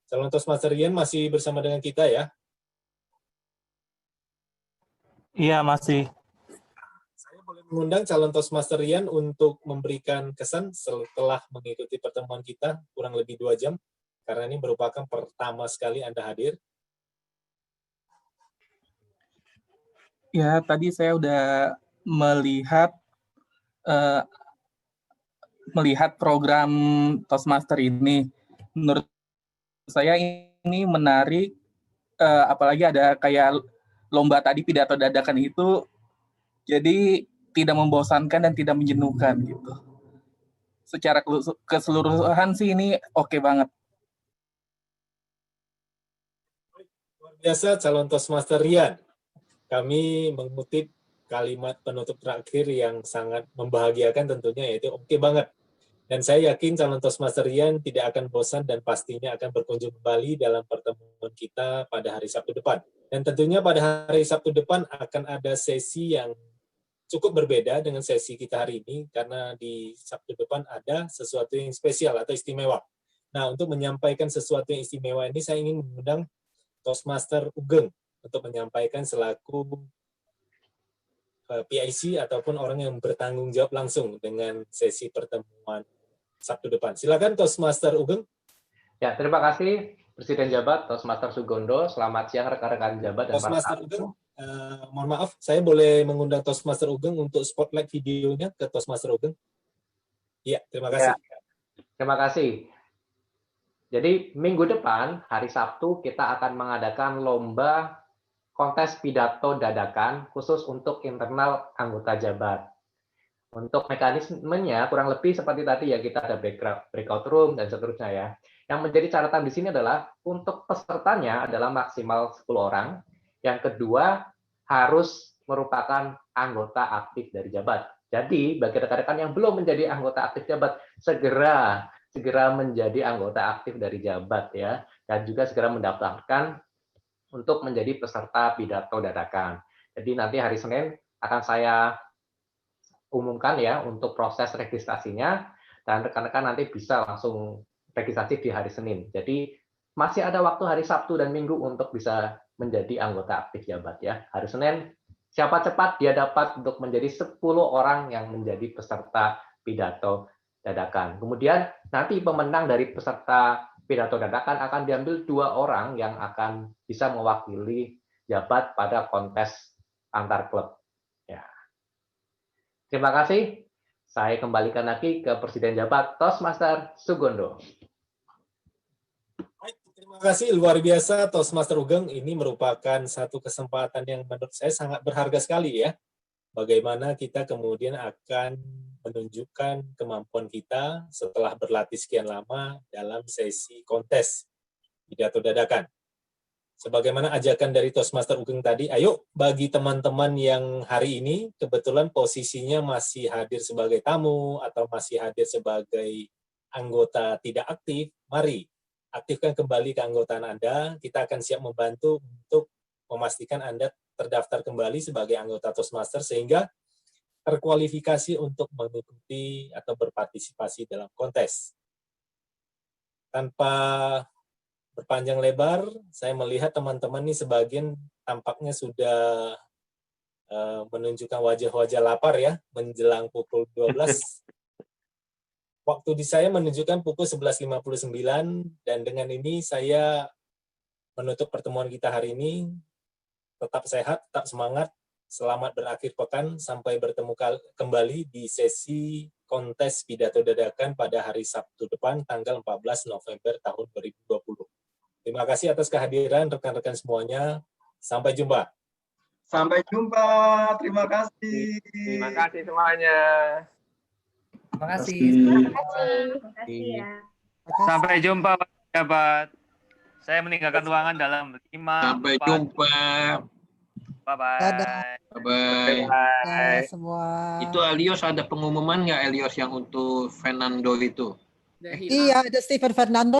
Calon Toastmaster Rian masih bersama dengan kita ya?
Iya, masih.
Saya boleh mengundang calon Toastmaster Rian untuk memberikan kesan setelah mengikuti pertemuan kita kurang lebih 2 jam, karena ini merupakan pertama sekali Anda hadir.
Ya, tadi saya udah melihat program Toastmaster ini. Menurut saya ini menarik, apalagi ada kayak lomba tadi pidato dadakan itu, jadi tidak membosankan dan tidak menjenuhkan gitu. Secara keseluruhan sih ini oke banget.
Luar biasa calon Toastmaster Rian. Kami mengutip kalimat penutup terakhir yang sangat membahagiakan tentunya, yaitu oke banget. Dan saya yakin calon Toastmaster Rian tidak akan bosan dan pastinya akan berkunjung kembali dalam pertemuan kita pada hari Sabtu depan. Dan tentunya pada hari Sabtu depan akan ada sesi yang cukup berbeda dengan sesi kita hari ini, karena di Sabtu depan ada sesuatu yang spesial atau istimewa. Nah, untuk menyampaikan sesuatu yang istimewa ini, saya ingin mengundang Toastmaster Ugeng. untuk menyampaikan selaku PIC ataupun orang yang bertanggung jawab langsung dengan sesi pertemuan Sabtu depan. Silakan Toastmaster Ugeng.
Ya, terima kasih Presiden Jabat Toastmaster Sugondo. Selamat siang rekan-rekan Jabat dan
Toastmaster Ugeng. Mohon maaf, saya boleh mengundang Toastmaster Ugeng untuk spotlight videonya ke Toastmaster Ugeng? Iya, terima kasih.
Ya, terima kasih. Jadi minggu depan, hari Sabtu, kita akan mengadakan lomba kontes pidato dadakan khusus untuk internal anggota Jabat. Untuk mekanismenya kurang lebih seperti tadi ya, kita ada breakout room dan seterusnya ya. Yang menjadi catatan di sini adalah untuk pesertanya adalah maksimal 10 orang. Yang kedua harus merupakan anggota aktif dari Jabat. Jadi bagi rekan-rekan yang belum menjadi anggota aktif Jabat, segera menjadi anggota aktif dari Jabat ya, dan juga segera mendaftarkan untuk menjadi peserta pidato dadakan. Jadi nanti hari Senin akan saya umumkan ya untuk proses registrasinya, dan rekan-rekan nanti bisa langsung registrasi di hari Senin. Jadi masih ada waktu hari Sabtu dan Minggu untuk bisa menjadi anggota aktif Jabat ya. Hari Senin, siapa cepat dia dapat untuk menjadi 10 orang yang menjadi peserta pidato dadakan. Kemudian nanti pemenang dari peserta pidato dadakan akan diambil 2 orang yang akan bisa mewakili Jabat pada kontes antar klub. Ya. Terima kasih. Saya kembalikan lagi ke Presiden Jabat Toastmaster Sugondo.
Terima kasih, luar biasa Toastmaster Ugeng. Ini merupakan satu kesempatan yang menurut saya sangat berharga sekali ya. Bagaimana kita kemudian akan menunjukkan kemampuan kita setelah berlatih sekian lama dalam sesi kontes pidato dadakan. Sebagaimana ajakan dari Toastmaster Ugeng tadi, ayo bagi teman-teman yang hari ini kebetulan posisinya masih hadir sebagai tamu atau masih hadir sebagai anggota tidak aktif, mari aktifkan kembali keanggotaan Anda. Kita akan siap membantu untuk memastikan Anda terdaftar kembali sebagai anggota Toastmaster sehingga terkualifikasi untuk mengikuti atau berpartisipasi dalam kontes. Tanpa berpanjang lebar, saya melihat teman-teman ini sebagian tampaknya sudah menunjukkan wajah-wajah lapar ya, menjelang pukul 12. Waktu di saya menunjukkan pukul 11.59, dan dengan ini saya menutup pertemuan kita hari ini. Tetap sehat, tetap semangat, selamat berakhir pekan, sampai bertemu kembali di sesi kontes pidato dadakan pada hari Sabtu depan, tanggal 14 November tahun 2020. Terima kasih atas kehadiran rekan-rekan semuanya. Sampai jumpa.
Sampai jumpa. Terima kasih.
Terima kasih semuanya.
Terima kasih.
Terima kasih ya.
Sampai jumpa Pak Jabat. Saya meninggalkan ruangan dalam 5.
Sampai jumpa.
Bye-bye.
Bye-bye.
Dadah semua.
Itu Elios ada pengumuman nggak Elios yang untuk Fernando itu?
Iya, ada Stephen Fernando.